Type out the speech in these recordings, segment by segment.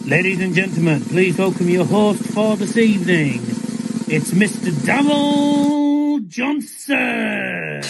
Ladies and gentlemen, please welcome your host for this evening. It's Mr. Double Johnson.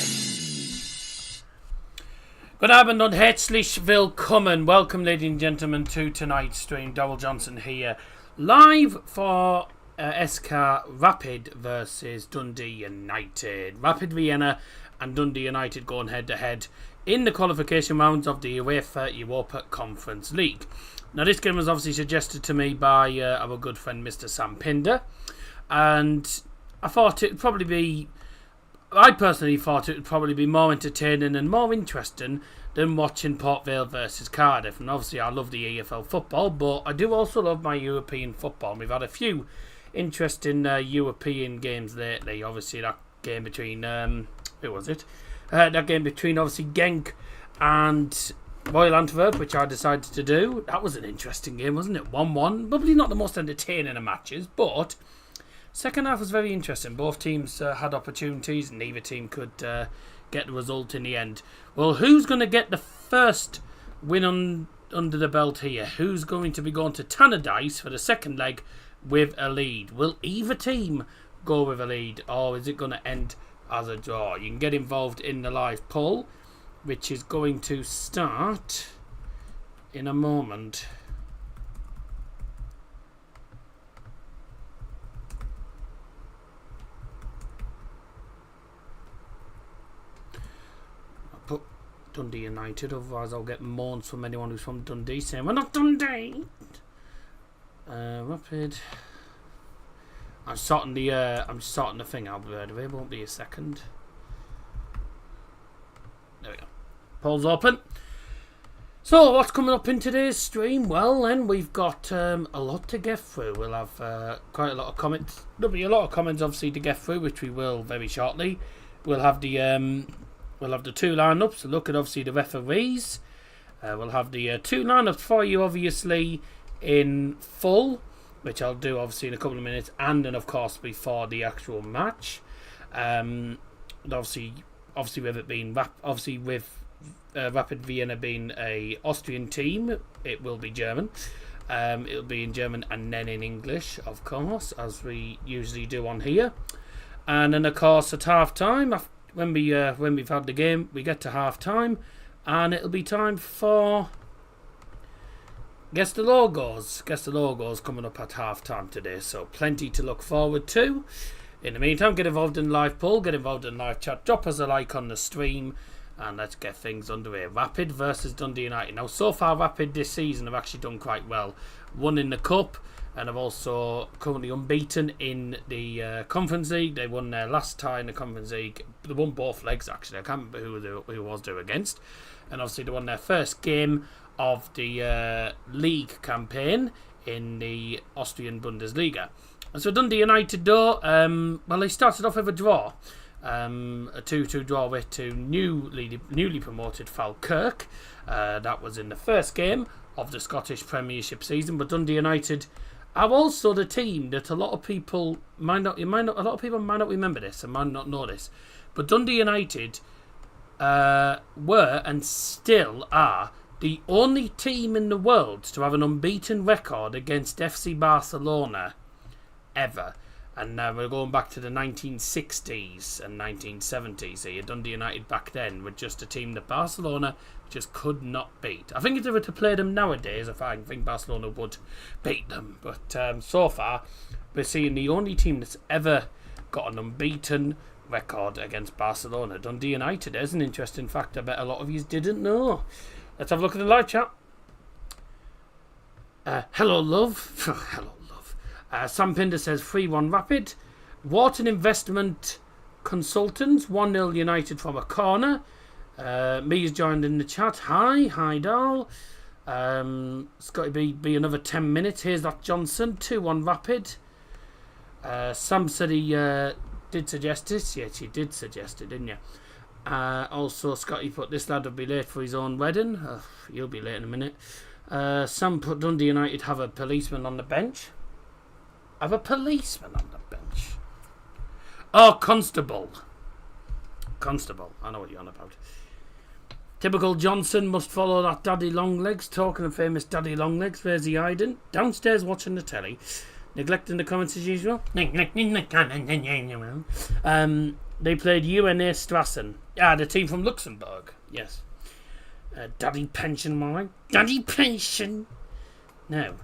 Good Abend und herzlich willkommen. Welcome, ladies and gentlemen, to tonight's stream. Double Johnson here, live for SK Rapid versus Dundee United. Rapid Vienna and Dundee United going head-to-head in the qualification rounds of the UEFA Europa Conference League. Now, this game was obviously suggested to me by our good friend Mr. Sam Pinder, and I thought it would probably be, I personally thought it would probably be more entertaining and more interesting than watching Port Vale versus Cardiff. And obviously I love the EFL football, but I do also love my European football. And we've had a few interesting European games lately. Obviously that game between, who was it? That game between obviously Genk and Royal Antwerp, which I decided to do. That was an interesting game, wasn't it? 1-1. Probably not the most entertaining of matches, but second half was very interesting. Both teams had opportunities, and neither team could get the result in the end. Well, who's going to get the first win under the belt here? Who's going to be going to Tannadice for the second leg with a lead? Will either team go with a lead, or is it going to end as a draw? You can get involved in the live poll, which is going to start in a moment. I'll put Dundee United, otherwise I'll get moans from anyone who's from Dundee saying we're not Dundee. Rapid. I'm sorting the thing out. It won't be a second. There we go. Polls open. So, what's coming up in today's stream? Well, then, we've got a lot to get through. We'll have quite a lot of comments. There'll be a lot of comments, obviously, to get through, which we will very shortly. We'll have the two lineups to look at, obviously, the referees. We'll have the two lineups for you, obviously, in full, which I'll do, obviously, in a couple of minutes, and then, of course, before the actual match. Obviously, obviously with it being Rapid Vienna being a Austrian team, it will be German. It'll be in German and then in English, of course, as we usually do on here. And then, of course, at half time, when we've had the game, we get to half time, and it'll be time for Guess the Logos. Guess the Logos coming up at half time today, so plenty to look forward to. In the meantime, get involved in live poll, get involved in live chat, drop us a like on the stream, and let's get things underway. Rapid versus Dundee United. Now, so far, Rapid this season have actually done quite well. Won in the Cup, and have also currently unbeaten in the Conference League. They won their last tie in the Conference League. They won both legs, actually. I can't remember who was they were against. And obviously, they won their first game of the league campaign in the Austrian Bundesliga. And so Dundee United, though, well, they started off with a draw. A 2-2 draw with to newly promoted Falkirk. That was in the first game of the Scottish Premiership season. But Dundee United are also the team that a lot of people might not remember this and might not know this. But Dundee United were and still are the only team in the world to have an unbeaten record against FC Barcelona ever. And we're going back to the 1960s and 1970s here. Dundee United back then were just a team that Barcelona just could not beat. I think if they were to play them nowadays, I think Barcelona would beat them. But so far, we're seeing the only team that's ever got an unbeaten record against Barcelona. Dundee United. There's an interesting fact I bet a lot of you didn't know. Let's have a look at the live chat. Hello, love. Hello. Sam Pinder says 3-1 Rapid. Wharton Investment Consultants 1-0 United from a corner. Me's joined in the chat. Hi Dal. It's got to be another 10 minutes. Here's that Johnson 2-1 Rapid. Sam said he did suggest this. Yes, you did suggest it, didn't you? Also, Scotty put this lad will be late for his own wedding. You'll be late in a minute. Sam put Dundee United have a policeman on the bench. Have a policeman on the bench. Oh, constable. Constable. I know what you're on about. Typical Johnson must follow that Daddy Longlegs. Talking of famous Daddy Longlegs, where's he hiding? Downstairs watching the telly. Neglecting the comments as usual. They played UNA Strassen. The team from Luxembourg. Yes. Daddy Pension, my. Daddy Pension. No.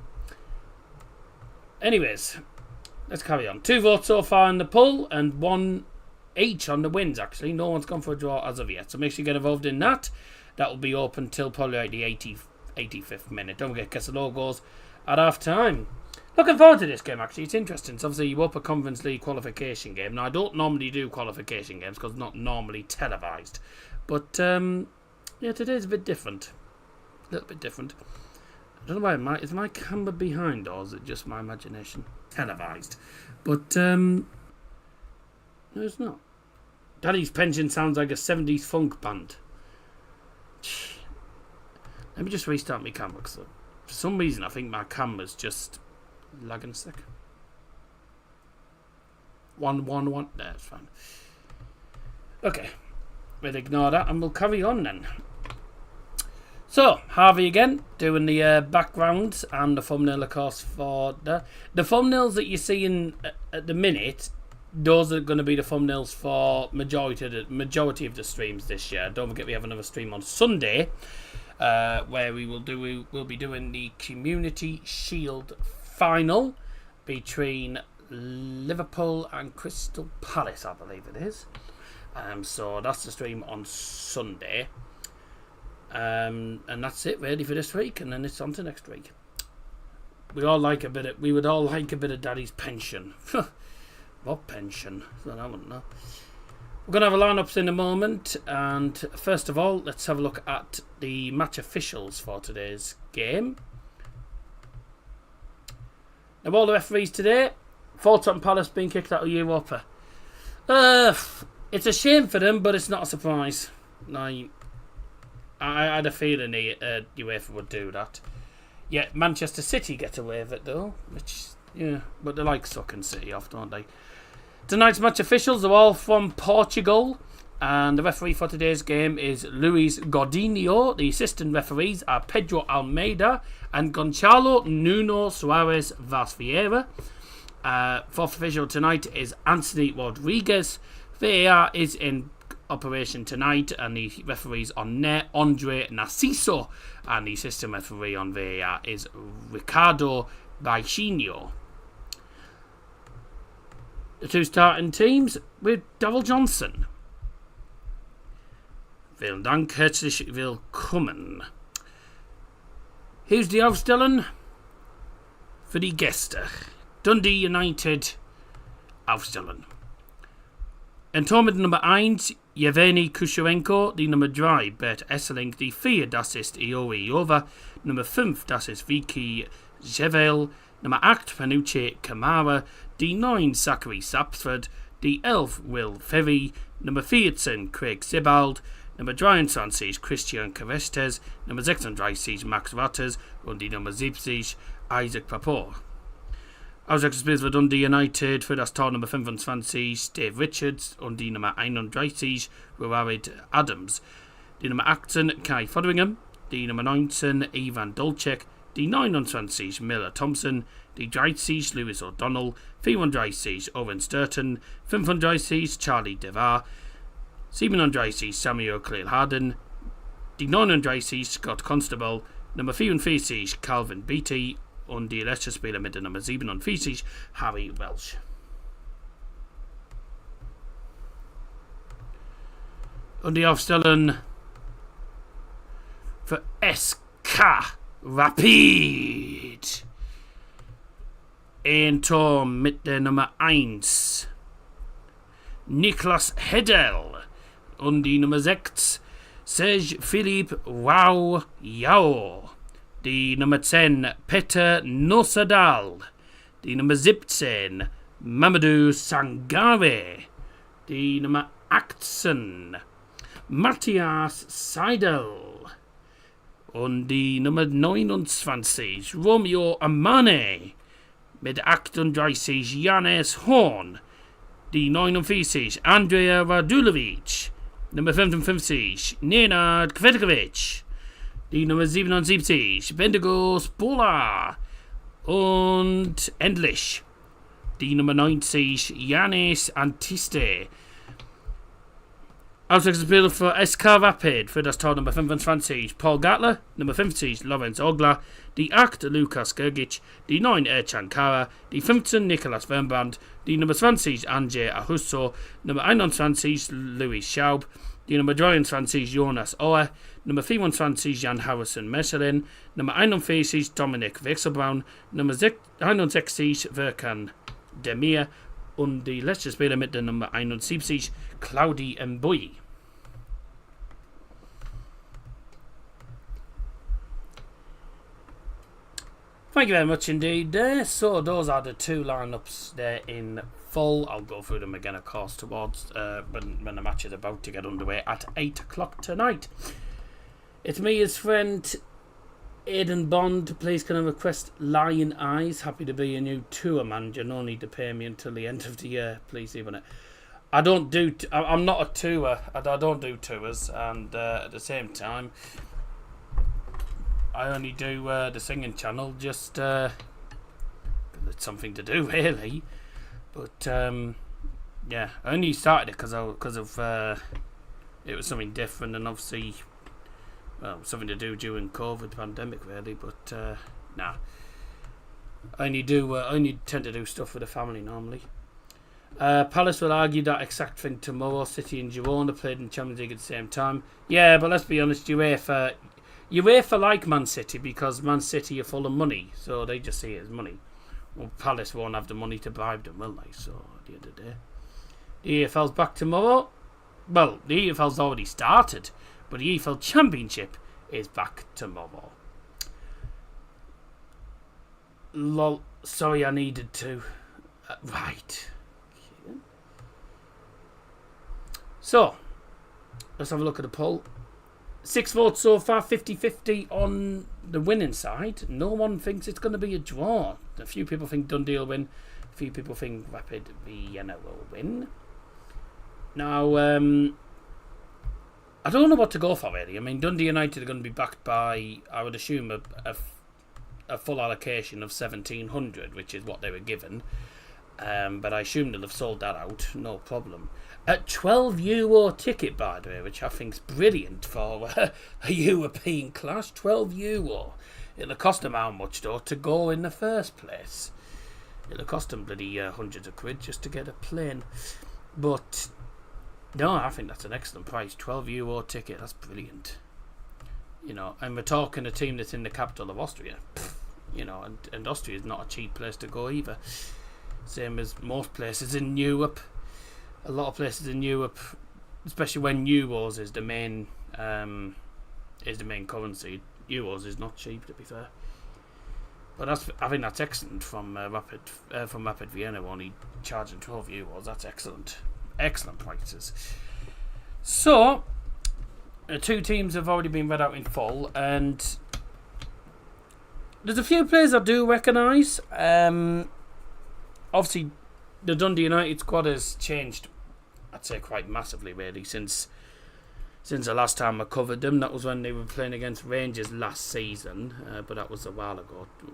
Anyways, let's carry on. 2 votes so far in the poll and 1 each on the wins, actually. No one's gone for a draw as of yet. So make sure you get involved in that. That will be open till probably like the 85th minute. Don't forget, guess the logos at half time. Looking forward to this game, actually. It's interesting. So obviously, you up a Conference League qualification game. Now, I don't normally do qualification games because it's not normally televised. But, yeah, today's a bit different. A little bit different. I don't know why. Is my camera behind or is it just my imagination? Televised. But, no, it's not. Daddy's Pension sounds like a 70s funk band. Let me just restart my camera because for some reason I think my camera's just lagging a sec. 111. There, it's fine. Okay. We'll ignore that and we'll carry on then. So, Harvey again, doing the backgrounds and the thumbnail, of course, for the thumbnails that you're seeing at the minute. Those are going to be the thumbnails for majority of the streams this year. Don't forget we have another stream on Sunday, where we'll be doing the Community Shield final between Liverpool and Crystal Palace, I believe it is. So that's the stream on Sunday. And that's it really for this week, and then it's on to next week. We would all like a bit of Daddy's Pension. What pension? I don't know. We're going to have a lineups in a moment, and first of all, let's have a look at the match officials for today's game. Now, all the referees today, Fulton Palace being kicked out of Europa. It's a shame for them, but it's not a surprise. I had a feeling UEFA would do that. Yet Manchester City get away with it though, which but they like sucking City off, don't they? Tonight's match officials are all from Portugal. And the referee for today's game is Luis Godinho. The assistant referees are Pedro Almeida and Gonçalo Nuno Soares Vaz Vieira. Fourth official tonight is Anthony Rodriguez. VAR is in operation tonight, and the referees on net Andre Narciso, and the assistant referee on VAR is Ricardo Baixinho. The two starting teams with Double Johnson. Vielen Dank, herzlich willkommen. Here's die Aufstellung für die Gäste. Dundee United Aufstellung. In Tor mit Nummer 1 Yevgeny Kusherenko, die Nummer 3 Bert Esseling, die 4 das ist Iori Jova, Nummer 5 das ist Vicky Jevel, Nummer 8 Panucci Kamara, die 9 Zachary Sapsford, die 11 Will Ferry, Nummer 14 Craig Sibald, Nummer 23 Christian Carestes, Nummer 36 Max Ratters und die Nummer 70 Isaac Papor. Auswechselspiel für Dundee United für das Tor Nummer 25 Dave Richards und die Nummer 31 Roarid Adams. Die Nummer 18 Kai Foderingham, die Nummer 19 Ivan Dolcek, die 29 Miller Thompson, die 30 Lewis O'Donnell, 34 Owen Sturton, 35 Charlie Devar, 37 Samuel Cleel Harden, die 39 Scott Constable, Nummer 44 Calvin Beattie und die letzte Spieler mit der Nummer 47 Harry Welsh. Und die Aufstellung für SK Rapid. Ein Tor mit der Nummer 1 Niklas Hedel und die Nummer 6 Serge Philippe Wow Yao. Die Nummer 10 Peter Nosadal. Die Nummer 17 Mamadou Sangare. Die Nummer 18 Matthias Seidel. Und die Nummer 29 Romeo Amane. Mit 38 Janes Horn. Die 49 Andrea Radulovic. Nummer 55 Nenad Kvetkovic. Die Nummer 77 Bendigo Spola. Und endlich die Nummer 90 Yanis Antiste. Auswechselspieler für SK Rapid für das Tor Nummer 25 Paul Gatler, Nummer 50 Lorenz Ogla, die 8 Lukas Gergic, die 9 Ercan Kara, die 15 Nicolas Wernbrand, die Nummer 20 Anje Ahusso, Nummer 21 Louis Schaub, die Nummer 23 Jonas Oer, Nummer 24 Jan Harrison Messelin, Nummer 41 Dominik Wechselbraun, Nummer 61 Verkan Demir und die letzte Spieler mit der Nummer 71 Claudie Mbui. Thank you very much indeed there. So those are the two lineups there in full. I'll go through them again, of course, towards when the match is about to get underway at 8 o'clock tonight. It's me, his friend Aidan Bond. Please can I request Lion Eyes? Happy to be your new tour manager. No need to pay me until the end of the year. Please leave on it. I don't do. I'm not a tour. I don't do tours, and at the same time, I only do the singing channel. Just it's something to do, really. But yeah, I only started it because of it was something different, and obviously, well, something to do during COVID pandemic, really. But nah, I only tend to do stuff with the family normally. Palace will argue that exact thing tomorrow. City and Girona played in Champions League at the same time. Yeah, but let's be honest, UEFA like Man City because Man City are full of money, so they just see it as money. Well, Palace won't have the money to bribe them, will they? So at the end of the day, the EFL's back tomorrow. Well, the EFL's already started, but the EFL Championship is back tomorrow. Lol, sorry I needed to. Right. So, let's have a look at the poll. 6 votes so far, 50-50 on the winning side. No one thinks it's going to be a draw. A few people think Dundee will win. A few people think Rapid Vienna will win. Now, I don't know what to go for, really. I mean, Dundee United are going to be backed by, I would assume, a full allocation of 1,700, which is what they were given. But I assume they'll have sold that out, no problem. At €12 ticket, by the way, which I think's brilliant for a European clash. €12. It'll cost them how much, though, to go in the first place? It'll cost them bloody hundreds of quid just to get a plane. But no, I think that's an excellent price. €12 ticket, that's brilliant. You know, and we're talking a team that's in the capital of Austria. You know, and Austria is not a cheap place to go either. Same as most places in Europe. A lot of places in Europe, especially when euros is the main currency. Euros is not cheap, to be fair. But I think that's excellent from Rapid Vienna, only charging €12. That's excellent. Excellent prices. So, two teams have already been read out in full, and there's a few players I do recognise. Obviously, the Dundee United squad has changed, I'd say, quite massively, really, since the last time I covered them. That was when they were playing against Rangers last season, but that was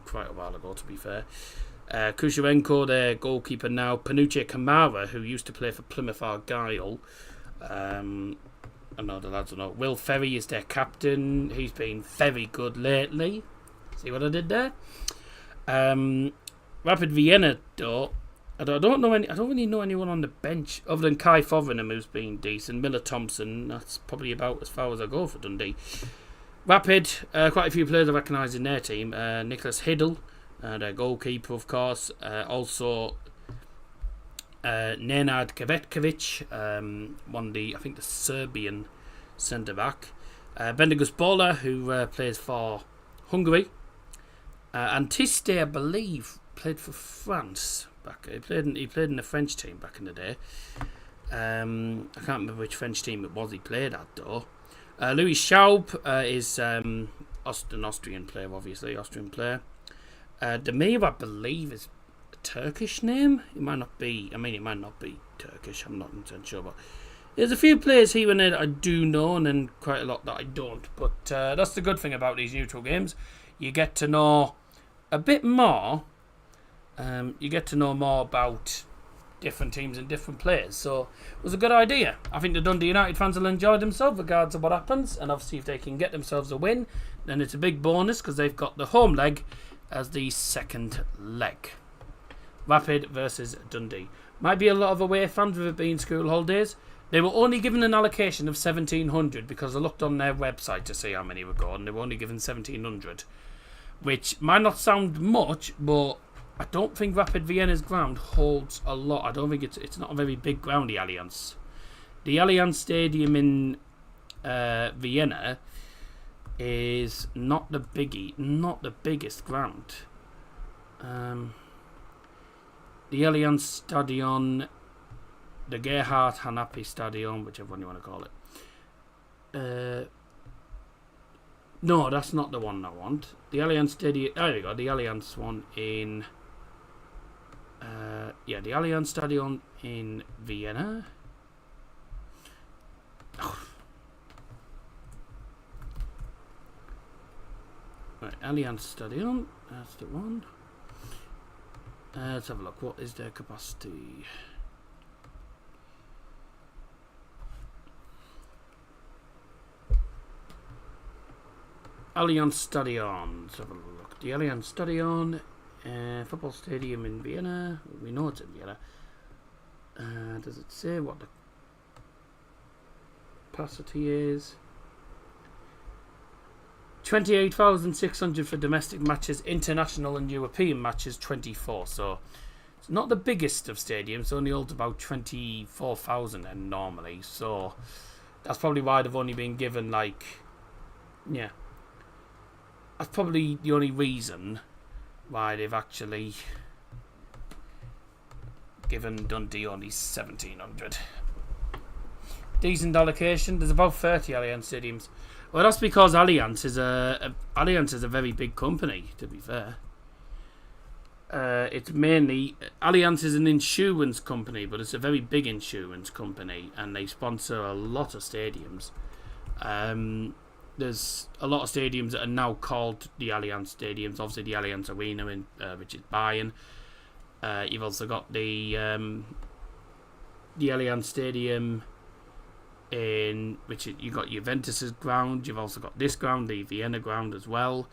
quite a while ago, to be fair. Kusharenko, their goalkeeper now. Panuche Kamara, who used to play for Plymouth Argyle. I know the lads will know. Will Ferry is their captain. He's been very good lately. See what I did there? Rapid Vienna, though, I don't really know anyone on the bench other than Kai Fotheringham, who's been decent. Miller Thompson, that's probably about as far as I go for Dundee. Rapid, quite a few players I recognise in their team. Nicholas Hiddle, their goalkeeper, of course. Also, Nenad Kvetkovic, I think the Serbian centre back. Bendigus Bola, who plays for Hungary. Antiste, I believe, played for France. He played in the French team back in the day. I can't remember which French team it was he played at, though. Louis Schaub is an Austrian player, obviously, Austrian player. Demir, I believe, is a Turkish name. It might not be Turkish, I'm not entirely sure, but there's a few players here and there that I do know, and then quite a lot that I don't. But that's the good thing about these neutral games. You get to know a bit more. You get to know more about different teams and different players. So it was a good idea. I think the Dundee United fans will enjoy themselves regardless of what happens. And obviously if they can get themselves a win, then it's a big bonus because they've got the home leg as the second leg. Rapid versus Dundee. Might be a lot of away fans with it being school holidays. They were only given an allocation of 1,700 because I looked on their website to see how many were going. They were only given 1,700. Which might not sound much, but I don't think Rapid Vienna's ground holds a lot. I don't think it's not a very big ground, the Allianz. The Allianz Stadium in Vienna is not the biggest ground. The Allianz Stadion, the Gerhard Hanapi Stadion, whichever one you want to call it. No, that's not the one I want. The Allianz Stadium. There we go. The Allianz one in. The Allianz Stadion in Vienna. Right, Allianz Stadion. That's the one. Let's have a look. What is their capacity? Allianz Stadion. Let's have a look. The Allianz Stadion, football stadium in Vienna. We know it's in Vienna. Does it say what the capacity is? 28,600 for domestic matches, international and European matches 24. So it's not the biggest of stadiums. It only holds about 24,000 and normally. So that's probably why they've only been given that's probably the only reason why they've actually given Dundee only 1,700. Decent allocation. There's about 30 Allianz stadiums. Well, that's because Allianz is a very big company, to be fair. It's mainly Allianz is an insurance company, but it's a very big insurance company, and they sponsor a lot of stadiums. There's a lot of stadiums that are now called the Allianz stadiums. Obviously, the Allianz Arena, which is Bayern. You've also got the Allianz Stadium in which you've got Juventus's ground. You've also got this ground, the Vienna ground, as well.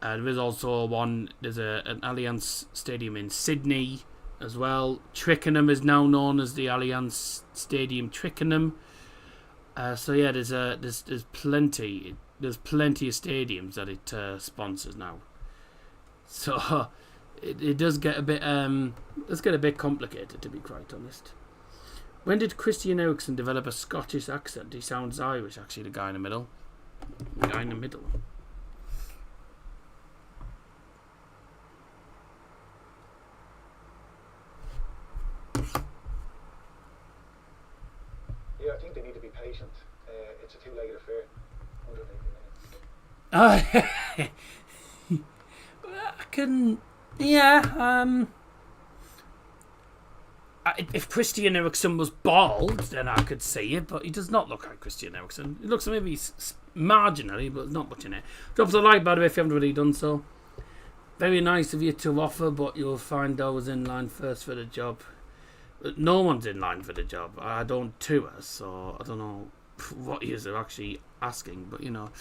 There is also one. There's an Allianz Stadium in Sydney as well. Twickenham is now known as the Allianz Stadium Twickenham. So yeah, there's plenty of stadiums that it sponsors now. So it does get a bit complicated, to be quite honest. When did Christian Eriksen develop a Scottish accent? He sounds Irish, actually. The guy in the middle. Yeah, I think they need to be patient. It's a two-legged affair. 180 minutes. I can... Yeah, if Christian Eriksen was bald, then I could see it, but he does not look like Christian Eriksen. He looks maybe marginally, but not much in it. Drop us a like, by the way, if you haven't already done so. Very nice of you to offer, but you'll find I was in line first for the job. No one's in line for the job. I don't tour, so I don't know what you're actually asking, but you know.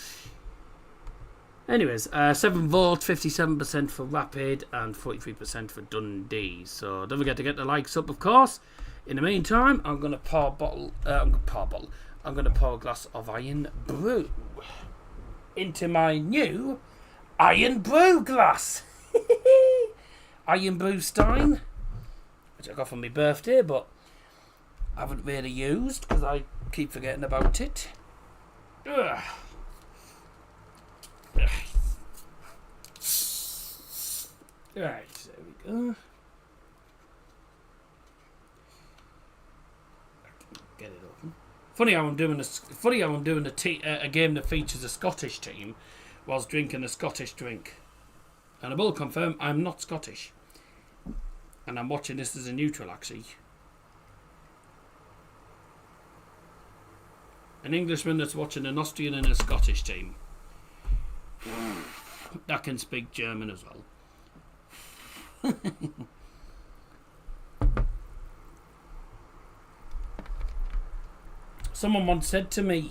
Anyways, 7 votes, 57% for Rapid and 43% for Dundee. So don't forget to get the likes up, of course. In the meantime, I'm going to pour a glass of Iron Brew into my new Iron Brew glass. Iron Brew Stein, which I got for my birthday, but I haven't really used because I keep forgetting about it. Ugh. Right, there we go. Get it open. Funny how I'm doing a game that features a Scottish team whilst drinking a Scottish drink. And I will confirm I'm not Scottish. And I'm watching this as a neutral, actually. An Englishman that's watching an Austrian and a Scottish team. That can speak German as well. Someone once said to me,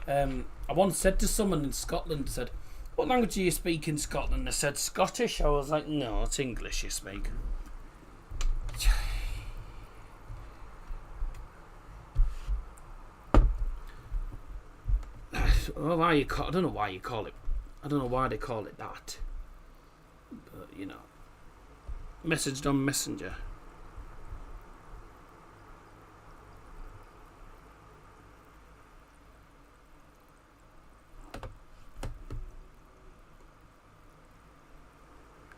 I once said to someone in Scotland, said, "What language do you speak in Scotland?" They said Scottish. I was like, "No, it's English you speak." Well, I don't know why you call it. I don't know why they call it that. But you know, messaged on Messenger.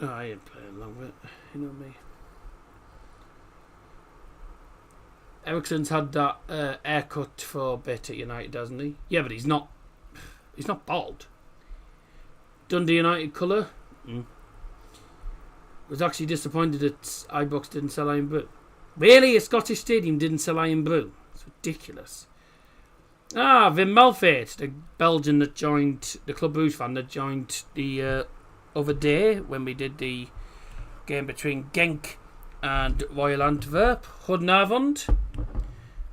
Oh, I ain't playing along with it. You know me. Eriksen's had that haircut for a bit at United, hasn't he? Yeah, but he's not. He's not bald. Dundee United colour. Was actually disappointed that Ibrox didn't sell Iron Brew. Really, a Scottish stadium didn't sell Iron Brew? It's ridiculous. Ah, Wim Malfait, the Belgian that joined, the Club Rouge fan that joined the other day when we did the game between Genk and Royal Antwerp. Goedenavond.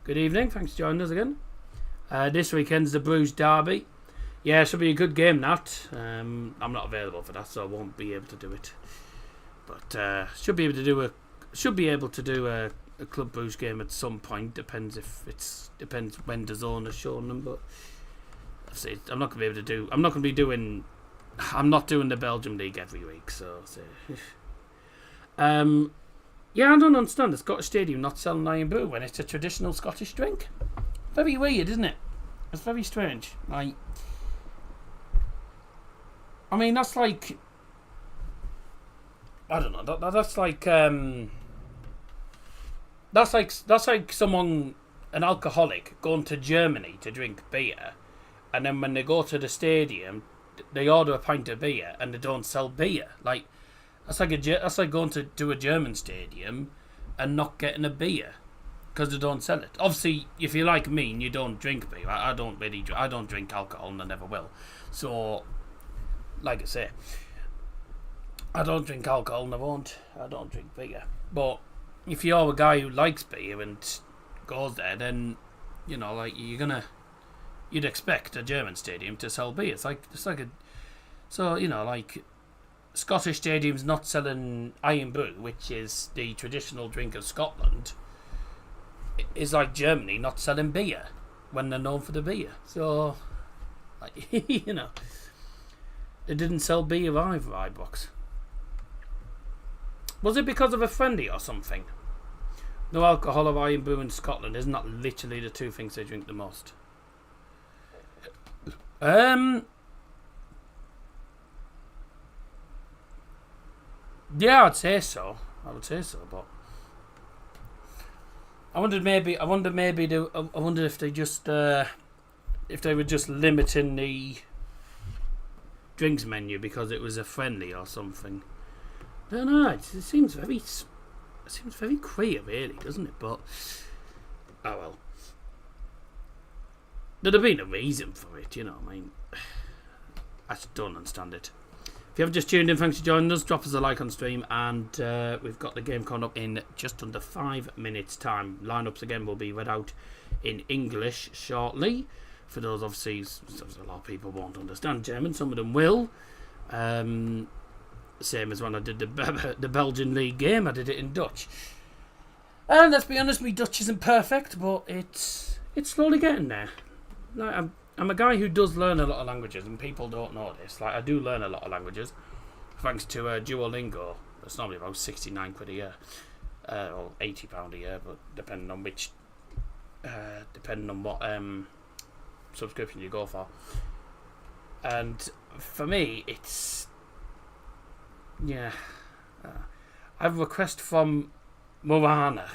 Good evening, thanks for joining us again. This weekend's the Bruges Derby. Yeah, it should be a good game, that. I'm not available for that, so I won't be able to do it. But should be able to do a Club Bruges game at some point. Depends when the zone has shown them. But I'm not going to be able to do. I'm not doing the Belgium League every week, so. Yeah, I don't understand the Scottish stadium not selling Iron Brew when it's a traditional Scottish drink. Very weird, isn't it? It's very strange. Like, I mean, that's like, I don't know. That's like someone, an alcoholic, going to Germany to drink beer, and then when they go to the stadium, they order a pint of beer and they don't sell beer. Like, that's like going to a German stadium and not getting a beer. because they don't sell it. Obviously, if you're like me and you don't drink beer, I don't drink alcohol and I never will. So, like I say, I don't drink alcohol and I don't drink beer. But if you're a guy who likes beer and goes there, then you know, like you'd expect a German stadium to sell beer. It's like so you know, like Scottish stadiums not selling Iron Brew, which is the traditional drink of Scotland, is like Germany not selling beer when they're known for the beer. So, like, you know, they didn't sell beer either, Ibrox. Was it because of a friendly or something? No alcohol or Iron Brew in Scotland. Isn't that literally the two things they drink the most? Yeah, I'd say so. But I wondered if they just if they were just limiting the drinks menu because it was a friendly or something. I don't know. It seems very queer, really, doesn't it? But oh well. There'd have been a reason for it, you know. I mean, I just don't understand it. If you have just tuned in, thanks for joining us. Drop us a like on stream, and we've got the game coming up in just under 5 minutes' time. Lineups again will be read out in English shortly. For those, obviously, a lot of people won't understand German. Some of them will. Same as when I did the Belgian League game. I did it in Dutch. And let's be honest, my Dutch isn't perfect, but it's slowly getting there. Like, I'm a guy who does learn a lot of languages, and people don't know this. Like, I do learn a lot of languages thanks to Duolingo. It's normally about 69 quid a year, or £80 a year, but depending on what subscription you go for. And for me, it's I have a request from Moana.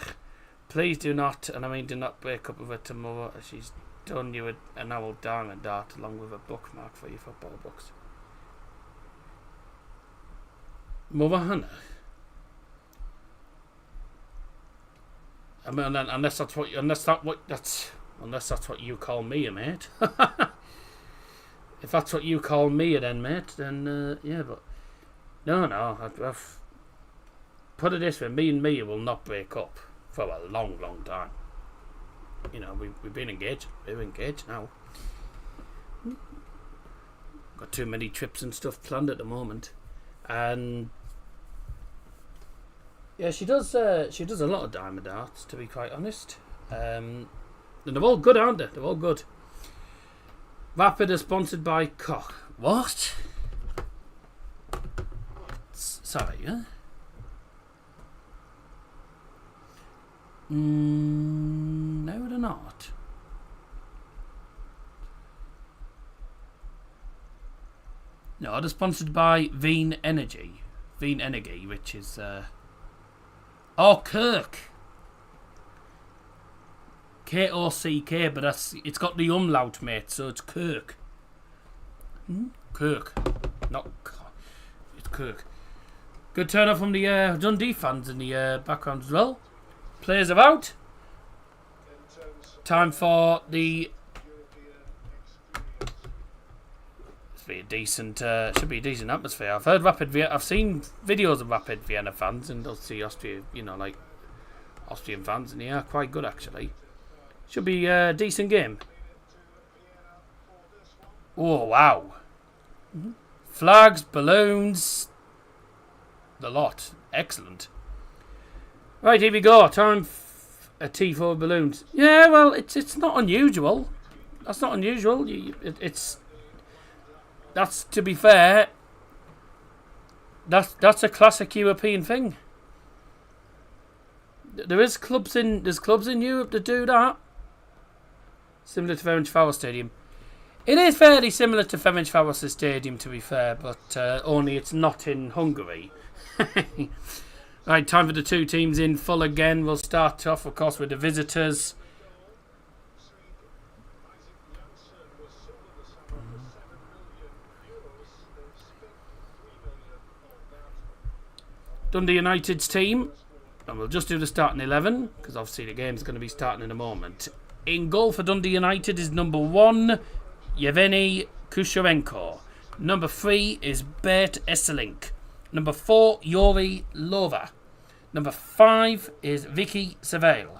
Please do not, and I mean do not break up with her tomorrow. She's done you an owl diamond dart along with a bookmark for your football books. Moana. I mean, unless that's what you call me, mate. If that's what you call me, then mate, then yeah, but no. I've put it this way: me and Mia will not break up for a long, long time. You know, we've been engaged. We're engaged now. Got too many trips and stuff planned at the moment, and yeah, she does a lot of diamond darts, to be quite honest. And they're all good, aren't they? They're all good. Rapid is sponsored by Koch. What? Sorry, yeah. No, they're not. No, they're sponsored by Wien Energy, which is Kirk. K-O-C-K, but it's got the umlaut, mate, so it's Kirk. Kirk, not it's Kirk. Good turn up from the Dundee fans in the background as well. Players are out. Time for the. Should be a decent atmosphere. I've heard I've seen videos of Rapid Vienna fans, and I'll see Austria, like Austrian fans, and they are quite good actually. Should be a decent game. Oh Oh, wow. Flags, balloons, the lot. Excellent. Right, here we go. Time a T4 balloons. Yeah, well, it's not unusual. That's not unusual. That's, to be fair, that's a classic European thing. There's clubs in Europe that do that. Similar to Ferencváros Stadium. It is fairly similar to Ferencváros Stadium, to be fair, but only it's not in Hungary. Right, time for the two teams in full again. We'll start off, of course, with the visitors. Dundee United's team. And we'll just do the starting 11, because obviously the game's going to be starting in a moment. In goal for Dundee United is number 1, Yevgeny Kusharenko. Number 3 is Bert Esselink. Number 4, Yuri Lova. Number 5 is Vicky Savale.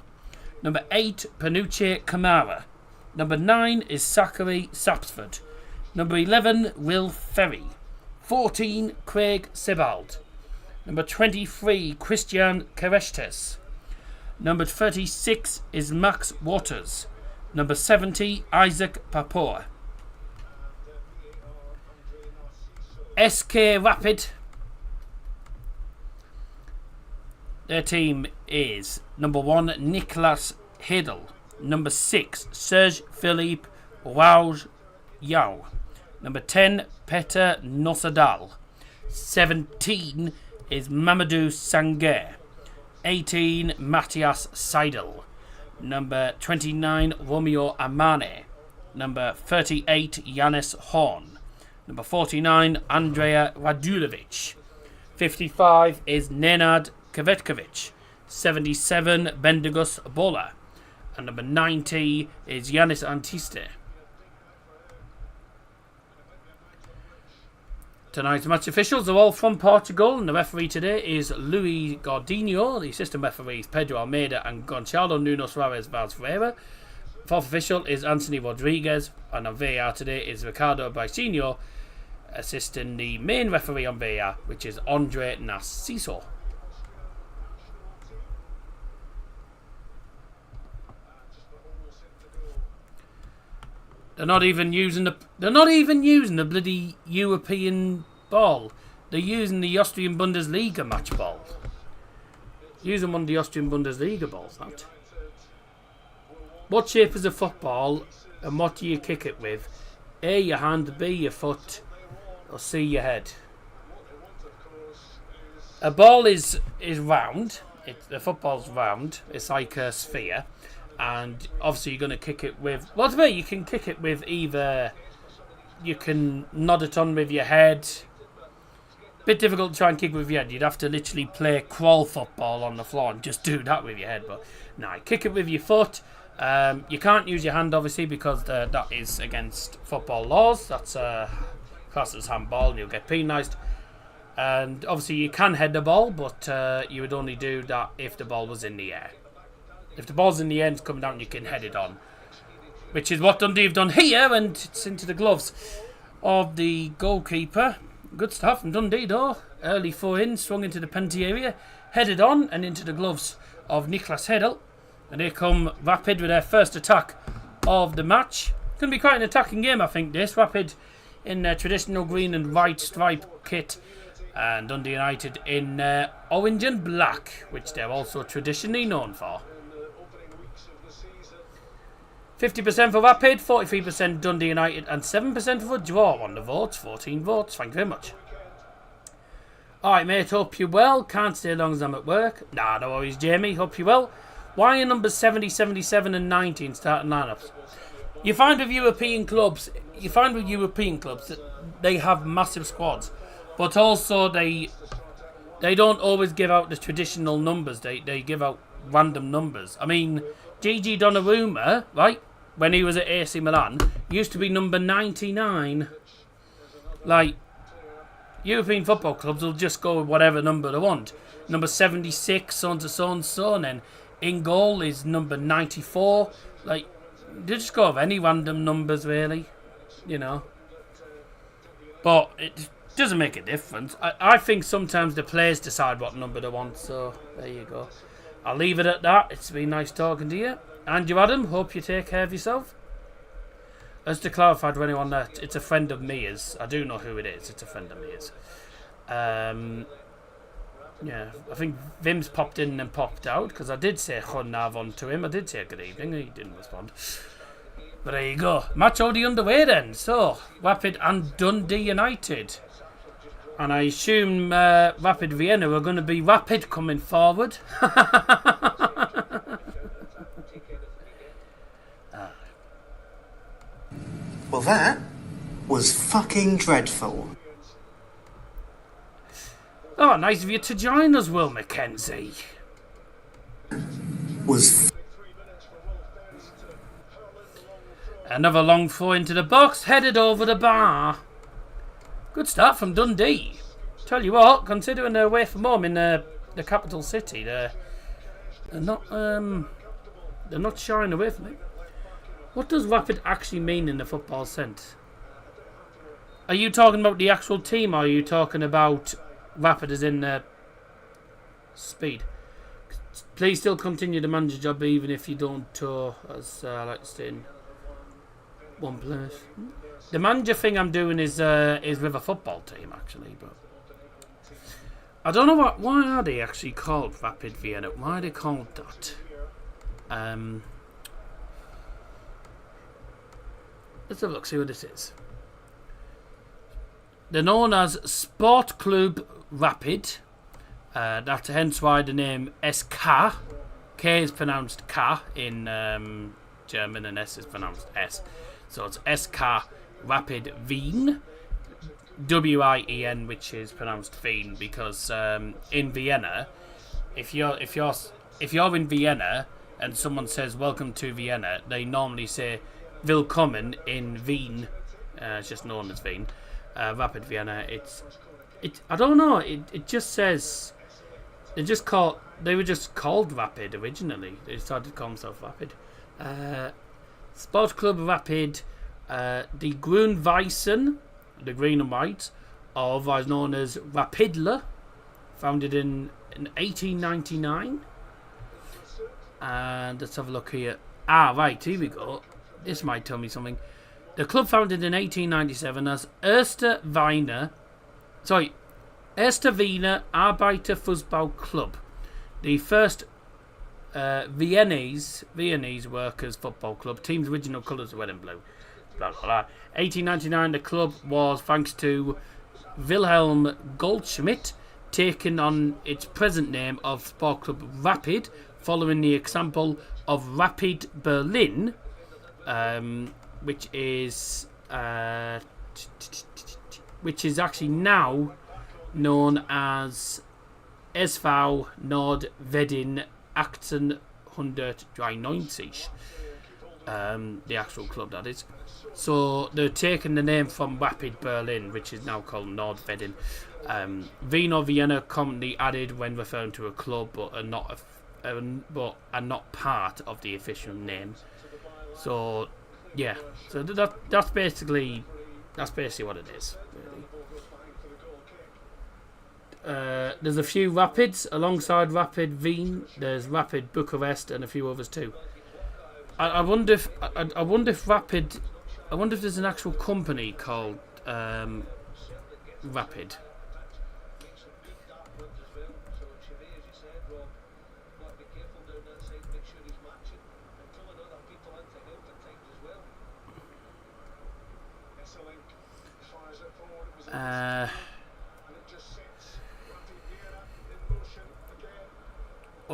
Number 8, Panucci Kamara. Number 9 is Zachary Sapsford. Number 11, Will Ferry. 14, Craig Sebald. Number 23, Christian Kerestes. Number 36 is Max Waters. Number 70, Isaac Papoa. SK Rapid. Their team is number 1, Niklas Hedel. Number 6, Serge Philippe Wauj Yao. Number 10, Peter Nosadal. 17 is Mamadou Sanguer. 18, Matthias Seidel. Number 29, Romeo Amane. Number 38, Yanis Horn. Number 49, Andrea Radulovic. 55 is Nenad Kvetkovic. 77, Bendigus Bola. And number 90 is Yanis Antiste. Tonight's match officials are all from Portugal, and the referee today is Luis Gordinho. The assistant referees Pedro Almeida and Gonçalo Nuno Suarez Vaz Ferreira. Fourth official is Anthony Rodriguez, and on VAR today is Ricardo Baicino, assisting the main referee on VAR, which is Andre Narciso. They're not even using the bloody European ball. They're using the Austrian Bundesliga match ball. Using one of the Austrian Bundesliga balls, that. What shape is a football and what do you kick it with? A, your hand, B, your foot, or C, your head? A ball is round. The football's round. It's like a sphere. And obviously you're going to kick it with... Well, to me, you can kick it with either... You can nod it on with your head. Bit difficult to try and kick with your head. You'd have to literally play crawl football on the floor and just do that with your head. But no, kick it with your foot. You can't use your hand, obviously, because that is against football laws. That's classed as handball and you'll get penalised. And obviously you can head the ball, but you would only do that if the ball was in the air. If the ball's in the end, coming down, you can head it on. Which is what Dundee have done here, and it's into the gloves of the goalkeeper. Good stuff from Dundee, though. Early 4-in, swung into the penalty area, headed on, and into the gloves of Niklas Hedel. And here come Rapid with their first attack of the match. Going to be quite an attacking game, I think, this. Rapid in their traditional green and white stripe kit. And Dundee United in orange and black, which they're also traditionally known for. 50% for Rapid, 43% Dundee United, and 7% for a draw on the votes. 14 votes. Thank you very much. Alright, mate, hope you're well. Can't stay as long as I'm at work. Nah, no worries, Jamie. Hope you're well. Why are numbers 70, 77, and 19 starting lineups? You find with European clubs that they have massive squads, but also they don't always give out the traditional numbers. They give out random numbers. I mean, Gigi Donnarumma, right? When he was at AC Milan, used to be number 99. Like, European football clubs will just go with whatever number they want. Number 76, so and so and so, and then in goal is number 94. Like, they just go with any random numbers, really. You know. But it doesn't make a difference. I think sometimes the players decide what number they want, so there you go. I'll leave it at that. It's been nice talking to you. And you, Adam, hope you take care of yourself. As to clarify to anyone that it's a friend of Mia's. I do know who it is. It's a friend of Mia's. Yeah, I think Vim's popped in and popped out because I did say Chun Navon to him. I did say good evening. He didn't respond. But there you go. Match already underway then. So, Rapid and Dundee United. And I assume Rapid Vienna are going to be Rapid coming forward. Well, that was fucking dreadful. Oh, nice of you to join us, Will Mackenzie. was Another long throw into the box, headed over the bar. Good start from Dundee. Tell you what, considering they're away from home in the capital city, they're not shying away from it. What does rapid actually mean in the football sense? Are you talking about the actual team, or are you talking about rapid as in speed? Please still continue the manager job even if you don't tour, as I like to stay in one place. The manager thing I'm doing is with a football team actually, but I don't know why are they actually called Rapid Vienna? Why are they called that? Let's have a look, see what this is. They're known as Sport Club Rapid. That's hence why the name SK. K is pronounced K in German and S is pronounced S. So it's SK Rapid Wien. Wien, which is pronounced Wien, because in Vienna, if you're in Vienna and someone says welcome to Vienna, they normally say Willkommen in Wien. It's just known as Wien. Rapid Vienna. I don't know. It just says they were just called Rapid originally. They started to call themselves Rapid. Sport Club Rapid. The Grün-Weißen, the green and white, or otherwise known as Rapidler, founded in 1899. And let's have a look here. Right, here we go. This might tell me something. The club founded in 1897 as Erster Wiener Arbeiterfußball Club, the first Viennese workers football club. Team's original colours were red and blue. Blah, blah, blah. 1899, the club was, thanks to Wilhelm Goldschmidt, taken on its present name of Sport Club Rapid, following the example of Rapid Berlin, which is actually now known as SV Nordwedding 1893. The actual club, that is. So they're taking the name from Rapid Berlin, which is now called Nordwedding. Wien or Vienna commonly added when referring to a club, but are not part of the official name. So yeah, so that's basically what it is. Really. There's a few Rapids alongside Rapid Wien. There's Rapid Bucharest and a few others too. I wonder if Rapid. I wonder if there's an actual company called Rapid.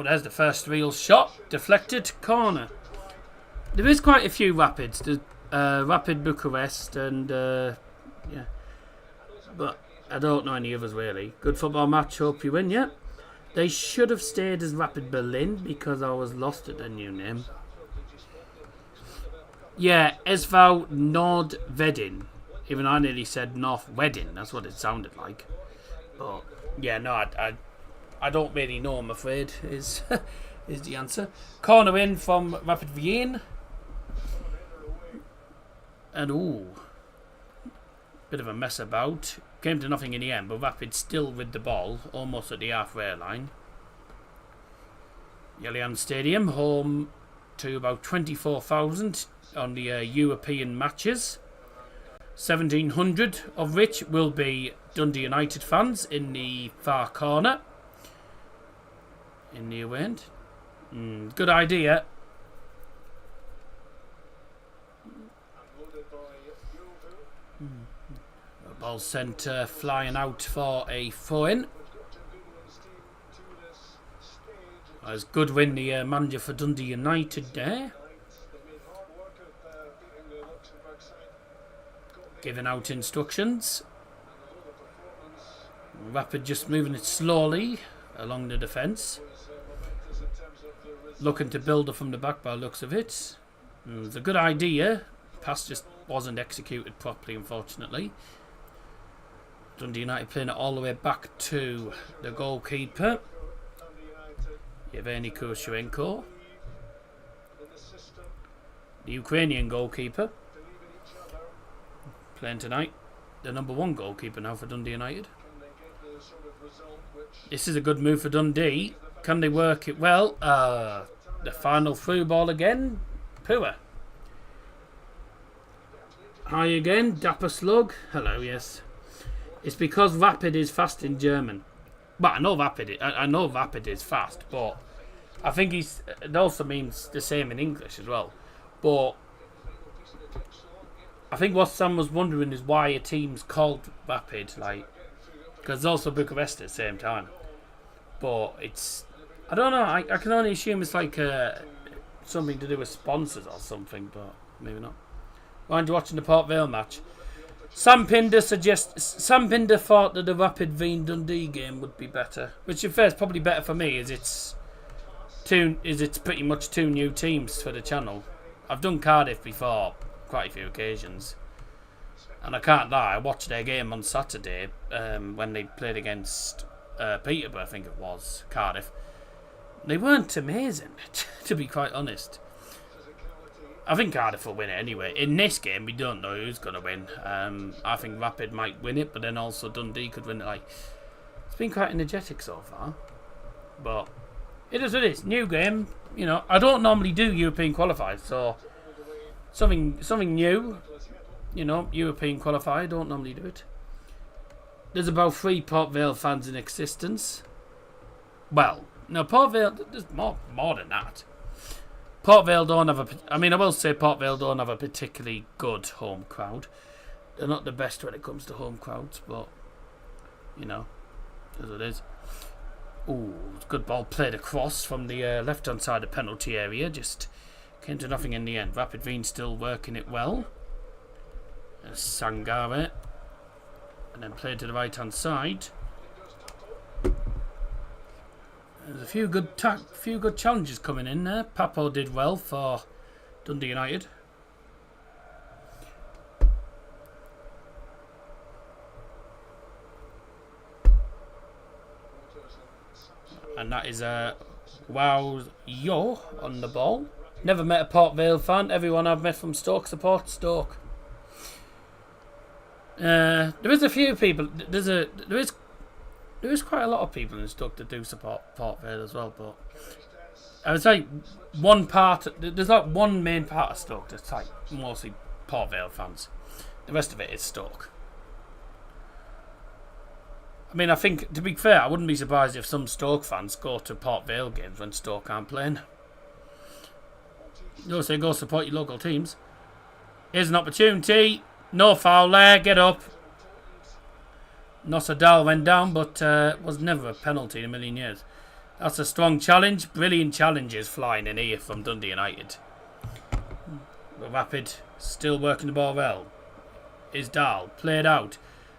There's the first real shot. Deflected corner. There is quite a few Rapids. There's Rapid Bucharest and yeah, but I don't know any others really. Good football match. Hope you win. Yeah, they should have stayed as Rapid Berlin because I was lost at their new name. Yeah, SV Nordwedding. Even I nearly said North Wedding. That's what it sounded like. But yeah, no, I don't really know. I'm afraid is the answer. Corner in from Rapid Wien. And bit of a mess about. Came to nothing in the end, but Rapid still with the ball, almost at the halfway line. Allianz Stadium, home to about 24,000 on the European matches. 1,700 of which will be Dundee United fans in the far corner. In the away end. Good idea. Ball sent flying out for a throw-in. As Goodwin, the manager for Dundee United there. Giving out instructions. Rapid just moving it slowly along the defence. looking to build up from the back by the looks of it. It was a good idea. Pass just wasn't executed properly, unfortunately. Dundee United playing it all the way back to the goalkeeper, Yevgeny Kurashenko. The Ukrainian goalkeeper playing tonight. The number 1 goalkeeper now for Dundee United. This is a good move for Dundee. Can they work it well? The final through ball again. Poor. Hi again, Dapper Slug. Hello, yes. It's because Rapid is fast in German. But I know Rapid is fast, but I think it also means the same in English as well. But I think what Sam was wondering is why a team's called Rapid, like, because there's also Bucharest at the same time. But it's, I don't know, I can only assume it's like something to do with sponsors or something, but maybe not. Mind you watching the Port Vale match? Sam Pinder thought that the Rapid Wien Dundee game would be better, which in fact is probably better for me, as it's pretty much 2 new teams for the channel. I've done Cardiff before, quite a few occasions, and I can't lie, I watched their game on Saturday when they played against Peterborough, I think it was, Cardiff. They weren't amazing, to be quite honest. I think Cardiff will win it anyway. In this game, we don't know who's going to win. I think Rapid might win it, but then also Dundee could win it. Like, it's been quite energetic so far, but it is what it is. New game, you know. I don't normally do European qualifiers, so something new. You know, European qualifier. I don't normally do it. There's about 3 Port Vale fans in existence. Well, no, Port Vale. There's more than that. Port Vale don't have I will say Port Vale don't have a particularly good home crowd. They're not the best when it comes to home crowds, but, you know, as it is. Ooh, good ball played across from the left-hand side of the penalty area. Just came to nothing in the end. Rapid Wien still working it well. There's Sangare. And then played to the right-hand side. There's a few good challenges coming in there. Papo did well for Dundee United. And that is Wow Yo on the ball. Never met a Port Vale fan. Everyone I've met from Stoke supports Stoke. There is a few people. There is quite a lot of people in Stoke that do support Port Vale as well, but I would say there's like one main part of Stoke that's like mostly Port Vale fans. The rest of it is Stoke. I mean, I think, to be fair, I wouldn't be surprised if some Stoke fans go to Port Vale games when Stoke aren't playing. You say go support your local teams. Here's an opportunity. No foul there. Get up. Nossadal went down, but was never a penalty in a million years. That's a strong challenge. Brilliant challenges flying in here from Dundee United. The Rapid still working the ball well. Is Dahl played out.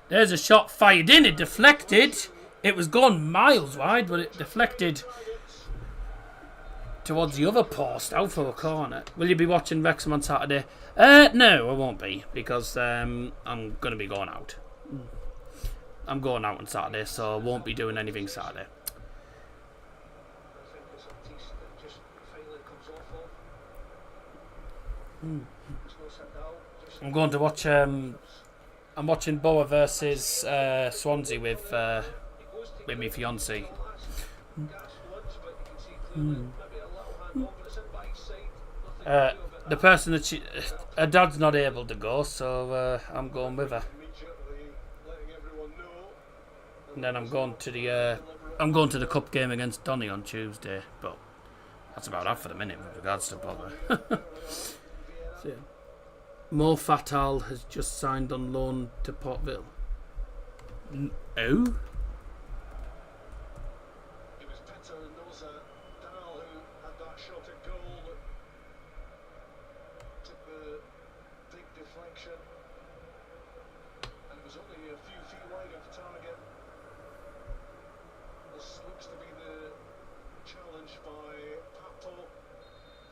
There's a shot fired in. It deflected. It was gone miles wide, but it deflected towards the other post, out for a corner. Will you be watching Wrexham on Saturday? No, I won't be, because I'm going to be going out. I'm going out on Saturday, so I won't be doing anything Saturday. I'm going to watch. I'm watching Boa versus Swansea with my fiance. The person that her dad's not able to go, so I'm going with her. And then I'm going to the cup game against Donny on Tuesday, but that's about that for the minute with regards to bother. So, yeah. Mo Fatal has just signed on loan to Port Vale. Oh?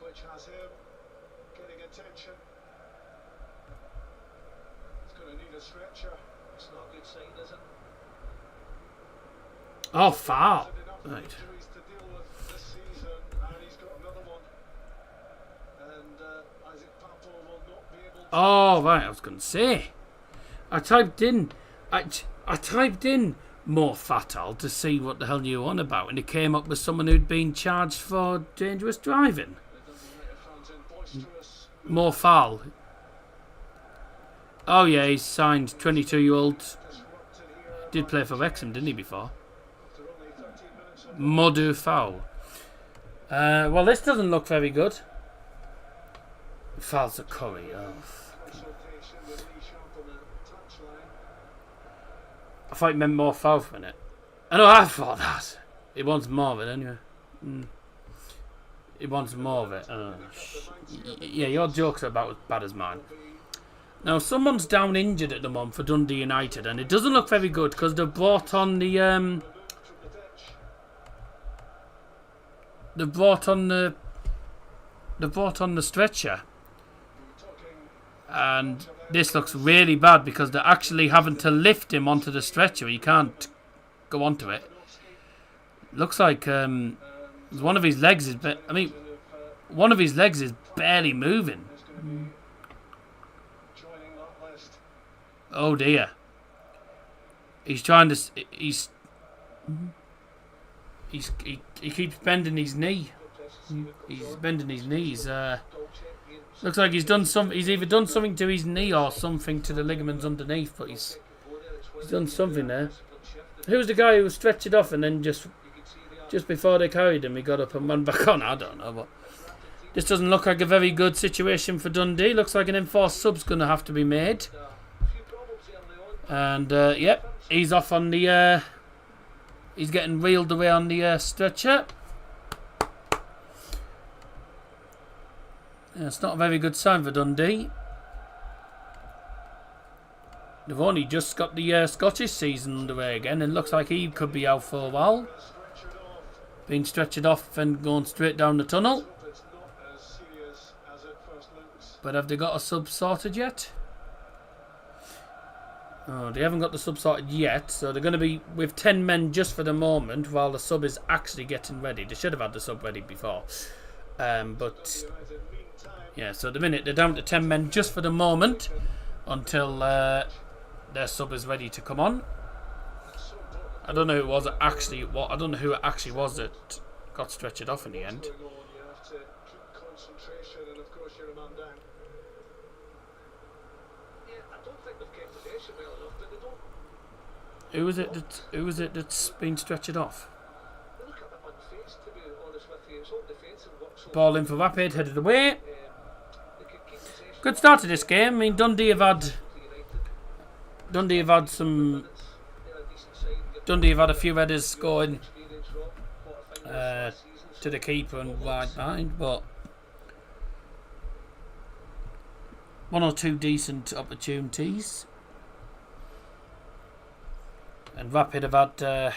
which has him getting attention. He's going to need a stretcher. It's not a good sign, is it? Oh, foul. Right. To deal with this season, and he's got another one. And Isaac Papo will not be able to. Oh, right. I was going to say. I typed in more fatal to see what the hell you were on about, and it came up with someone who'd been charged for dangerous driving. More foul. Oh yeah, he's signed 22-year-old. Did play for Wrexham, didn't he, before? Modu foul. Well, this doesn't look very good. Fouls at Curry. Oh. I thought it meant more foul for a minute. I know I thought that. It wants more of it anyway. It wants more of it. Yeah, your jokes are about as bad as mine. Now, someone's down injured at the moment for Dundee United, and it doesn't look very good because they've brought on the stretcher, and this looks really bad because they're actually having to lift him onto the stretcher. He can't go onto it. Looks like one of his legs is. One of his legs is barely moving. Oh dear. He's trying to. He keeps bending his knee. He's bending his knees. Looks like he's either done something to his knee or something to the ligaments underneath, but he's done something there. Who's the guy who stretched it off and then just before they carried him, he got up and went back on? I don't know, but this doesn't look like a very good situation for Dundee. Looks like an enforced sub's going to have to be made. And yep, he's off on the. He's getting reeled away on the stretcher. Yeah, it's not a very good sign for Dundee. They've only just got the Scottish season underway again, and looks like he could be out for a while. Being stretchered off and going straight down the tunnel. But have they got a sub sorted yet? Oh, they haven't got the sub sorted yet, so they're going to be with 10 men just for the moment while the sub is actually getting ready. They should have had the sub ready before. But yeah, so at the minute they're down to 10 men just for the moment until their sub is ready to come on. I don't know who it was actually. I don't know who it actually was that got stretchered off in the end. Who was it that's been stretchered off? Ball in for Rapid, headed away. Good start to this game. I mean, Dundee have had a few headers going to the keeper and wide behind, but one or two decent opportunities. And Rapid have had a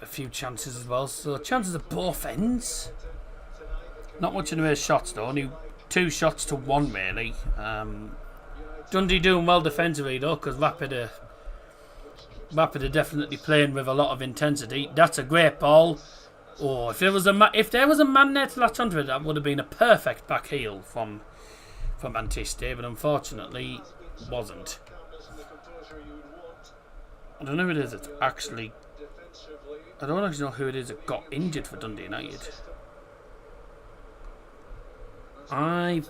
few chances as well. So chances at both ends. Not much in the way of shots though. Only 2 shots to 1 really. Dundee doing well defensively though, because Rapid are definitely playing with a lot of intensity. That's a great ball. Oh, if there was a man there to latch onto it, that would have been a perfect back heel from Antiste, but unfortunately wasn't. I don't know who it is that's actually. I don't actually know who it is that got injured for Dundee United. I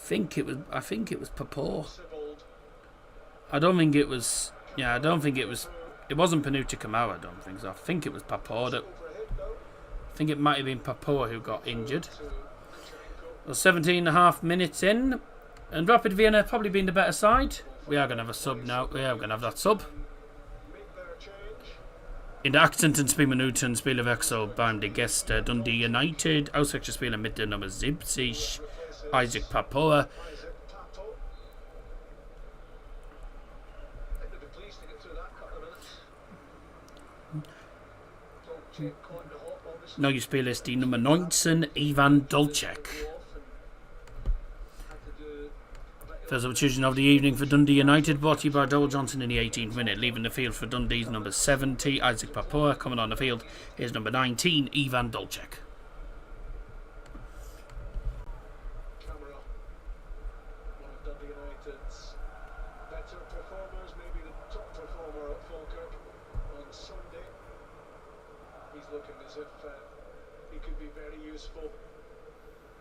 think it was Papo. I don't think it was. Yeah, I don't think it was. It wasn't Panucci Kamara. I don't think so. I think it was Papo. I think it might have been Papo who got injured. Well, 17.5 minutes in, and Rapid Vienna probably been the better side. We are going to have a sub now. We are going to have that sub. In der 18. Spielminuten Spielwechsel beim Gäste Dundee United. Auswechselspieler mit der Nummer 70, Isaac Papo. Neue Spieler ist die Nummer 19, Ivan Dolcek. First substitution of the evening for Dundee United, brought to you by Dole Johnson in the 18th minute. Leaving the field for Dundee's number 70, Isaac Papua. Coming on the field is number 19, Ivan Dolcek. Camera, one of Dundee United's better performers, maybe the top performer at Falkirk on Sunday. He's looking as if he could be very useful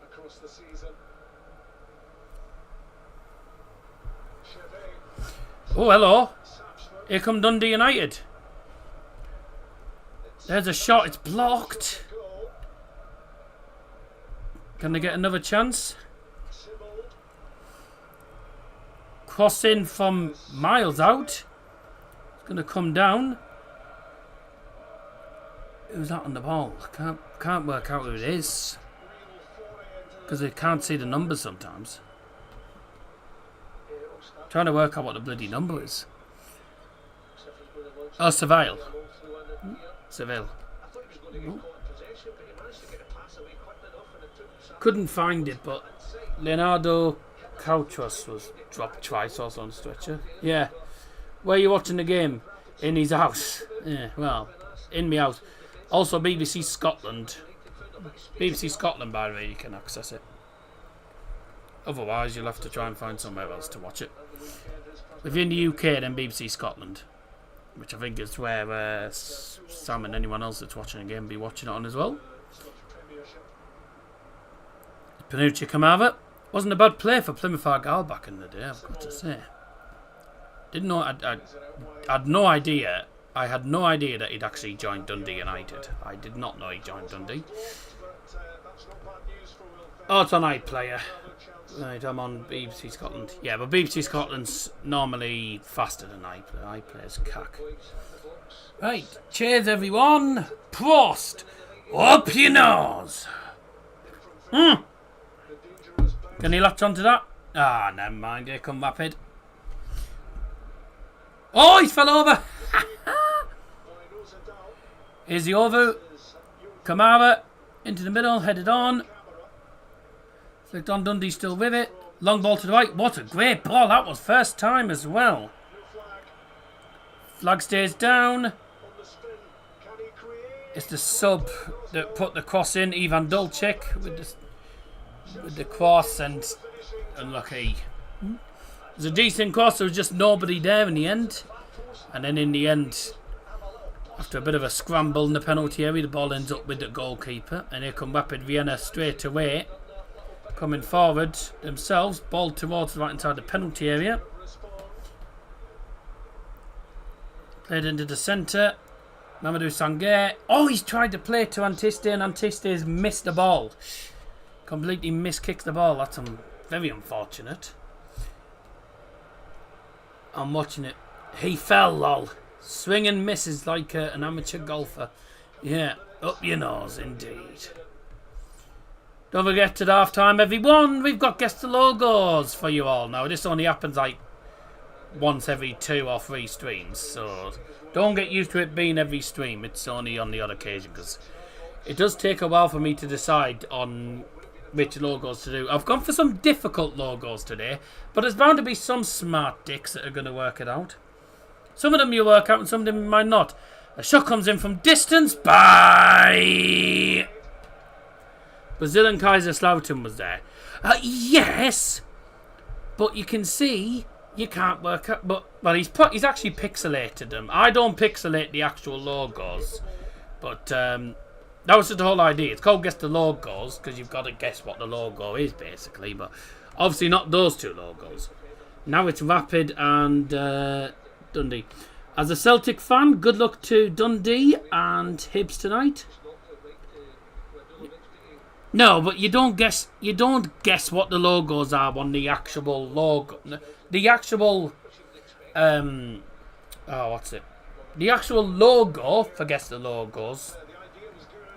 across the season. Oh, hello. Here come Dundee United. There's a shot. It's blocked. Can they get another chance? Cross in from miles out. It's going to come down. Who's that on the ball? Can't work out who it is. Because they can't see the numbers sometimes. Trying to work out what the bloody number is. Oh, Seville. Seville. Couldn't find it, but Leonardo Coutras was dropped twice also on stretcher. Yeah. Where are you watching the game? In his house. Yeah, well, in my house. Also BBC Scotland. BBC Scotland, by the way, you can access it. Otherwise, you'll have to try and find somewhere else to watch it. If you're in the UK, then BBC Scotland, which I think is where Sam and anyone else that's watching the game be watching it on as well. Panucci Kamara wasn't a bad play for Plymouth Argyle back in the day, I've got to say. Didn't know. I had no idea. I had no idea that he'd actually joined Dundee United. I did not know he joined Dundee. Oh, it's on iPlayer. Right, I'm on BBC Scotland. Yeah, but BBC Scotland's normally faster than iPlayer. iPlayer's cack. Right, cheers everyone. Prost. Up your nose. Can you latch onto that? Ah, never mind. Here come Rapid. Oh, he's fell over. Here's the over. Kamara into the middle, headed on. Flicked on, Dundee still with it. Long ball to the right. What a great ball. That was first time as well. Flag stays down. It's the sub that put the cross in. Ivan Dolcek with the cross and unlucky. It was a decent cross. There was just nobody there in the end. And then in the end, after a bit of a scramble in the penalty area, the ball ends up with the goalkeeper. And here come Rapid Vienna straight away. Coming forward themselves, ball towards the right hand side of the penalty area. Played into the centre. Mamadou Sangaré. Oh, he's tried to play to Antiste and Antiste's missed the ball. Completely miskicks the ball. That's very unfortunate. I'm watching it. He fell, lol. Swing and misses like an amateur golfer. Yeah, up your nose indeed. Don't forget to half time, everyone. We've got Guess the Logos for you all now. This only happens like once every 2 or 3 streams, so don't get used to it being every stream. It's only on the odd occasion because it does take a while for me to decide on which logos to do. I've gone for some difficult logos today, but there's bound to be some smart dicks that are going to work it out. Some of them you'll work out and some of them you might not. A shot comes in from distance by Brazilian Kaiserslautern was there. Yes, but you can see you can't work out. But well, he's actually pixelated them. I don't pixelate the actual logos, but that was just the whole idea. It's called Guess the Logos because you've got to guess what the logo is basically. But obviously not those 2 logos. Now it's Rapid and Dundee. As a Celtic fan, good luck to Dundee and Hibs tonight. No, but you don't guess what the logos are on the actual logo. The actual what's it? The actual logo, for Guess the Logos.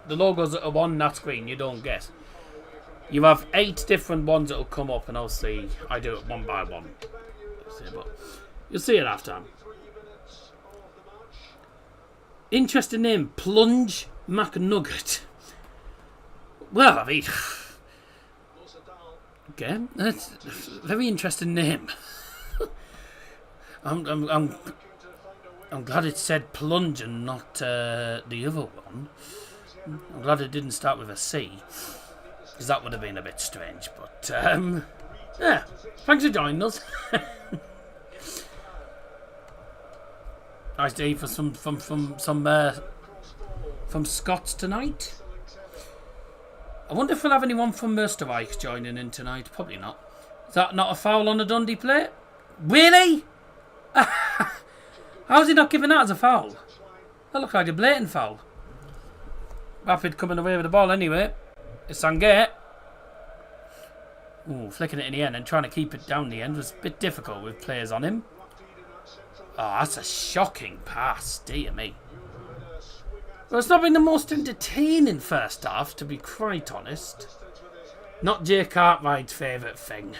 The logos that are on that screen, you don't guess. You have 8 different ones that will come up, and obviously I do it one by one. But you'll see it half time. Interesting name, Plunge McNugget. Well, I mean, okay, that's a very interesting name. I'm glad it said plunge and not the other one. I'm glad it didn't start with a C, because that would have been a bit strange. But yeah, thanks for joining us. Nice day for some from Scots tonight. I wonder if we'll have anyone from Österreich joining in tonight. Probably not. Is that not a foul on the Dundee plate? Really? How's he not giving that as a foul? That looked like a blatant foul. Rapid coming away with the ball anyway. It's Sangate. Ooh, flicking it in the end and trying to keep it down the end was a bit difficult with players on him. Oh, that's a shocking pass, dear me. Well, it's not been the most entertaining first half, to be quite honest. Not Jay Cartwright's favourite thing.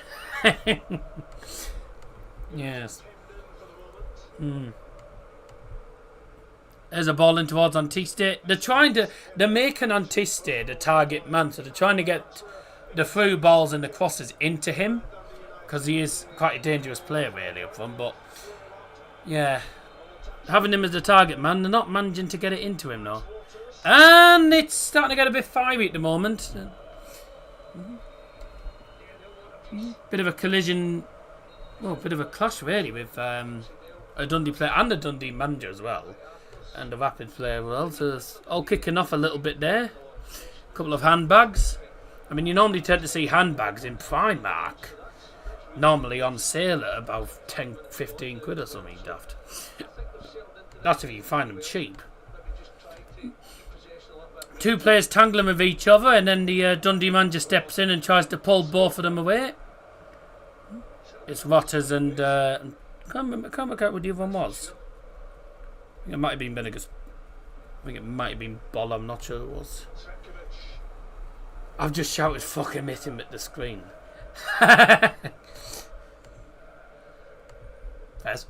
Yes. There's a ball in towards Antiste. They're making Antiste the target man, so they're trying to get the through balls and the crosses into him, because he is quite a dangerous player really up front, but yeah, having him as the target man, they're not managing to get it into him though. And it's starting to get a bit fiery at the moment. Bit of a collision, well, a bit of a clash really with a Dundee player and a Dundee manager as well, and a Rapid player as well. So it's all kicking off a little bit there. A couple of handbags. I mean, you normally tend to see handbags in Primark, normally on sale at about 10, 15 quid or something daft. That's if you find them cheap. Two players tangling with each other, and then the Dundee manager steps in and tries to pull both of them away. It's Rotters and I can't work out what the other one was. I think it might have been Bennigus. I think it might have been Boll, I'm not sure who it was. I've just shouted fucking hit him at the screen. Yes.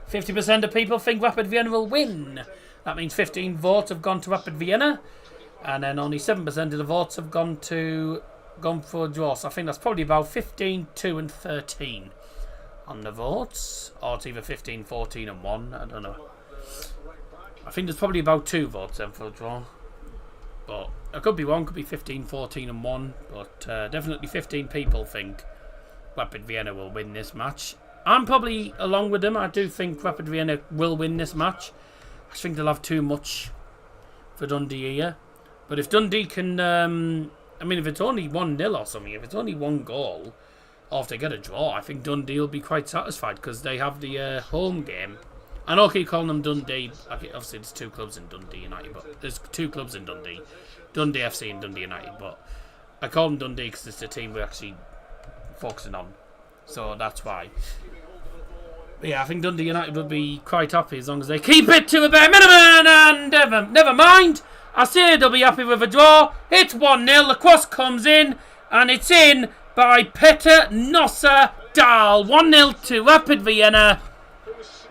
50% of people think Rapid Vienna will win. That means 15 votes have gone to Rapid Vienna, and then only 7% of the votes have gone for a draw. So I think that's probably about 15, 2 and 13 on the votes. Or it's either 15, 14 and 1. I don't know. I think there's probably about 2 votes then for a draw. But it could be 1, could be 15, 14 and 1. But definitely 15 people think Rapid Vienna will win this match. I'm probably along with them. I do think Rapid Vienna will win this match. I think they'll have too much for Dundee here. But if Dundee can... I mean, if it's only 1-0 or something, if it's only 1 goal, or if they get a draw, I think Dundee will be quite satisfied, because they have the home game. I know I keep calling them Dundee. Obviously, there's 2 clubs in Dundee United, but there's 2 clubs in Dundee. Dundee FC and Dundee United, but I call them Dundee because it's the team we're actually focusing on. So that's why. But yeah, I think Dundee United would be quite happy as long as they keep it to a bare minimum, and never mind. I say they'll be happy with a draw. It's 1-0. The cross comes in, and it's in by Petter Nosser Dahl. 1-0 to Rapid Vienna.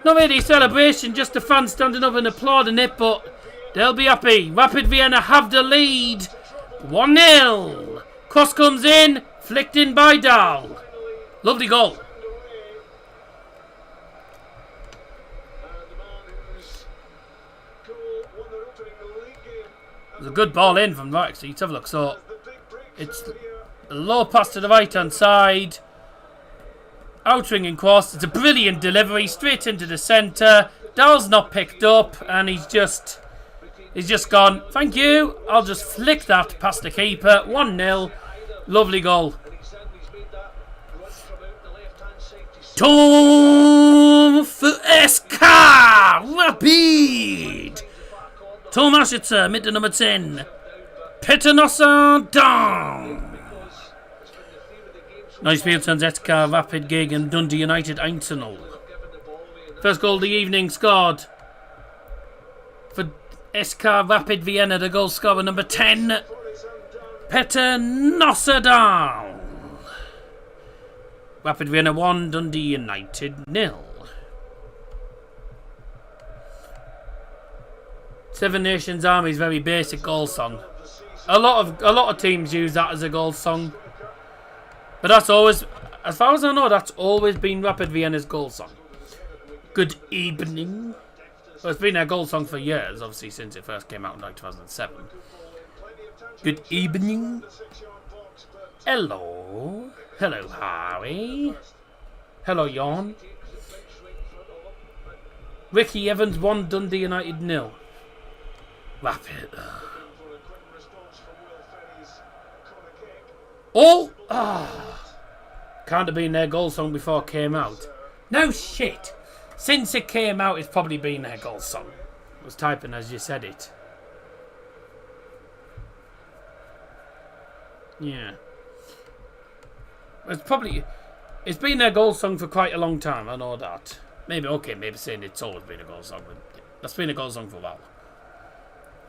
Not really a celebration, just the fans standing up and applauding it, but they'll be happy. Rapid Vienna have the lead. 1-0. Cross comes in, flicked in by Dahl. Lovely goal. There's a good ball in from right. So let's have a look. So it's a low pass to the right hand side. Outringing cross. It's a brilliant delivery straight into the centre. Dahl's not picked up, and he's just gone. Thank you. I'll just flick that past the keeper. 1-0. Lovely goal. Tom for SK Rapid. Tomashica, mit der Nummer 10. Petter Nosser Dahl. Neues Spielstand SK Rapid gegen Dundee United 1-0. First goal of the evening scored for SK Rapid Vienna, the goal scorer number 10, Petter Nosser Dahl. Rapid Vienna 1, Dundee United 0. Seven Nations Army's very basic goal song. A lot of teams use that as a goal song. But that's always, as far as I know, that's always been Rapid Vienna's goal song. Good evening. Well, it's been their goal song for years, obviously, since it first came out in like 2007. Good evening. Hello. Hello, Harry. Hello, Jon. Ricky Evans 1, Dundee United 0. Rapid. Oh! Can't have been their goal song before it came out. No shit! Since it came out, it's probably been their goal song. I was typing as you said it. Yeah. It's been their goal song for quite a long time, I know that. Maybe saying it's always been a goal song, but that's been a goal song for a while.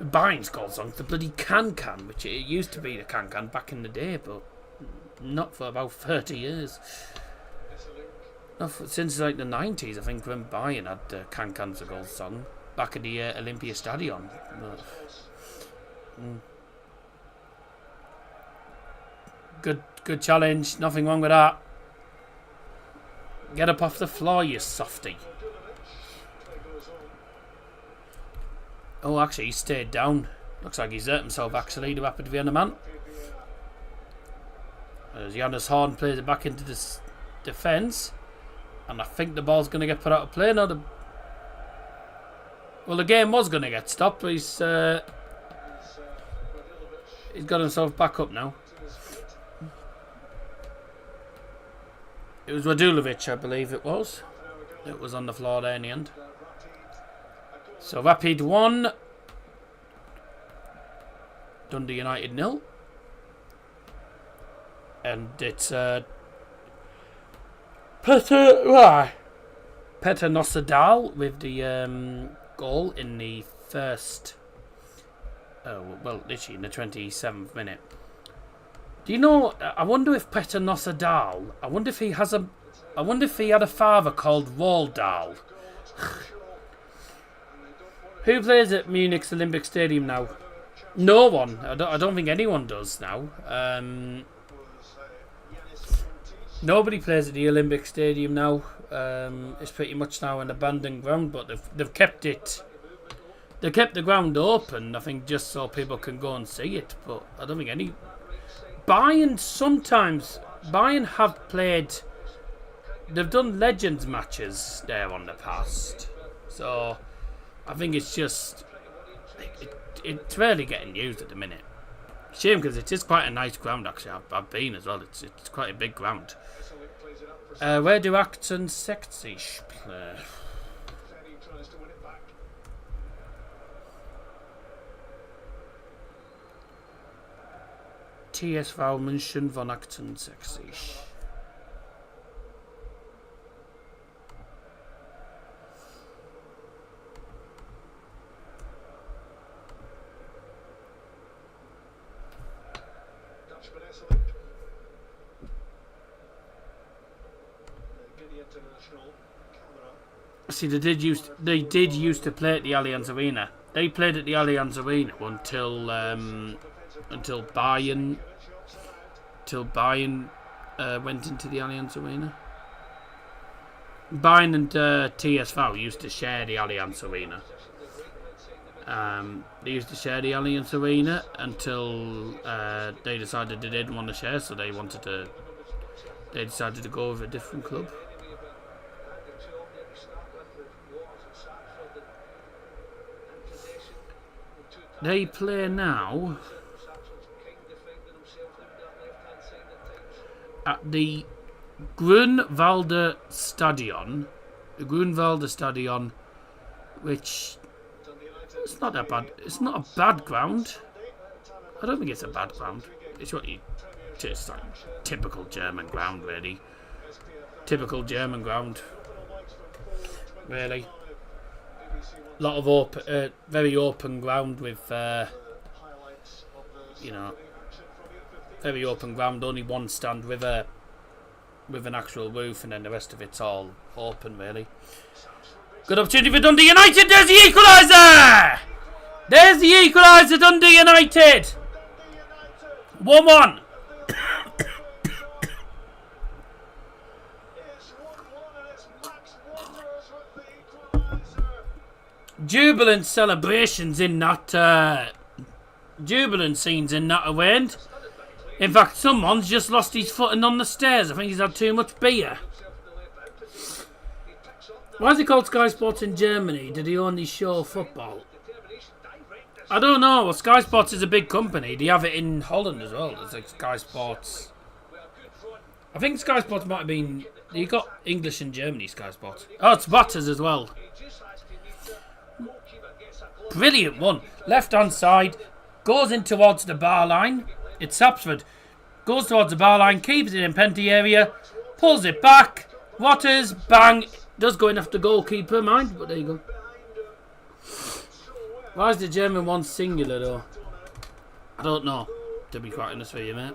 Bayern's goal song, the bloody Can-Can, which it used to be the Can-Can back in the day, but not for about 30 years. Since like the 90s, I think, when Bayern had Can-Can's a goal song back at the Olympia Stadion. Good challenge, nothing wrong with that. Get up off the floor, you softy. Oh, actually, he stayed down. Looks like he's hurt himself, actually, the Rapid Vienna man. As Jonas Horn plays it back into the defence. And I think the ball's going to get put out of play. Well, the game was going to get stopped, but he's got himself back up now. It was Radulovic, I believe it was. It was on the floor there in the end. So Rapid 1. Dundee United 0. And it's Petter Nossadal with the goal in the first. Literally in the 27th minute. Do you know? I wonder if Petter Nossadal. I wonder if he had a father called Roald. Who plays at Munich's Olympic Stadium now? No one. I don't think anyone does now. Nobody plays at the Olympic Stadium now. It's pretty much now an abandoned ground, but they've kept it. They kept the ground open, I think, just so people can go and see it. But I don't think any. Bayern have played. They've done Legends matches there on the past, so I think it's just it's rarely getting used at the minute. Shame, because it is quite a nice ground actually. I've been as well. It's quite a big ground. Where do Acton Sekzisch play? TSV München von Acton Sekzisch. See, they did used to play at the Allianz Arena. They played at the Allianz Arena until Bayern went into the Allianz Arena. Bayern and TSV used to share the Allianz Arena. They used to share the Allianz Arena until they decided they didn't want to share, so they decided to go with a different club. They play now at the Grünwalder Stadion. The Grünwalder Stadion, which it's not that bad. It's not a bad ground. I don't think it's a bad ground. It's just like typical German ground, really. Typical German ground, really. Lot of very open ground with, very open ground. Only one stand with an actual roof, and then the rest of it's all open, really. Good opportunity for Dundee United. There's the equaliser. There's the equaliser, Dundee United. 1-1. It's 1-1 and it's Max Waters with the equaliser. Jubilant celebrations in that. Jubilant scenes in that event. In fact, someone's just lost his footing on the stairs. I think he's had too much beer. Why is it called Sky Sports in Germany? Did he only show football? I don't know. Well, Sky Sports is a big company. They have it in Holland as well. There's like Sky Sports. I think Sky Sports might have been... You got English and Germany Sky Sports. Oh, it's Butters as well. Brilliant one. Left hand side. Goes in towards the bar line. It's Sapsford. Goes towards the bar line. Keeps it in penalty area. Pulls it back. Waters. Bang. Does go in after goalkeeper, mind. But there you go. Why is the German one singular though? I don't know. To be quite honest with you, mate.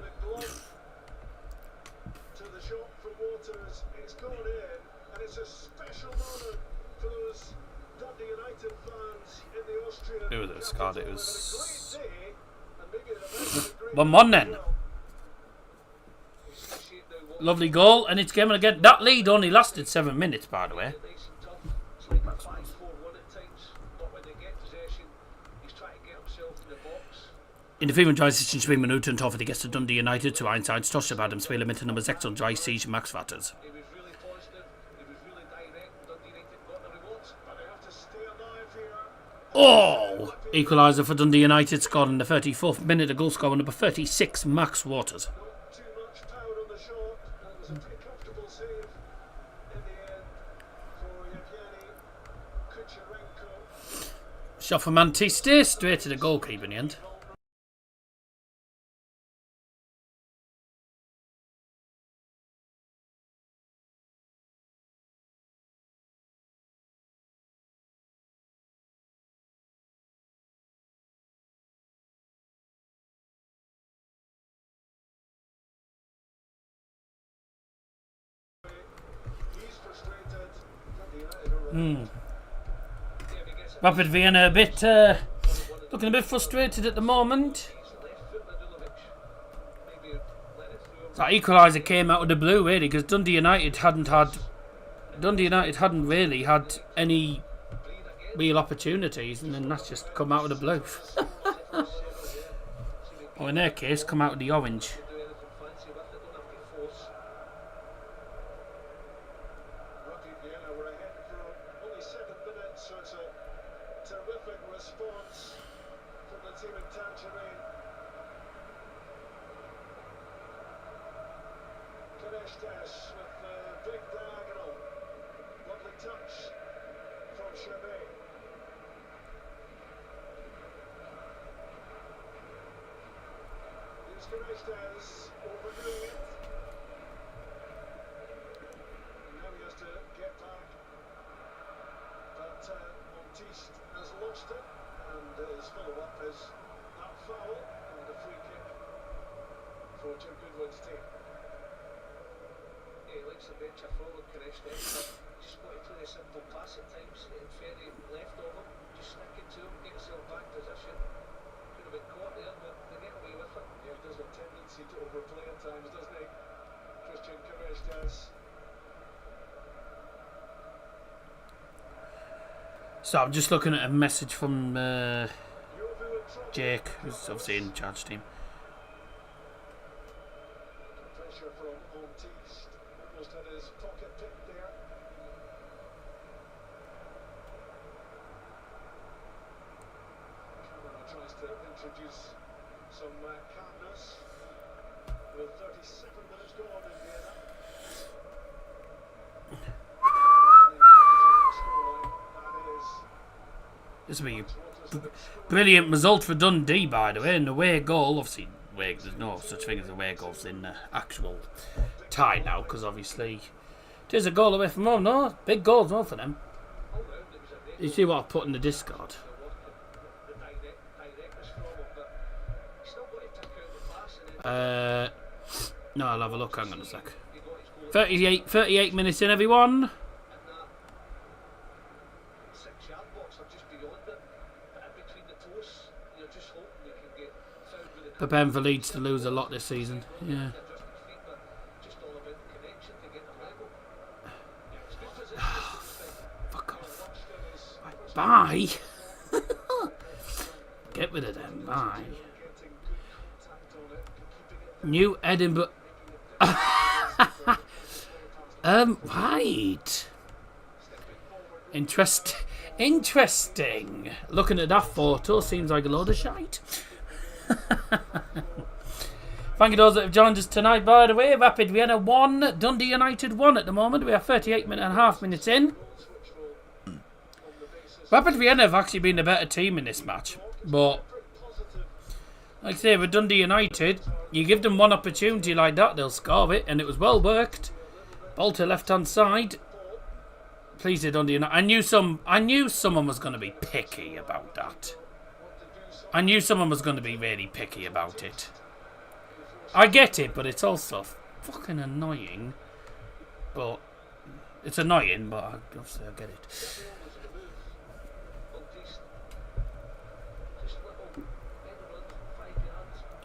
To the shot from Waters, it's gone in, and it's a special moment for those Dundee United fans in the Austrian. Who was it? Scarred. It was Great day, and maybe the 1-1 then. Lovely goal, and it's game again. That lead only lasted 7 minutes, by the way. In de 34. Minuten Tor für die Gäste Dundee United zu 1-1 Tosche bei dem Spieler mit Nummer 36 Max Watters. Oh! Equaliser for Dundee United, scored in the 34th minute. A goal scorer number 36 Max Watters. too much power on the shot, and it was a pretty comfortable save in the end for Yevgeny Kucherenko. Shot from Antiste, straight to the goalkeeper in the end. He's frustrated. Dundee United are Rapid Vienna looking a bit frustrated at the moment. That equaliser came out of the blue really, because Dundee United hadn't really had any real opportunities, and then that's just come out of the blue. Or in their case, come out of the orange. Rapid Vienna were ahead for only 7 minutes, so it's a terrific response from the team in Tangerine. Kerestes with the big diagonal. Lovely touch from Chabet. Here's Kerestes overdoing it. And now he has to get back. But Montiste has lost it, and his follow-up is that foul and a free kick for Jim Goodwin's team. He likes the bench forward, Kerestes. Just got to play a simple pass at times. Ferry left of him, just stick it to him, get himself back position. Could have been caught there, but they get away with it. Yeah, he does have a tendency to overplay at times, doesn't he? Christian Kerestes. So I'm just looking at a message from Jake, who's obviously in charge team. Pressure from Montiste. Almost had his pocket picked there. Camera tries to introduce some calmness with 37 minutes gone in Vienna. This will be a brilliant result for Dundee, by the way. And away goal, obviously, there's no such thing as away goals in the actual tie now, because obviously it is a goal away from home. No, big goals, no, for them. You see what I put in the Discord? No, I'll have a look. Hang on a sec. 38 minutes in, everyone. Preparing for Leeds to lose a lot this season. Yeah. Fuck off. Right, bye. Get rid of them. Bye. New Edinburgh. Right. Interesting. Looking at that photo, seems like a load of shite. Thank you those that have joined us tonight, by the way. Rapid Vienna 1, Dundee United 1 at the moment. We are 38.5 minutes in. Rapid Vienna have actually been the better team in this match. But, like I say, with Dundee United, you give them one opportunity like that, they'll score it. And it was well worked. Ball to left-hand side. Please did Dundee United. I knew someone was going to be picky about that. I knew someone was going to be really picky about it. I get it, but it's also fucking annoying. But it's annoying, but obviously I get it.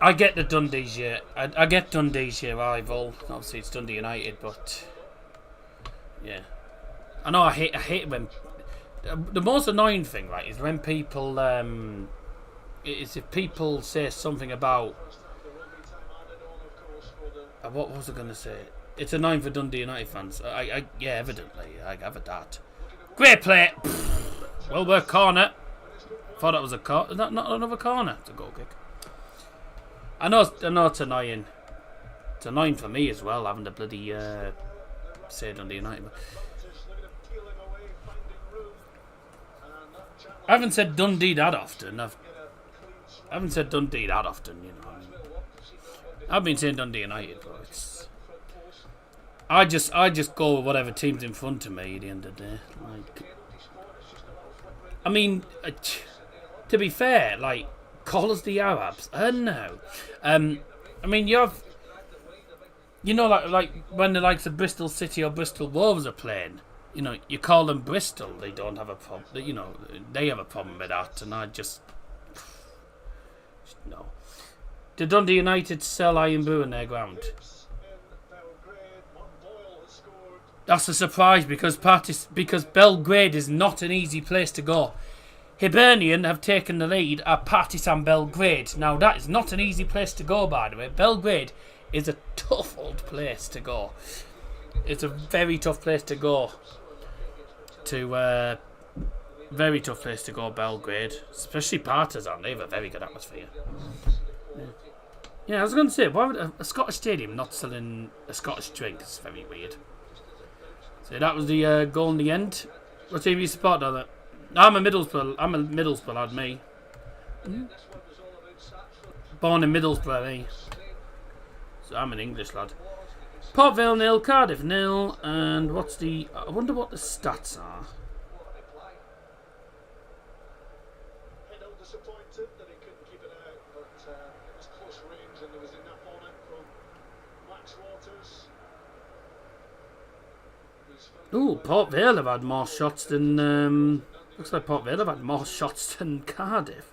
I get the Dundee's year. I get Dundee's year rival. Obviously, it's Dundee United, but yeah, I know. I hate when the most annoying thing, right, is when people is if people say something about. What was I going to say? It's annoying for Dundee United fans. Yeah, evidently. I have a that. Great play. Well worked corner. Thought that was a corner. Is that not another corner? It's a goal kick. I know it's annoying. It's annoying for me as well, having to bloody say Dundee United. But I haven't said Dundee that often. I haven't said Dundee that often, you know. I've been saying Dundee United, but it's... I just go with whatever team's in front of me at the end of the day. Like, I mean, to be fair, like, call us the Arabs. No. I mean, you know, like when the likes of Bristol City or Bristol Wolves are playing, you know, you call them Bristol. They don't have a problem. You know, they have a problem with that, and I just no. Did Dundee United sell Iron Brew in their ground? That's a surprise because Belgrade is not an easy place to go. Hibernian have taken the lead at Partizan Belgrade. Now that is not an easy place to go, by the way. Belgrade is a tough old place to go. It's a very tough place to go. Very tough place to go, Belgrade. Especially Partizan. They have a very good atmosphere. Yeah, I was going to say, why would a Scottish stadium not selling a Scottish drink? It's very weird. So that was the goal in the end. What team you support, on it? I'm a Middlesbrough lad, me. Born in Middlesbrough, me. So I'm an English lad. Port Vale 0, Cardiff 0, and what's the... I wonder what the stats are. Ooh, Port Vale have had more shots than... looks like Port Vale have had more shots than Cardiff.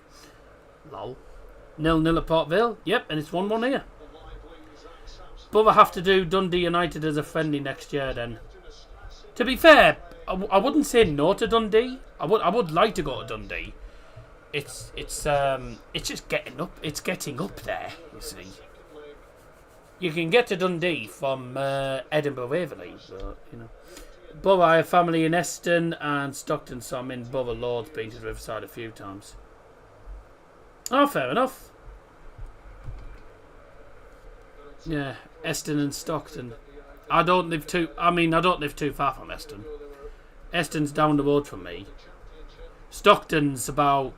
Lol. 0-0 at Port Vale. Yep, and it's 1-1 here. But we'll have to do Dundee United as a friendly next year then. To be fair, I wouldn't say no to Dundee. I would like to go to Dundee. It's just getting up. It's getting up there, you see. You can get to Dundee from Edinburgh Waverley, but, you know. Borough, I have family in Eston and Stockton, so I'm in Borough Lords, been to the Riverside a few times. Oh, fair enough. Yeah, Eston and Stockton. I don't live too far from Eston. Eston's down the road from me. Stockton's about...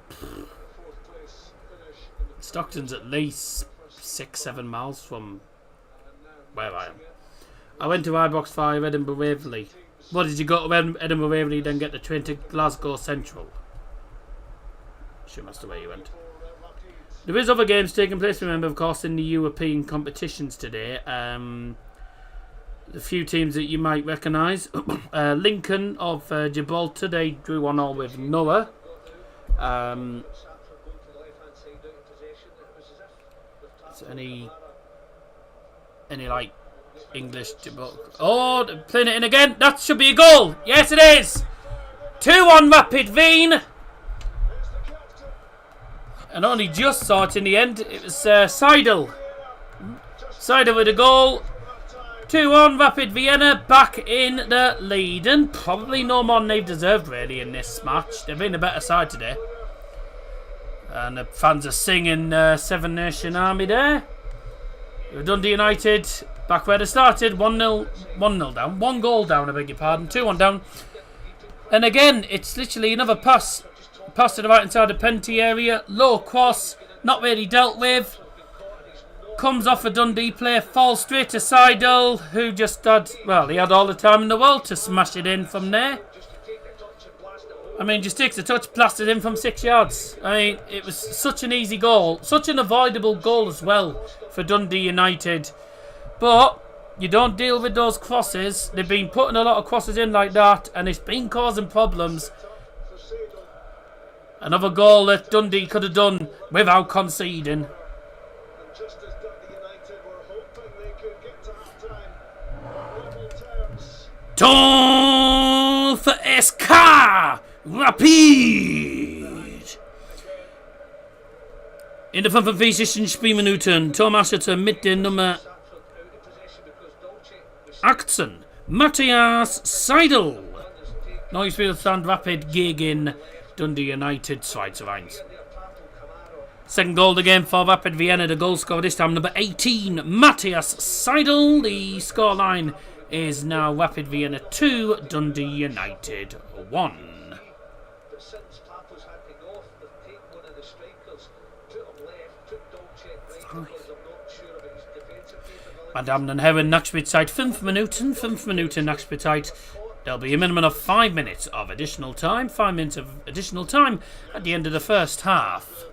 Stockton's at least 6-7 miles from where I am. I went to Ibrox 5, Edinburgh Waverley. What, did you go to Edinburgh Waverley then get the train to Glasgow Central? Sure, that's the way you went. There is other games taking place, remember, of course, in the European competitions today. A few teams that you might recognise. Lincoln of Gibraltar, they drew 1-1 with Is there any like English book? Oh, they're playing it in again. That should be a goal. Yes, it is. 2-1 Rapid Wien. And only just saw it in the end. It was Seidel. Seidel with a goal. 2-1 Rapid Vienna back in the lead. And probably no more than they've deserved really in this match. They've been a better side today. And the fans are singing Seven Nation Army there. Dundee United back where they started. 1-0 down. 1 goal down, I beg your pardon. 2-1 down. And again, it's literally another pass. Pass to the right inside the penalty area. Low cross. Not really dealt with. Comes off a Dundee player. Falls straight to Seidel, who just had, well, he had all the time in the world to smash it in from there. I mean, just takes a touch, blasted in from 6 yards. I mean, it was such an easy goal. Such an avoidable goal as well for Dundee United. But you don't deal with those crosses. They've been putting a lot of crosses in like that, and it's been causing problems. Another goal that Dundee could have done without conceding. Just as Dundee United were hoping they could get to half-time, level terms. Tor for SK Rapid. In de 45 Spielminuten. Tormacher mit der Nummer 18. Matthias Seidel. Neues Spielstand Rapid gegen Dundee United 2-1. Second goal again for Rapid Vienna. The goal scorer this time number 18, Matthias Seidel. The scoreline is now Rapid Vienna 2, Dundee United 1. But since Papa's had to go, they've taken one of the strikers, put him left, put Dolce right, because I'm not sure about his defensive capability. Meine Damen und Herren, Nachspielzeit 5 Minuten. 5 Minuten Nachspielzeit. There'll be a minimum of 5 minutes of additional time. 5 minutes of additional time at the end of the first half.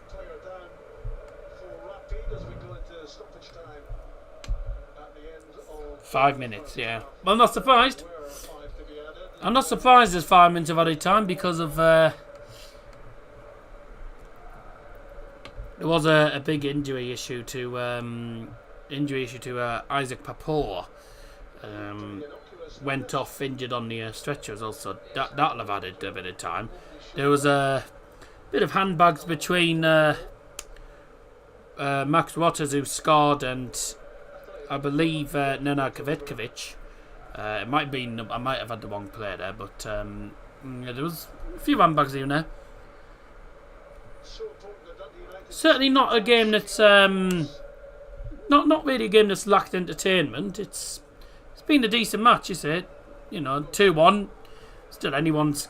5 minutes, yeah. Well, I'm not surprised. I'm not surprised there's 5 minutes of added time because of there was a big injury issue to Isaac Papour. Went off injured on the stretchers also. That'll have added a bit of time. There was a bit of handbags between Max Waters, who scored, and I believe Nenad Kvetkovic. It might be, I might have had the wrong player there, but there was a few handbags in there. Certainly not a game that's not really a game that's lacked entertainment. It's been a decent match, is it? You know, 2-1. Still anyone's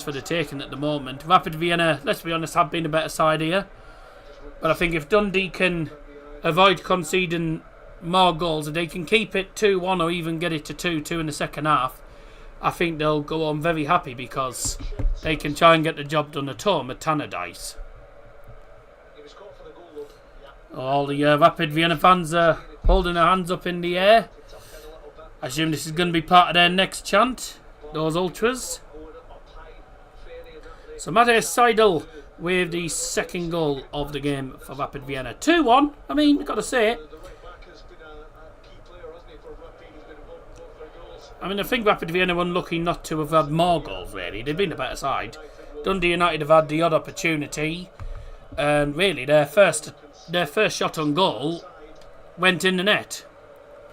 for the taking at the moment. Rapid Vienna, let's be honest, have been a better side here. But I think if Dundee can avoid conceding more goals, if they can keep it 2-1 or even get it to 2-2 in the second half, I think they'll go on very happy because they can try and get the job done at home at Tannadice. All the Rapid Vienna fans are holding their hands up in the air. I assume this is going to be part of their next chant, those ultras. So Matthias Seidel with the second goal of the game for Rapid Vienna. 2-1, I mean, you've got to say it. I mean, I think Rapid Vienna were unlucky not to have had more goals, really. They've been a better side. Dundee United have had the odd opportunity. And really, their first shot on goal went in the net.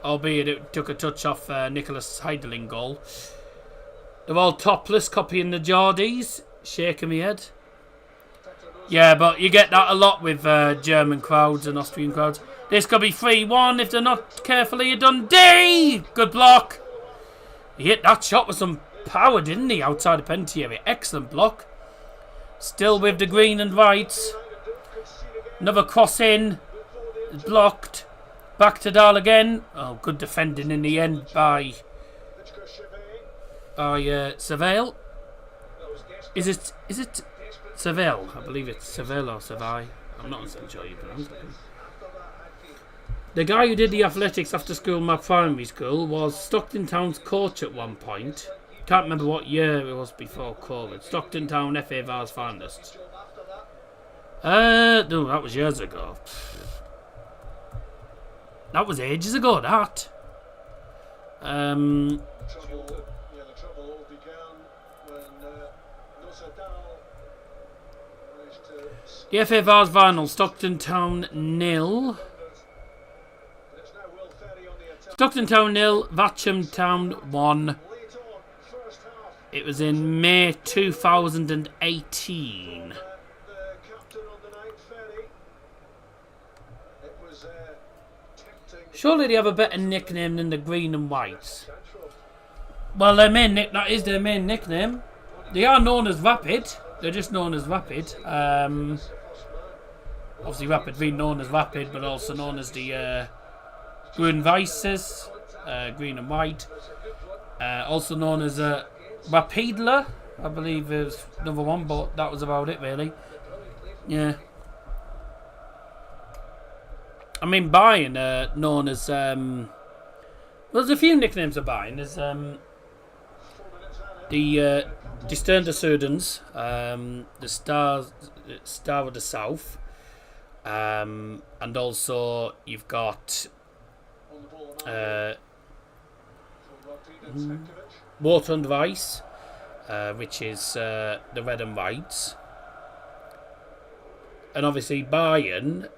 Albeit it took a touch off Nicholas Heideling goal. They're all topless, copying the Geordies. Shaking my head. Yeah, but you get that a lot with German crowds and Austrian crowds. This could be 3-1 if they're not carefully. Dundee! Good block. He hit that shot with some power, didn't he? Outside the penalty area. Excellent block. Still with the green and whites. Another cross in. Blocked. Back to Dahl again. Oh, good defending in the end by Seville. Is it Seville? I believe it's Seville or Seville. I'm not sure you pronounce it. The guy who did the athletics after school, my primary school, was Stockton Town's coach at one point. Can't remember what year it was before COVID. Stockton Town FA Vars finalists. No, that was years ago. That was ages ago, that. The trouble all began when Nosadal managed to The FA Vars final, Stockton Town 0. it's now Will Ferry on the attack. Stockton Town 0, Watchalong Town 1. Late on, first half, It was in May 2018. the captain on the night, Ferry. It was tempting. Surely they have a better nickname than the Green and Whites. Central. Well, that is their main nickname. They are known as Rapid. They're just known as Rapid. Obviously, Rapid being known as Rapid, but also known as the Green Vices, Green and White. Also known as Rapidler, I believe is another one, but that was about it, really. Yeah. I mean, Bayern known as... well, there's a few nicknames of Bayern. There's the Stern de Sudens, the Star of the South, and also you've got Water and Vice, which is the Red and Whites. And obviously Bayern,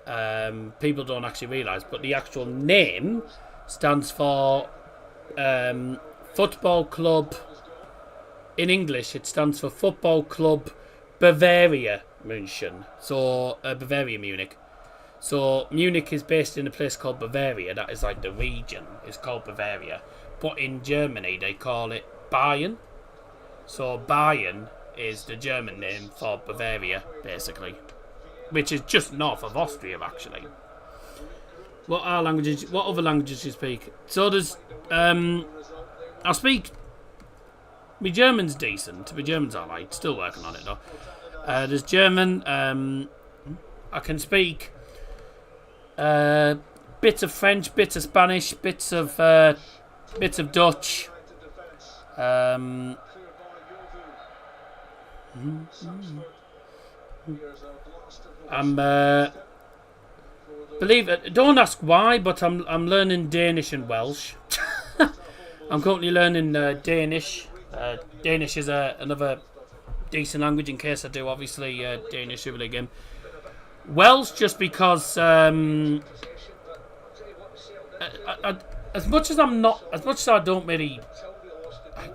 people don't actually realise, but the actual name stands for Football Club. In English, it stands for Football Club Bavaria München. So, Bavaria Munich. So, Munich is based in a place called Bavaria. That is like the region is called Bavaria. But in Germany, they call it Bayern. So, Bayern is the German name for Bavaria, basically. Which is just north of Austria, actually. What other languages do you speak? So, there's... I speak... My German's decent. My German's alright. Still working on it though. There's German. I can speak bits of French, bits of Spanish, bits of Dutch. Believe it. Don't ask why, but I'm learning Danish and Welsh. I'm currently learning Danish. Danish is another decent language in case I do, obviously, Danish Super League game. Welsh, just because as much as I don't really,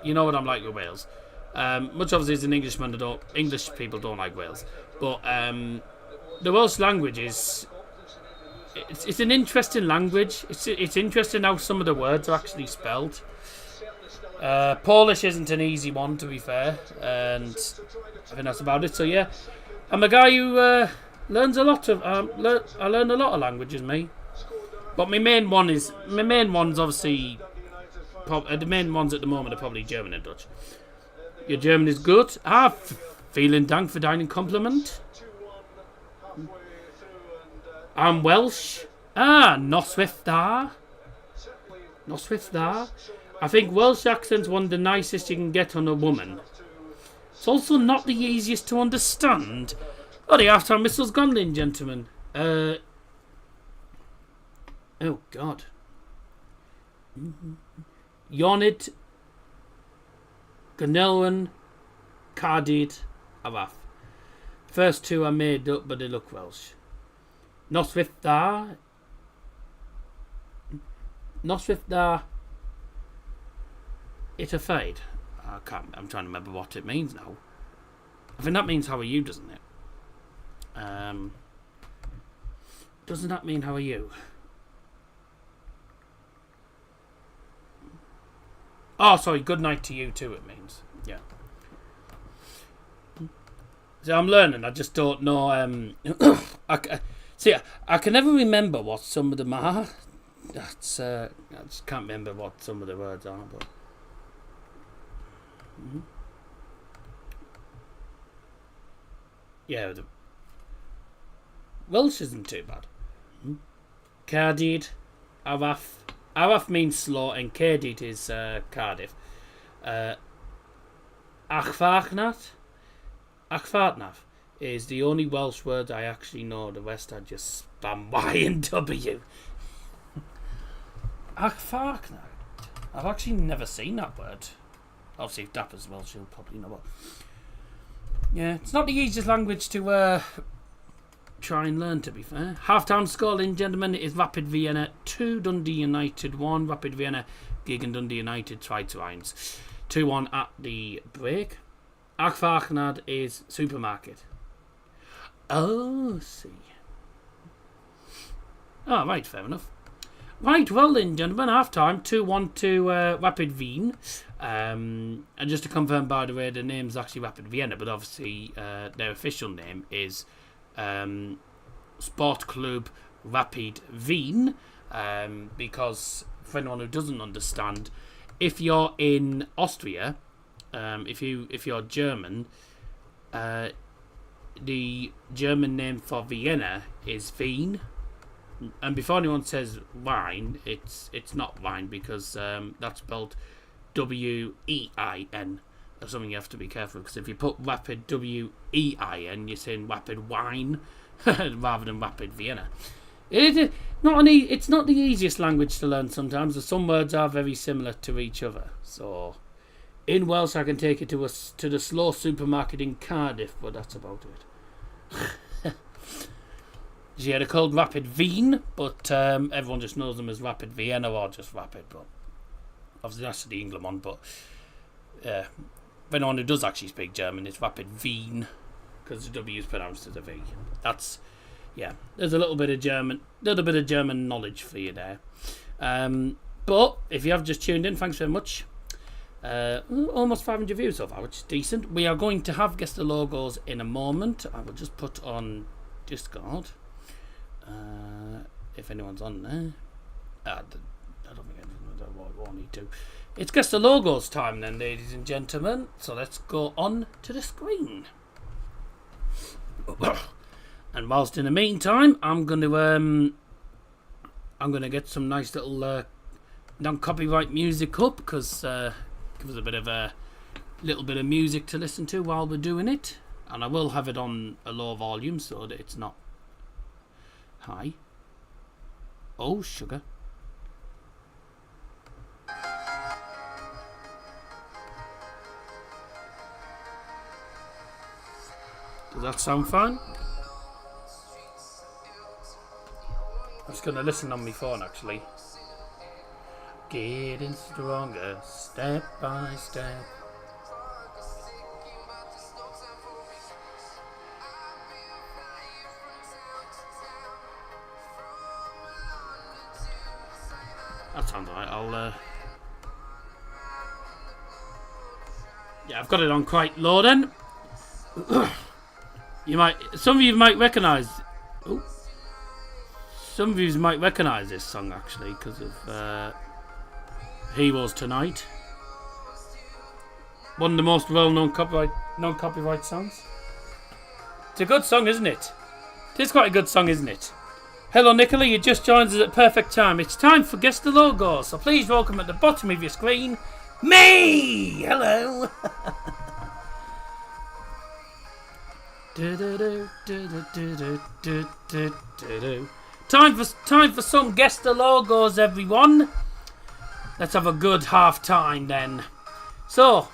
you know what I'm like with Wales. Much obviously as an Englishman, English people don't like Wales, but the Welsh language is it's an interesting language. It's interesting how some of the words are actually spelled. Polish isn't an easy one, to be fair, and I think that's about it. So yeah, I'm a guy who learns a lot of. I learn a lot of languages, me. But my main one's obviously. The main ones at the moment are probably German and Dutch. Your German is good. Vielen Dank für deinen Compliment. I'm Welsh. Noswaith da. Noswaith da. I think Welsh accent's one of the nicest you can get on a woman. It's also not the easiest to understand. Oh, the half-time whistle's gone, ladies and gentlemen. Oh, God. Ionid, Ganelwan, Cardid, Araf. First two are made up, but they look Welsh. Noswaith da. Noswaith da. It a fade. I'm trying to remember what it means now. I think that means how are you, doesn't it? Doesn't that mean how are you? Oh, sorry. Good night to you too. It means, yeah. So I'm learning. I just don't know. I can never remember what some of them are. I just can't remember what some of the words are, but. Mm-hmm. Yeah, Welsh isn't too bad. Cardid, Araf. Araf means slow, and Cardid is Cardiff. Achfarnat is the only Welsh word I actually know. The rest I just spam Y and W. Achfarknad. I've actually never seen that word. Obviously, if Dapper's Welsh, she'll probably know it. Yeah, it's not the easiest language to try and learn, to be fair. Half-time score, ladies and gentlemen, is Rapid Vienna 2, Dundee United 1. Rapid Vienna gegen Dundee United 2-1. 2-1 at the break. Achfarknad is supermarket. Oh, see. Oh, right, fair enough. Right, well then, gentlemen, half-time, 2-1 to Rapid Wien. And just to confirm, by the way, the name's actually Rapid Vienna, but obviously their official name is Sport Club Rapid Wien, because for anyone who doesn't understand, if you're in Austria, if you're German, the German name for Vienna is Wien. And before anyone says wine, it's not wine, because that's spelled W-E-I-N. That's something you have to be careful, because if you put Rapid W-E-I-N, you're saying Rapid Wine rather than Rapid Vienna. It's not the easiest language to learn sometimes, as some words are very similar to each other. So in Welsh I can take it to the slow supermarket in Cardiff, but that's about it. Yeah, they're called Rapid Wien, but everyone just knows them as Rapid Vienna or just Rapid. But obviously that's the England one. But for anyone who does actually speak German, it's Rapid Wien, because the W is pronounced as a V. That's, yeah. There's a little bit of German knowledge for you there. But if you have just tuned in, thanks very much. Almost 500 views so far, which is decent. We are going to have guess the logos in a moment. I will just put on Discord. If anyone's on there, I don't think anyone will need to. It's guess the logos time then, ladies and gentlemen. So let's go on to the screen. And whilst in the meantime, I'm gonna get some nice little non-copyright music up, because give us a little bit of music to listen to while we're doing it, and I will have it on a low volume so that it's not high. Oh, sugar. Does that sound fine? I'm just going to listen on my phone, actually. Getting stronger, step by step. That sounds alright. Yeah, I've got it on quite low then. Some of you might recognise this song actually, because of Heroes Tonight. One of the most well-known non-copyright songs. It's a good song, isn't it? It is quite a good song, isn't it? Hello Nicola, you just joined us at perfect time. It's time for Guess the Logos, so please welcome at the bottom of your screen, me! Hello! Time for some Guess the Logos, everyone. Let's have a good half time then. So,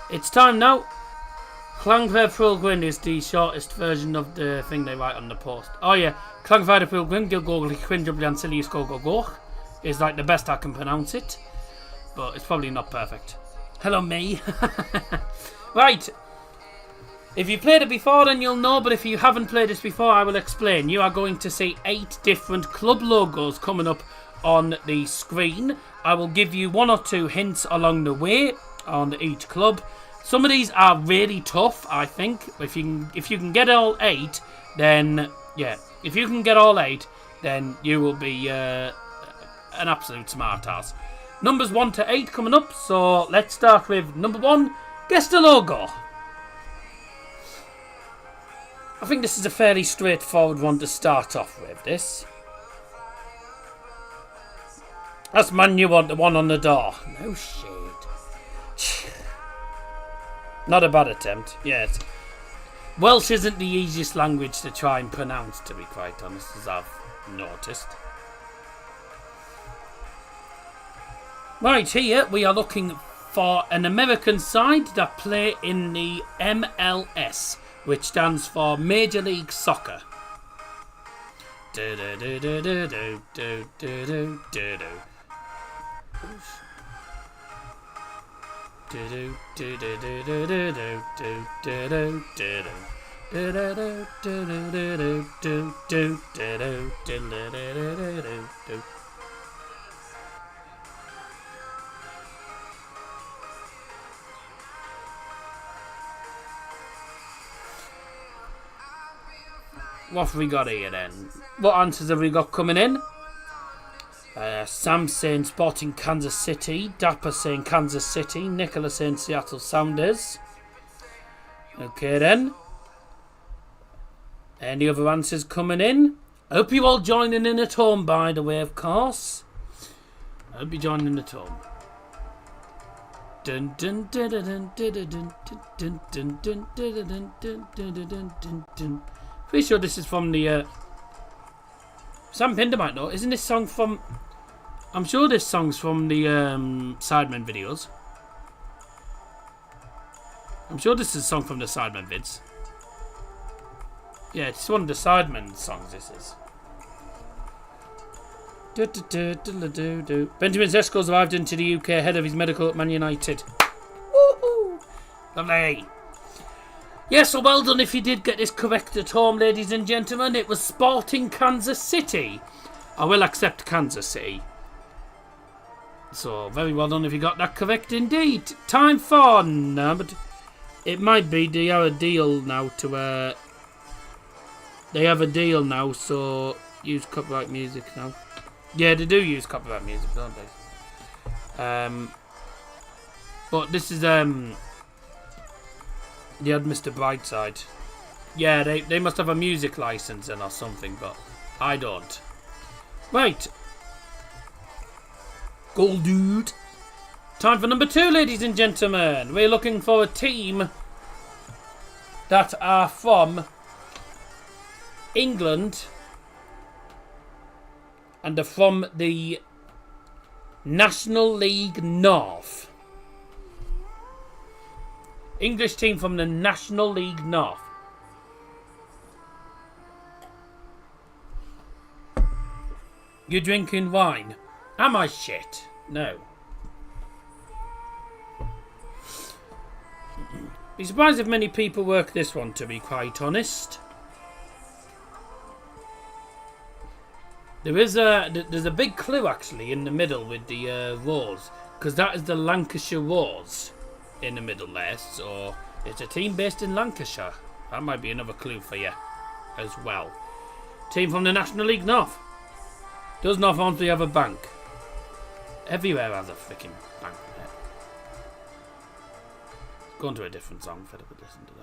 it's time now. Klangver Fulgrin is the shortest version of the thing they write on the post. Oh yeah, Klangver Fulgrin, Gilgogli Quinjublian Silius Gogogoch is like the best I can pronounce it. But it's probably not perfect. Hello me. Right. If you've played it before then you'll know, but if you haven't played this before I will explain. You are going to see 8 different club logos coming up on the screen. I will give you 1 or 2 hints along the way on each club. Some of these are really tough, I think. If you can get all 8, then yeah. If you can get all 8, then you will be an absolute smartass. Numbers 1 to 8 coming up. So let's start with number 1. Guess the logo. I think this is a fairly straightforward one to start off with. This. That's Man U on the one on the door. No shit. Not a bad attempt. Yes. Welsh isn't the easiest language to try and pronounce, to be quite honest, as I've noticed. Right, here we are looking for an American side that play in the MLS, which stands for Major League Soccer. What have we got here then? What answers have we got coming in? Sam saying Sporting Kansas City, Dapper saying Kansas City, Nicola saying Seattle Sounders. Okay then. Any other answers coming in? I hope you all joining in at home, by the way, of course. I hope you're joining at home. Dun dun dun dun dun dun dun dun dun dun dun dun dun. Pretty sure this is from the Sam Pinder might know. Isn't this song from? I'm sure this song's from the Sidemen videos. I'm sure this is a song from the Sidemen vids. Yeah, it's one of the Sidemen songs. This is. Benjamin Zesco's arrived into the UK ahead of his medical at Man United. Woohoo! Lovely. Yes, so well done if you did get this correct at home, ladies and gentlemen. It was Sporting Kansas City. I will accept Kansas City. So, very well done if you got that correct indeed. Time for number... It might be they have a deal now to... They have a deal now, so use copyright music now. Yeah, they do use copyright music, don't they? But this is... They had Mr. Brightside. Yeah, they must have a music license or something, but I don't. Right. Goal dude. Time for number 2, ladies and gentlemen. We're looking for a team that are from England and are from the National League North. English team from the National League North. You drinking wine? Am I shit? No. Be surprised if many people work this one, to be quite honest. There's a big clue actually in the middle with the Roars, because that is the Lancashire Roars in the middle there, so it's a team based in Lancashire. That might be another clue for you as well. Team from the National League North. Does Northampton have a bank? Everywhere has a freaking bank there. Go on to a different song, fed up with listening to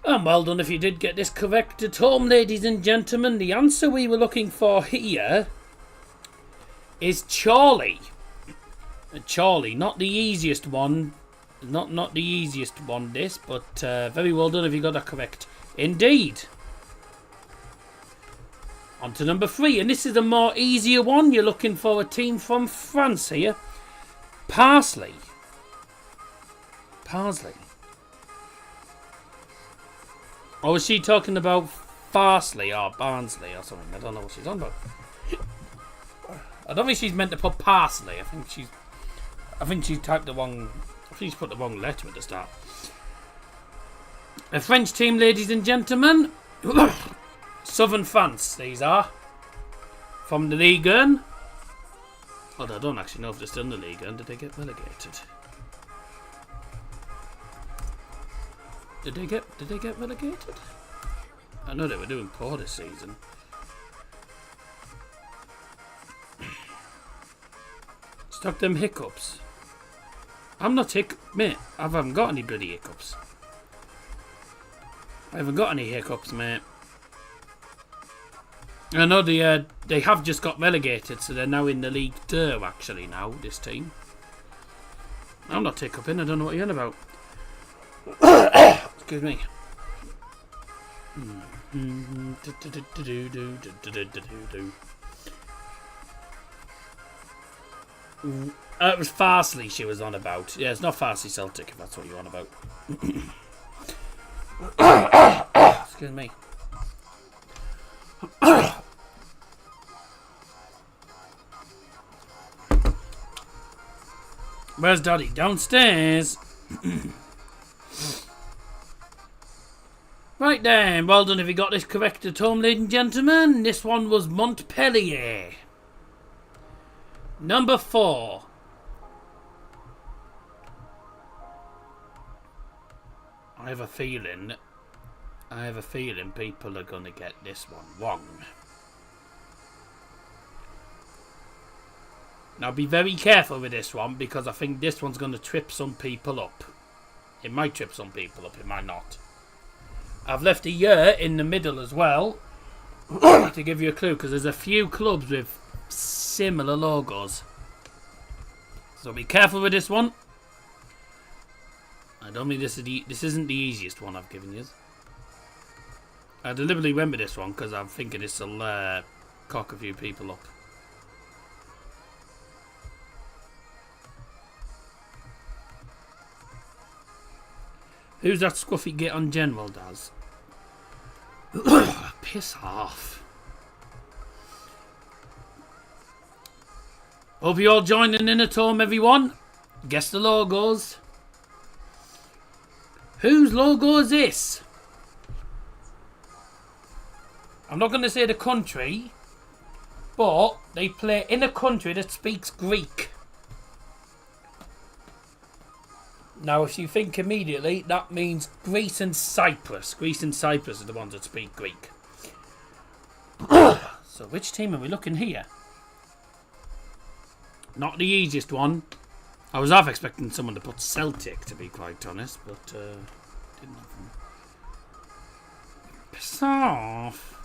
that. And well done if you did get this correct at home, ladies and gentlemen. The answer we were looking for here is Charlie. Charlie, not the easiest one. Not the easiest one, this, but very well done if you got that correct. Indeed. On to number 3, and this is a more easier one. You're looking for a team from France here. Parsley. Or was she talking about Farsley or Barnsley or something? I don't know what she's on about. I don't think she's meant to put parsley. I think she's typed the wrong. I think she's put the wrong letter at the start. A French team, ladies and gentlemen. Southern France, these are. From the Ligue 1. Although I don't actually know if they're still in the Ligue 1. Did they get relegated? Did they get relegated? I know they were doing poor this season. Stop them hiccups. I'm not mate. I haven't got any bloody hiccups. I haven't got any hiccups, mate. I know they have just got relegated, so they're now in the League 2 actually now, this team. I'm not hiccuping, I don't know what you're on about. Excuse me. It was Farsley she was on about. Yeah, it's not Farsley Celtic if that's what you're on about. Excuse me. Where's Daddy? Downstairs. Right then, well done if you got this correct at home, ladies and gentlemen. This one was Montpellier. Number 4. I have a feeling people are going to get this one wrong. Now be very careful with this one because I think this one's going to trip some people up. It might trip some people up, it might not. I've left a year in the middle as well to give you a clue because there's a few clubs with similar logos. So be careful with this one. I don't mean this isn't the easiest one I've given you. I deliberately remember this one because I'm thinking this will cock a few people up. Who's that scruffy git on General, Daz? Piss off. Hope you're all joining in at home, everyone. Guess the logos. Whose logo is this? I'm not going to say the country, but they play in a country that speaks Greek. Now, if you think immediately, that means Greece and Cyprus. Greece and Cyprus are the ones that speak Greek. So, which team are we looking here? Not the easiest one. I was half expecting someone to put Celtic, to be quite honest, but didn't happen. Piss off.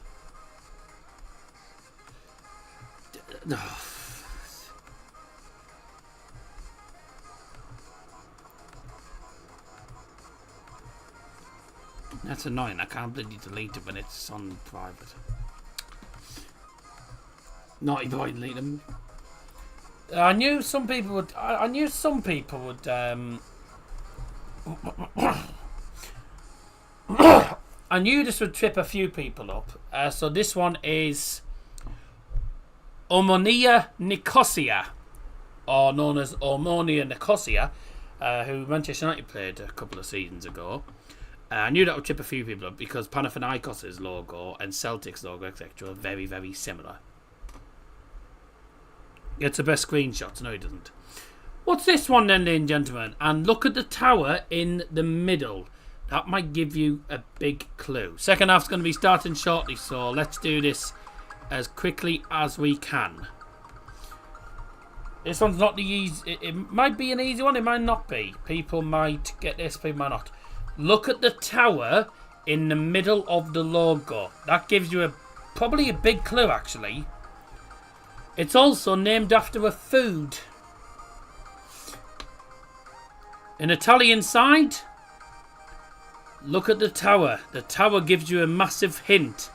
That's annoying. I can't bloody delete it when it's on private. Naughty boy, delete them. I knew some people would. I knew some people would. I knew this would trip a few people up. So this one is Omonia Nicosia, or known as Omonia Nicosia, who Manchester United played a couple of seasons ago. I knew that would trip a few people up because Panathinaikos' logo and Celtic's logo, etc., are very, very similar. Gets the best screenshots. No, he doesn't. What's this one then, ladies and gentlemen? And look at the tower in the middle. That might give you a big clue. Second half's going to be starting shortly, so let's do this as quickly as we can. This one's not the easy. It might be an easy one. It might not be. People might get this. People might not. Look at the tower in the middle of the logo. That gives you probably a big clue, actually. It's also named after a food. An Italian side. Look at the tower. The tower gives you a massive hint.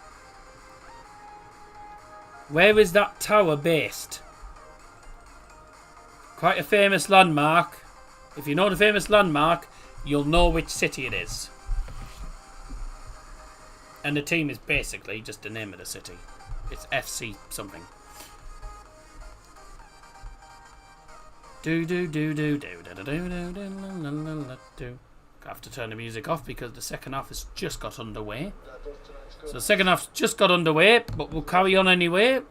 Where is that tower based? Quite a famous landmark. If you know the famous landmark, you'll know which city it is. And the team is basically just the name of the city. It's FC something. I have to turn the music off because the second half has just got underway. So the second half's just got underway, but we'll carry on anyway.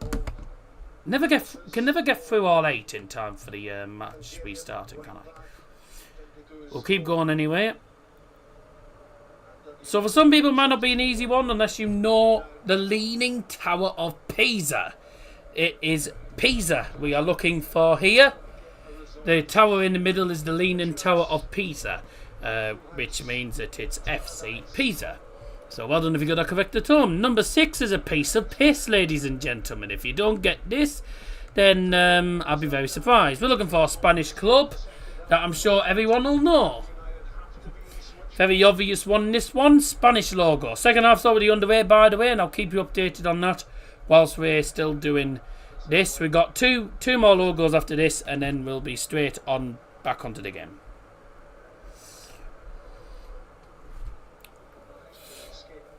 Can never get through all 8 in time for the match restarting, can I? We'll keep going anyway. So for some people it might not be an easy one unless you know the Leaning Tower of Pisa. It is Pisa we are looking for here. The tower in the middle is the Leaning Tower of Pisa, which means that it's FC Pisa. So well done if you got that correct at home. Number 6 is a piece of piss, ladies and gentlemen. If you don't get this, then I'll be very surprised. We're looking for a Spanish club that I'm sure everyone will know. Very obvious one, this one. Spanish logo. Second half's already underway, by the way, and I'll keep you updated on that whilst we're still doing this. We've got two more logos after this, and then we'll be straight on back onto the game.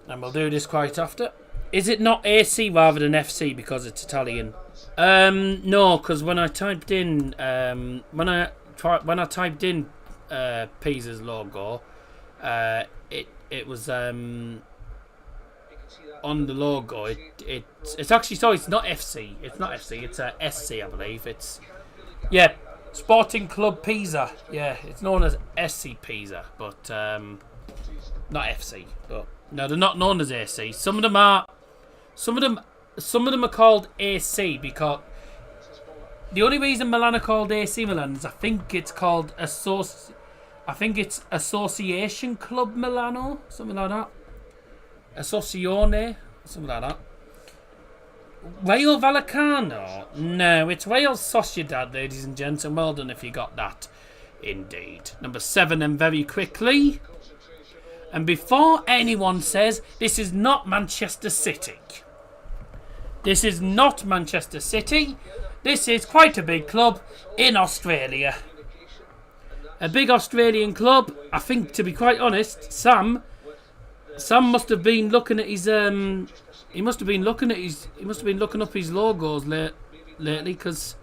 And we'll do this quite after. Is it not AC rather than FC because it's Italian? No, because when I typed in Pisa's logo, it was on the logo. It's actually, sorry, it's not FC. It's not FC. It's SC, I believe. It's Sporting Club Pisa. Yeah, it's known as SC Pisa, but not FC. But no, they're not known as AC. Some of them are called AC because the only reason Milan are called AC Milan is I think it's Association Club Milano, something like that. Associone, something like that. Rayo Vallecano? No, it's Real Sociedad, ladies and gents, and well done if you got that. Indeed. Number 7, and very quickly. And before anyone says, this is not Manchester City. This is not Manchester City. This is quite a big club in Australia. A big Australian club. I think, to be quite honest, Sam must have been looking at his he must have been looking up his logos lately, because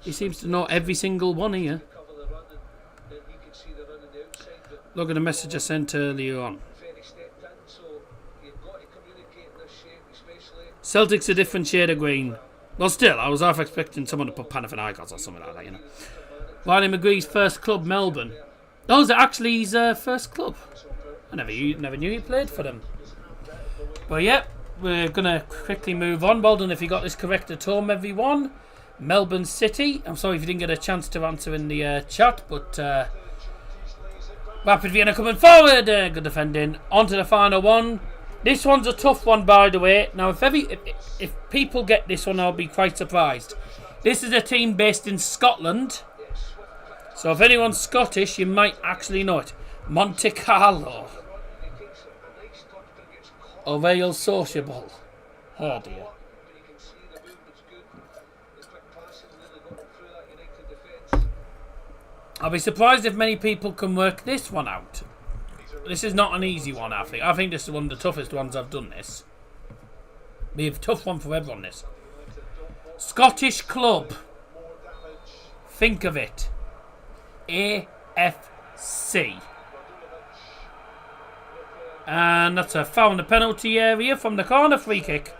he seems to know every single one here. Look at the message I sent earlier on. Celtic's a different shade of green. Well, still, I was half expecting someone to put Panathinaikos or something like that, you know. Riley McGree's first club, Melbourne. Oh, is it actually his first club? I never knew he played for them. But yeah, we're going to quickly move on. Well done if you got this correct at home, everyone. Melbourne City. I'm sorry if you didn't get a chance to answer in the chat, but Rapid Vienna coming forward. Good defending. On to the final one. This one's a tough one, by the way. Now, if people get this one, I'll be quite surprised. This is a team based in Scotland. So if anyone's Scottish, you might actually know it. Monte Carlo. Or Real Sociable. Oh dear. I'll be surprised if many people can work this one out. This is not an easy one, I think. I think this is one of the toughest ones I've done this. Be a tough one for everyone, this. Scottish club. Think of it. AFC. And that's a foul in the penalty area from the corner, free kick.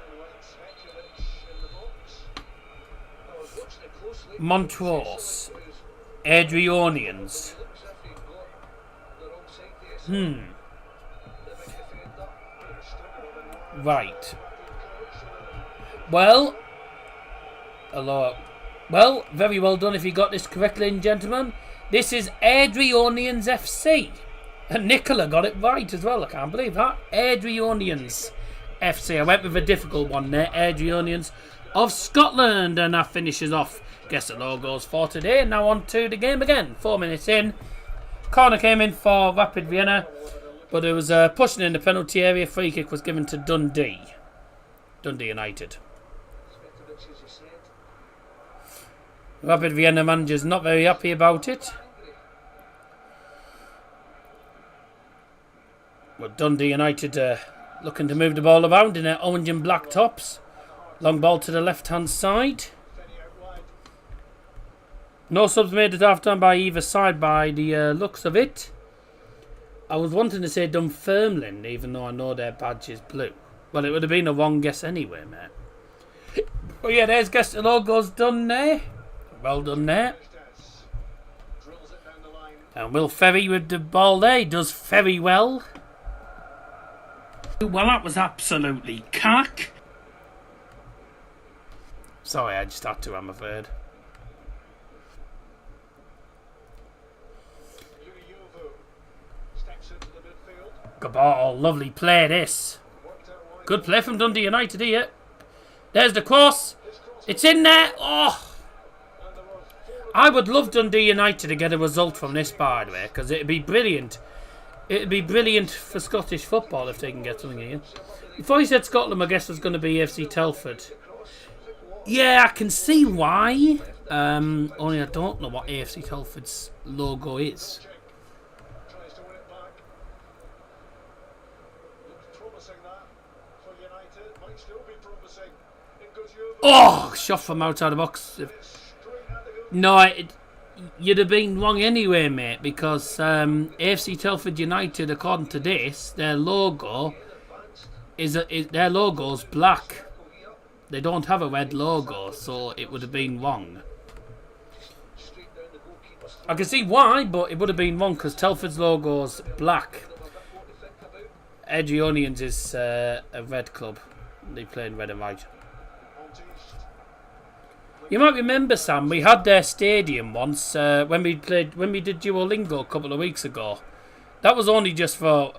Montrose. Adrionians. Right. Well, very well done if you got this correctly, gentlemen. This is Adrionians FC. And Nicola got it right as well. I can't believe that. Adrionians FC. I went with a difficult one there. Adrionians of Scotland. And that finishes off Guess the Logos for today. Now on to the game again. 4 minutes in. Corner came in for Rapid Vienna, but it was pushing in the penalty area. Free kick was given to Dundee United. Rapid Vienna manager's not very happy about it. But Dundee United looking to move the ball around in their orange and black tops. Long ball to the left-hand side. No subs made at half-time by either side by the looks of it. I was wanting to say Dunfermline, even though I know their badge is blue. Well, it would have been a wrong guess anyway, mate. But yeah, there's Guess the Logos done there. Well done there. And Will Ferry with the ball there. He does very well. Well, that was absolutely cack. Sorry, I just had to, I'm afraid. Good ball, lovely play this. Good play from Dundee United here. There's the cross. It's in there. Oh! I would love Dundee United to get a result from this, by the way, because it'd be brilliant It'd be brilliant for Scottish football if they can get something here. Before you said Scotland, I guess there's going to be AFC Telford. Yeah, I can see why. Only I don't know what AFC Telford's logo is. Tries to win it back. Looks promising that for United. Might still be promising. It goes over. Oh, shot from outside the box. Straight at the goal. No, you'd have been wrong anyway, mate, because AFC Telford United, according to this, their logo is their logo's black. They don't have a red logo, so it would have been wrong. I can see why, but it would have been wrong because Telford's logo's black. Adrionians is a red club. They play in red and white. You might remember, Sam, we had their stadium once when we did Duolingo a couple of weeks ago. That was just for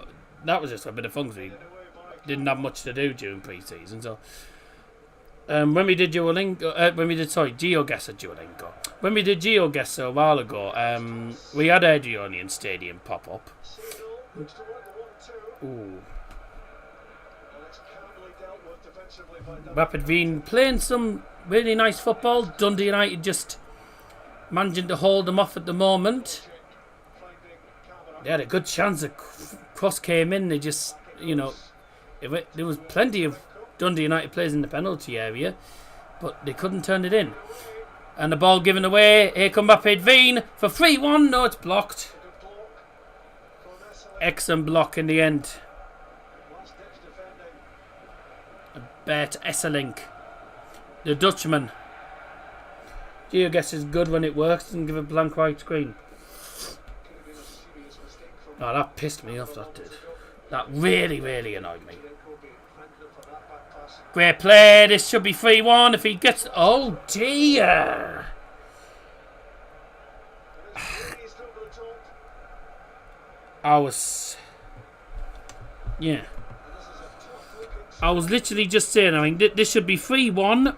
a bit of fun. We didn't have much to do during pre-season, so when we did GeoGuessr Duolingo. When we did GeoGuessr a while ago, we had Adrionian Stadium pop up. Ooh. Rapid Wien playing some really nice football. Dundee United just managing to hold them off at the moment. They had a good chance. The cross came in. They just, there was plenty of Dundee United players in the penalty area, but they couldn't turn it in. And the ball given away. Here come Rapid Wien for 3-1. No, it's blocked. Excellent block in the end. Bert Esselink, the Dutchman. GeoGuessr is good when it works. Doesn't give a blank white screen. Oh, that pissed me off. That did. That really, really annoyed me. Great play. This should be 3-1 if he gets... Oh, dear. I was literally just saying, this should be 3-1.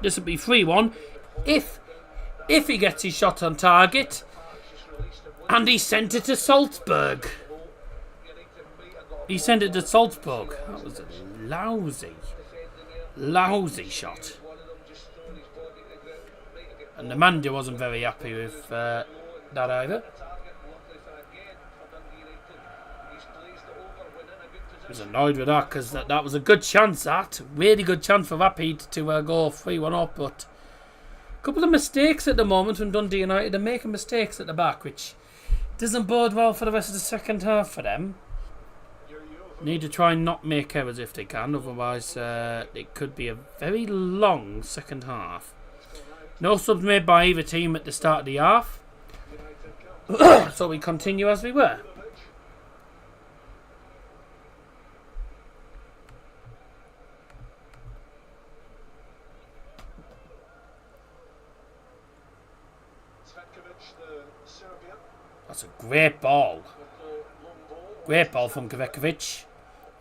This would be 3-1 if he gets his shot on target. And he sent it to Salzburg. He sent it to Salzburg. That was a lousy shot. And the manager wasn't very happy with that either. I was annoyed with that because that was a good chance. That really good chance for Rapid to go 3-1 up, but a couple of mistakes at the moment from Dundee United. They're making mistakes at the back, which doesn't bode well for the rest of the second half for them. Need to try and not make errors if they can, otherwise it could be a very long second half. No subs made by either team at the start of the half, so we continue as we were. That's a great ball. Great ball from Kovacevic.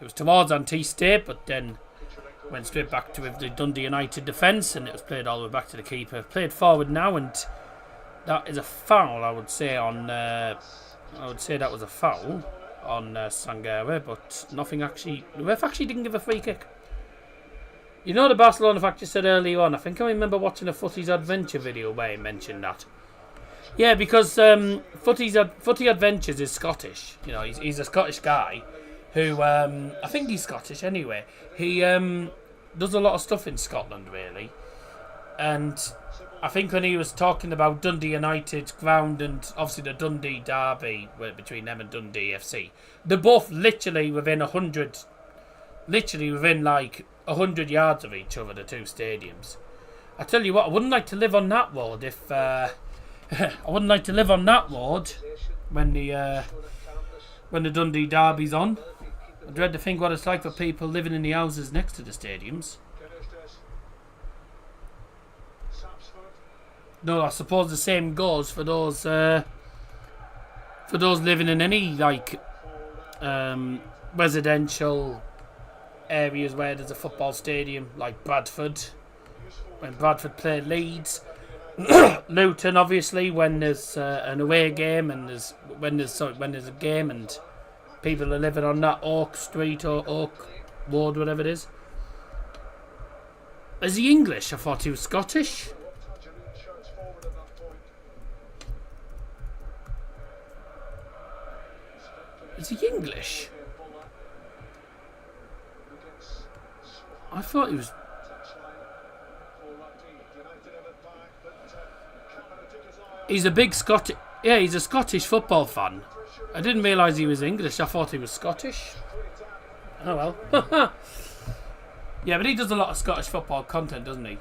It was towards Antiste, but then went straight back to the Dundee United defence, and it was played all the way back to the keeper. Played forward now, and that is a foul. I would say that was a foul on Sangare, but nothing actually. The ref actually didn't give a free kick. You know the Barcelona fact you said earlier on. I think I remember watching a Footy's Adventure video where he mentioned that. Yeah, because Footy Adventures is Scottish. He's a Scottish guy who, I think he's Scottish anyway. He does a lot of stuff in Scotland, really. And I think when he was talking about Dundee United's ground and obviously the Dundee derby between them and Dundee FC, they're both literally within 100 yards of each other, the two stadiums. I tell you what, I wouldn't like to live on that road if... I wouldn't like to live on that road when the Dundee derby's on. I dread to think what it's like for people living in the houses next to the stadiums. No, I suppose the same goes for those living in any residential areas where there's a football stadium, like Bradford. When Bradford play Leeds. Luton, obviously, when there's an away game and when there's a game and people are living on that Oak Street or Oak Road, whatever it is. Is he English? I thought he was Scottish. Is he English? I thought he was... He's a big Scottish... Yeah, he's a Scottish football fan. I didn't realise he was English. I thought he was Scottish. Oh well. Yeah, but he does a lot of Scottish football content, doesn't he?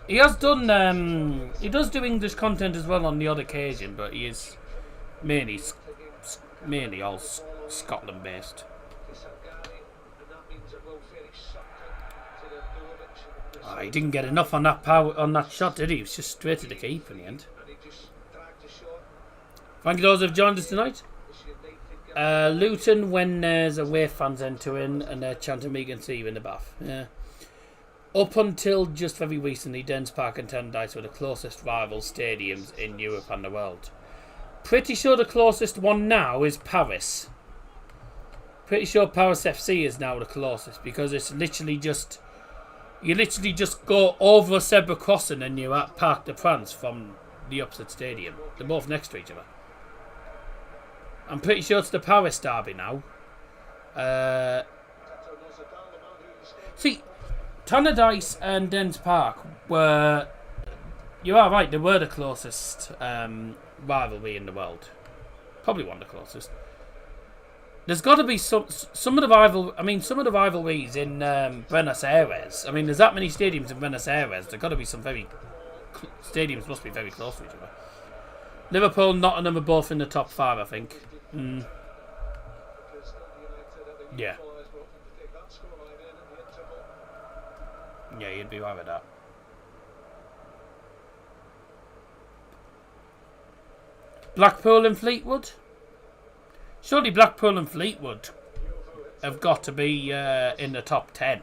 He has done... he does do English content as well on the odd occasion, but he is mainly all Scotland based. Oh, he didn't get enough on that shot, did he? He was just straight to the keeper in the end. Thank you those who have joined us tonight. Luton, when there's away fans entering and they're chanting "We can see you" in the bath. Yeah. Up until just very recently, Dens Park and Tannadice were the closest rival stadiums in Europe and the world. Pretty sure the closest one now is Paris. Pretty sure Paris FC is now the closest because it's literally just... You literally just go over Zebra Crossing and you're at Parc de France from the opposite stadium. They're both next to each other. I'm pretty sure it's the Paris derby now. See, Tannadice and Dens Park were... You are right, they were the closest rivalry in the world. Probably one of the closest. There's got to be some of the rivalries in Buenos Aires. I mean, there's that many stadiums in Buenos Aires. There's got to be some stadiums must be very close to each other. Liverpool, Nottingham are both in the top 5, I think. Yeah. Yeah, you'd be right with that. Blackpool and Fleetwood? Surely Blackpool and Fleetwood have got to be in the top 10.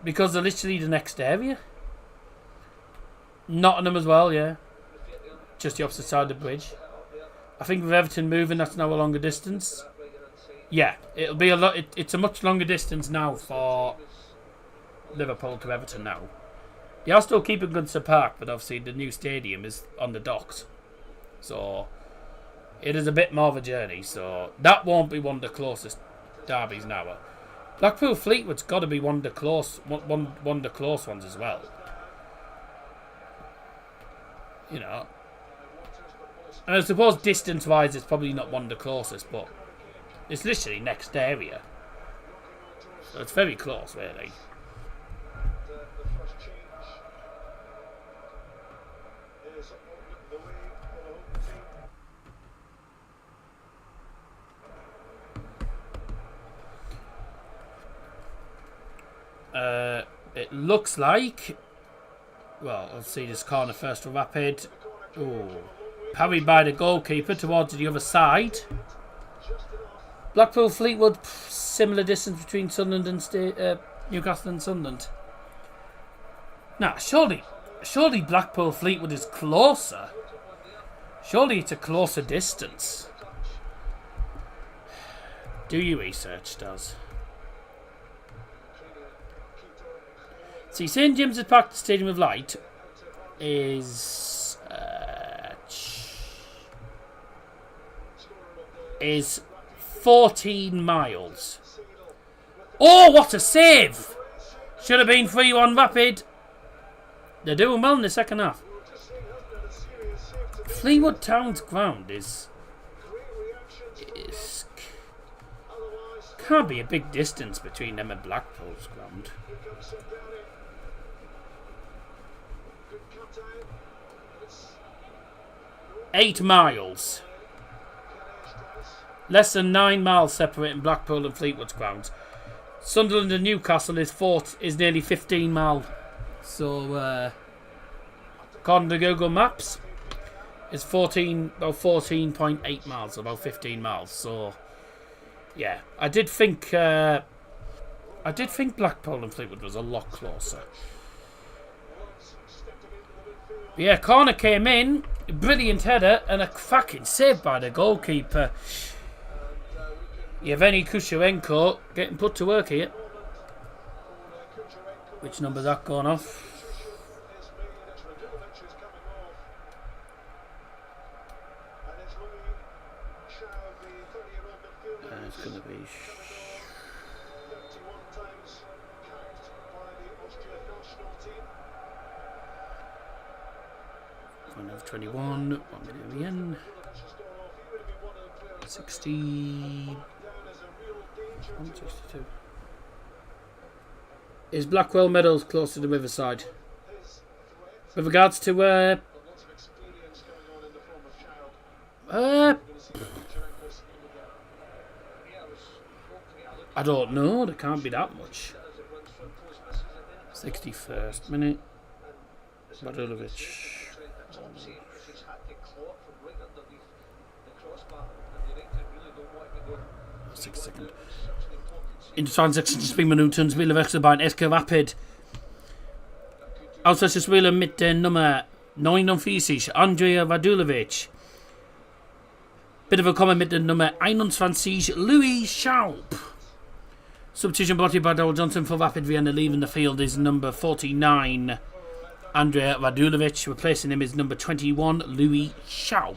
Because they're literally the next area. Nottingham as well, yeah. Just the opposite side of the bridge. I think with Everton moving, that's now a longer distance. Yeah, it'll be a lot. It's a much longer distance now for Liverpool to Everton now. They are still keeping Goodson Park, but obviously the new stadium is on the docks. So it is a bit more of a journey. So that won't be one of the closest derbies now. Blackpool Fleetwood's got to be one of the close ones as well. You know. And I suppose distance-wise, it's probably not one of the closest, but it's literally next area. So it's very close, really. It looks like... Well, let's see this corner first for Rapid. Ooh. Parried by the goalkeeper towards the other side. Blackpool Fleetwood, similar distance between Sunderland and Newcastle and Sunderland. Nah, surely Blackpool Fleetwood is closer. Surely it's a closer distance. Do your research, does. See, St James's Park, the Stadium of Light, is 14 miles. Oh, what a save! Should have been 3-1 Rapid. They're doing well in the second half. Fleetwood Town's ground is can't be a big distance between them and Blackpool's ground. Eight miles. Less than 9 miles separating Blackpool and Fleetwood's grounds. Sunderland and Newcastle is nearly 15 miles. So, according to Google Maps, it's about 14.8 miles, about 15 miles. So, yeah, I did think Blackpool and Fleetwood was a lot closer. Yeah, corner came in, brilliant header, and a fucking save by the goalkeeper. Yevgeny Kusharenko getting put to work here. Which number's that gone off? It's going to be... One of 21, 1 minute Wien. 60... 162. Is Blackwell Meadows close to the riverside? With regards to I don't know, there can't be that much. 61st minute. Radulovic. 6 seconds. In transaction spelen minuten spelen wechsel bij een SK Rapid. Außer spelen mit der Nummer 49, Andrea Radulovic. Bitte willkommen mit der Nummer 21, Louis Schaub. Substitution brought by Dowell Johnson for Rapid Vienna. Leaving the field is number 49, Andrea Radulovic. Replacing him is number 21, Louis Schaub.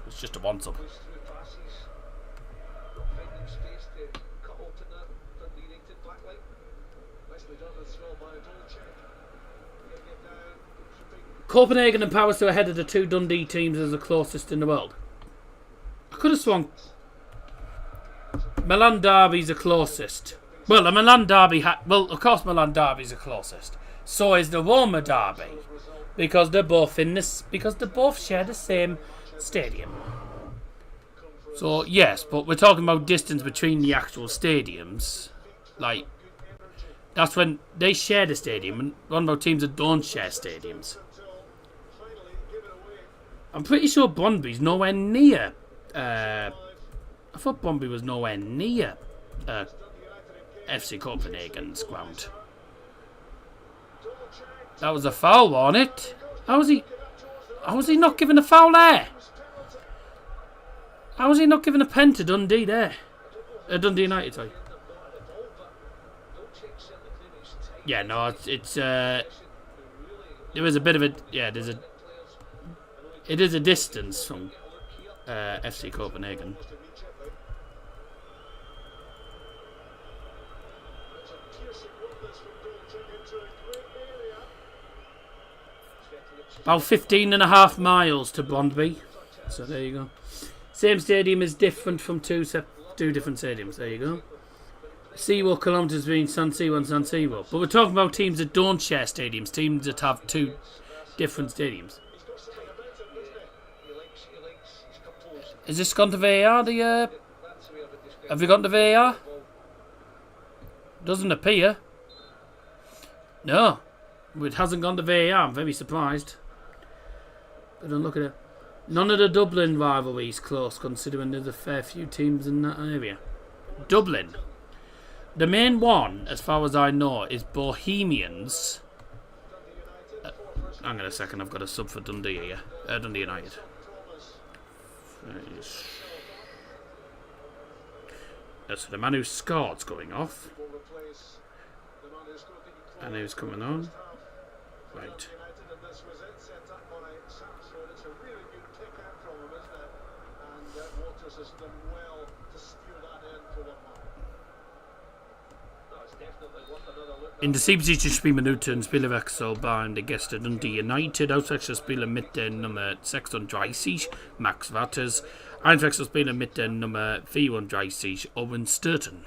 It's just a one-sub. Copenhagen and Powers to ahead of the two Dundee teams as the closest in the world. I could have swung. Milan Derby's the closest. Well, the Milan Derby of course Milan Derby's the closest. So is the Roma Derby. Because they're both because they both share the same stadium. So yes, but we're talking about distance between the actual stadiums. Like, that's when they share the stadium, and one about teams that don't share stadiums. I'm pretty sure Brøndby's nowhere near. I thought Brøndby was nowhere near FC Copenhagen's ground. That was a foul, wasn't it? How was he not giving a foul there? How was he not giving a pen to Dundee there? Dundee United, sorry. Yeah, no, it's there was a bit of a it is a distance from FC Copenhagen. About 15.5 miles to Brøndby. So there you go. Same stadium is different from two different stadiums. There you go. See what kilometres between San Siro and San Siro. But we're talking about teams that don't share stadiums. Teams that have two different stadiums. Is this gone to VAR? Have we gone to VAR? Doesn't appear. No. It hasn't gone to VAR. I'm very surprised. But don't look at it. None of the Dublin rivalries close, considering there's a fair few teams in that area. Dublin. The main one, as far as I know, is Bohemians. Hang on a second, I've got a sub for Dundee here. Dundee United. So the man who scored's going off. And who's coming on? Right. In de 70 minuten spelen wechsel bij de gasten Dundee United. Uitwechselspelen met de nummer 36, Max Watters. Einwechselspelen met de nummer 34, Owen Sturton.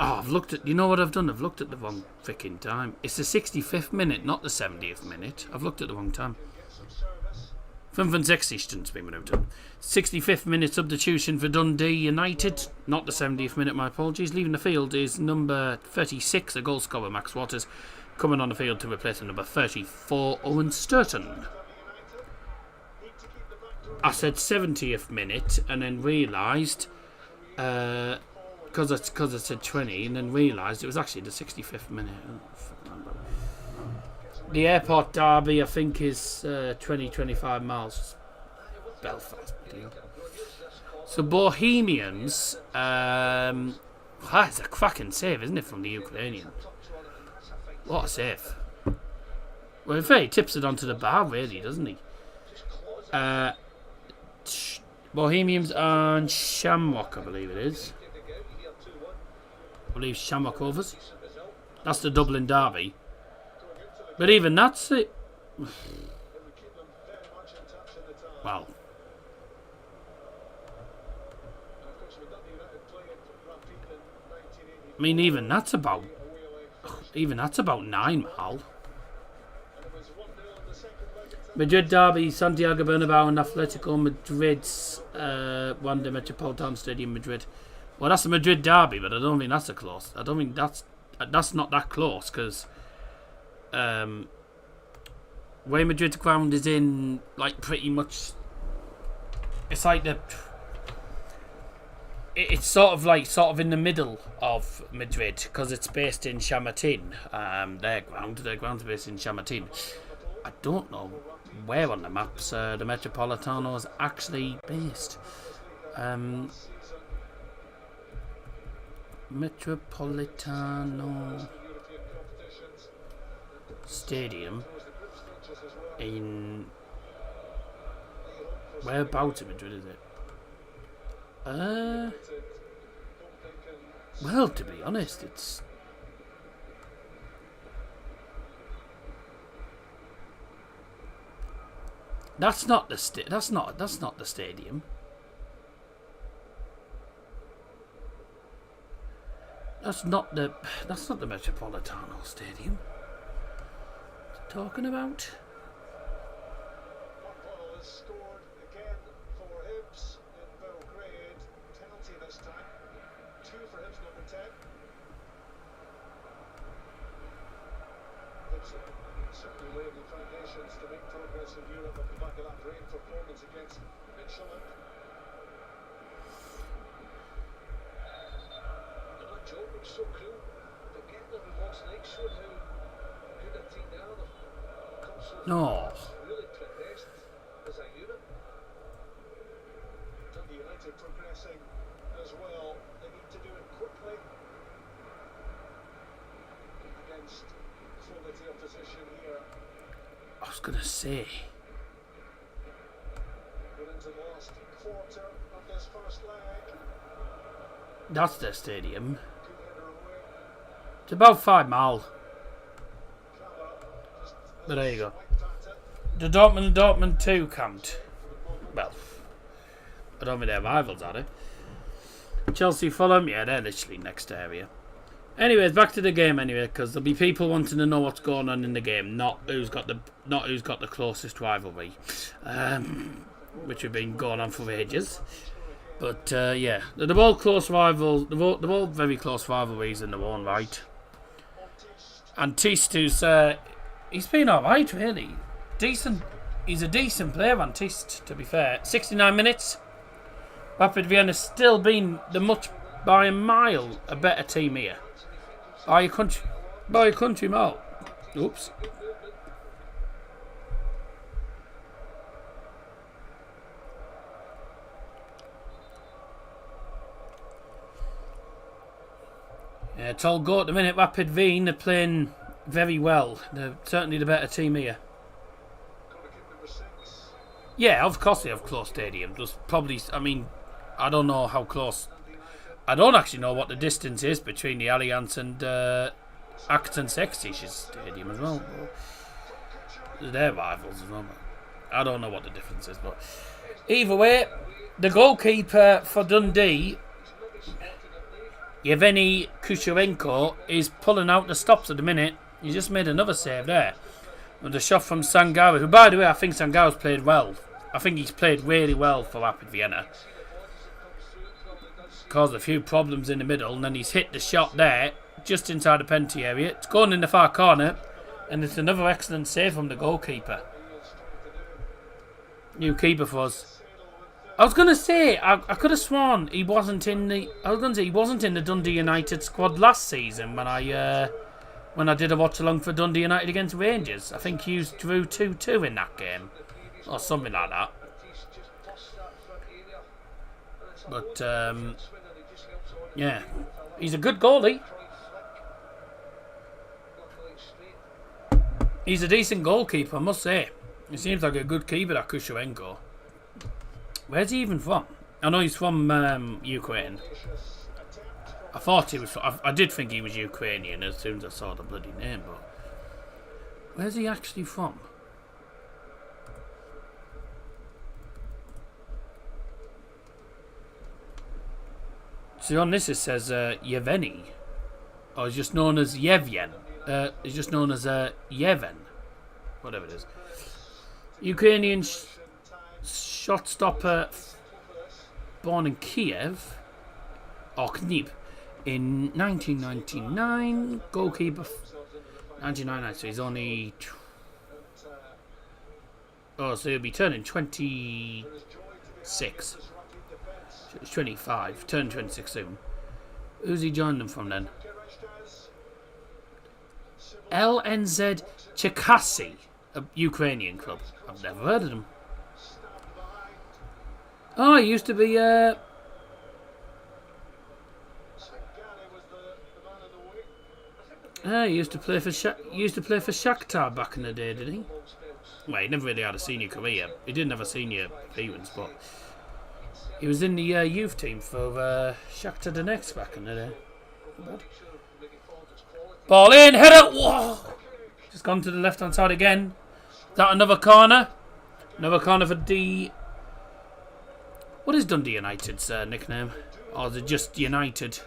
Oh, I've looked at... You know what I've done? I've looked at the wrong freaking time. It's the 65th minute, not the 70th minute. I've looked at the wrong time. 65 minuten. 65th minute substitution for Dundee United. Not the 70th minute, my apologies. Leaving the field is number 36, a goal scorer, Max Watters. Coming on the field to replace number 34, Owen Sturton. I said 70th minute and then realised... Because I said 20 and then realised it was actually the 65th minute. The airport derby, I think, is 20-25 miles. Belfast. So Bohemians, that's a cracking save, isn't it, from the Ukrainian? What a save. Well, in fact, he tips it onto the bar, really, doesn't he? Bohemians and Shamrock, I believe it is. I believe Shamrock Rovers. That's the Dublin derby. But even that's it. Well. I mean, even that's about 9 mile. Madrid derby, Santiago Bernabeu and Atletico Madrid's Wanda Metropolitan Stadium, Madrid. Well, that's a Madrid derby, but I don't think that's a close. I don't think that's not that close because where Madrid's ground is in, like, pretty much. It's like it's sort of in the middle of Madrid because it's based in Chamartin. Their ground's based in Chamartin. I don't know where on the maps the Metropolitano is actually based. Metropolitano Stadium in whereabouts in Madrid is it? Well, to be honest, it's that's not the stadium. That's not the Metropolitano Stadium. What are you talking about? Ball is scored again for Hibs in Belgrade. Penalty this time. 2 for Hibs, number 10. Hibs certainly laying the foundations to make progress in Europe at the back of that great performance against Watchalong. Joe was so cool, but getting them in last night showed how good a team they are. They've come so far, really progressed as a unit. Dundee United progressing as well. They need to do it quickly against quality opposition here. I was gonna say. We're into the last quarter of this first leg. That's their stadium. It's about 5 miles. But there you go. The Dortmund 2 camped. Well, I don't think they're rivals, are they? Chelsea, Fulham, yeah, they're literally next area. Anyways, back to the game anyway, because there'll be people wanting to know what's going on in the game, not who's got the closest rivalry, which have been going on for ages. But yeah, they're all close rivals. They're all very close rivalries in their own right. And Tist, he's been all right, really. Decent. He's a decent player, on Tist, to be fair. 69 minutes. Rapid Vienna still been by a mile a better team here. By a country mile. Oops. Yeah, it's all go at the minute. Rapid Wien are playing very well. They're certainly the better team here. Yeah, of course they have close stadiums. There's probably, I mean, I don't know how close. I don't actually know what the distance is between the Allianz and Acton Sextish Stadium as well. They're rivals as well. I don't know what the difference is, but either way, the goalkeeper for Dundee, Yevgeny Kusharenko, is pulling out the stops at the minute. He just made another save there. With a shot from Sangaro, who, by the way, I think Sangaro's played well. I think he's played really well for Rapid Vienna. Caused a few problems in the middle, and then he's hit the shot there, just inside the penalty area. It's going in the far corner, and it's another excellent save from the goalkeeper. New keeper for us. I was gonna say I could have sworn he wasn't in the. I was gonna say he wasn't in the Dundee United squad last season when I when I did a watch along for Dundee United against Rangers. I think you drew 2-2 in that game, or something like that. But yeah, he's a good goalie. He's a decent goalkeeper, I must say. He seems like a good keeper, that Kusharenko. Where's he even from? I know he's from Ukraine. I thought he was. I did think he was Ukrainian as soon as I saw the bloody name, but where's he actually from? See, on this it says Yevgeny, or he's just known as Yevgen. He's just known as Yevhen, whatever it is. Ukrainian shot stopper, born in Kiev or Kyiv in 1999. Goalkeeper 1999. So he's only. So he'll be turning 26. He's 25. Turning 26 soon. Who's he joined them from then? LNZ Cherkasy, a Ukrainian club. I've never heard of them. Oh, he used to be. He used to play for Shakhtar back in the day, did he? Well, he never really had a senior career. He didn't have a senior appearance, but he was in the youth team for Shakhtar Donetsk back in the day. Ball in, header. Whoa! Just gone to the left-hand side again. Is that another corner? Another corner for D. What is Dundee United's nickname? Or is it just United?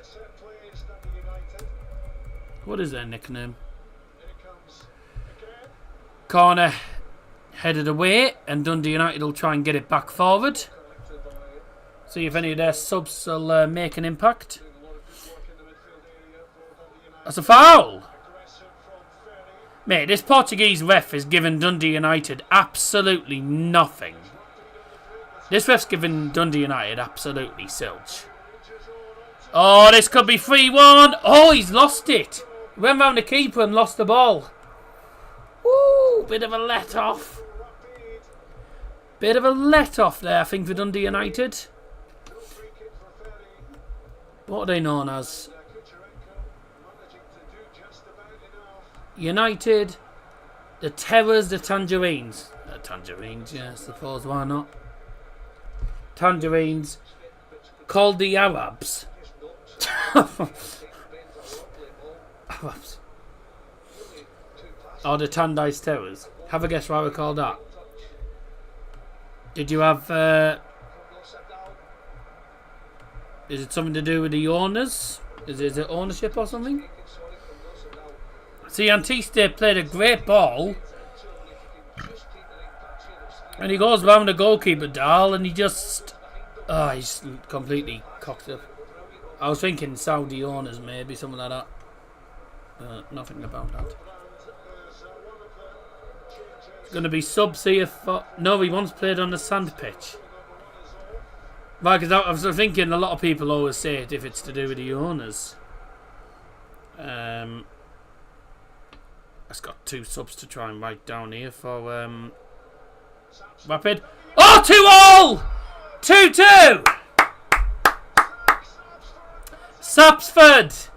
What is their nickname? Corner headed away, and Dundee United will try and get it back forward. See if any of their subs will make an impact. That's a foul! Mate, this Portuguese ref is giving Dundee United absolutely nothing. This ref's giving Dundee United absolutely zilch. Oh, this could be 3-1. Oh, he's lost it. He went round the keeper and lost the ball. Woo, bit of a let-off. Bit of a let-off there, I think, for Dundee United. What are they known as? United, the Terrors, the Tangerines. The Tangerines, yeah, I suppose, why not? Tangerines, called the Arabs. Arabs. Or the Tandais Terrors. Have a guess why we call that. Did you have... is it something to do with the owners? Is it ownership or something? See, Antiste played a great ball. And he goes round the goalkeeper, Dahl, and he just... Oh, he's completely cocked up. I was thinking Saudi owners, maybe, something like that. Nothing about that. It's going to be subs here for... No, he once played on the sand pitch. Right, because I was thinking a lot of people always say it if it's to do with the owners. I've got 2 subs to try and write down here for Rapid. Oh, 2-all! 2-2! Sapsford!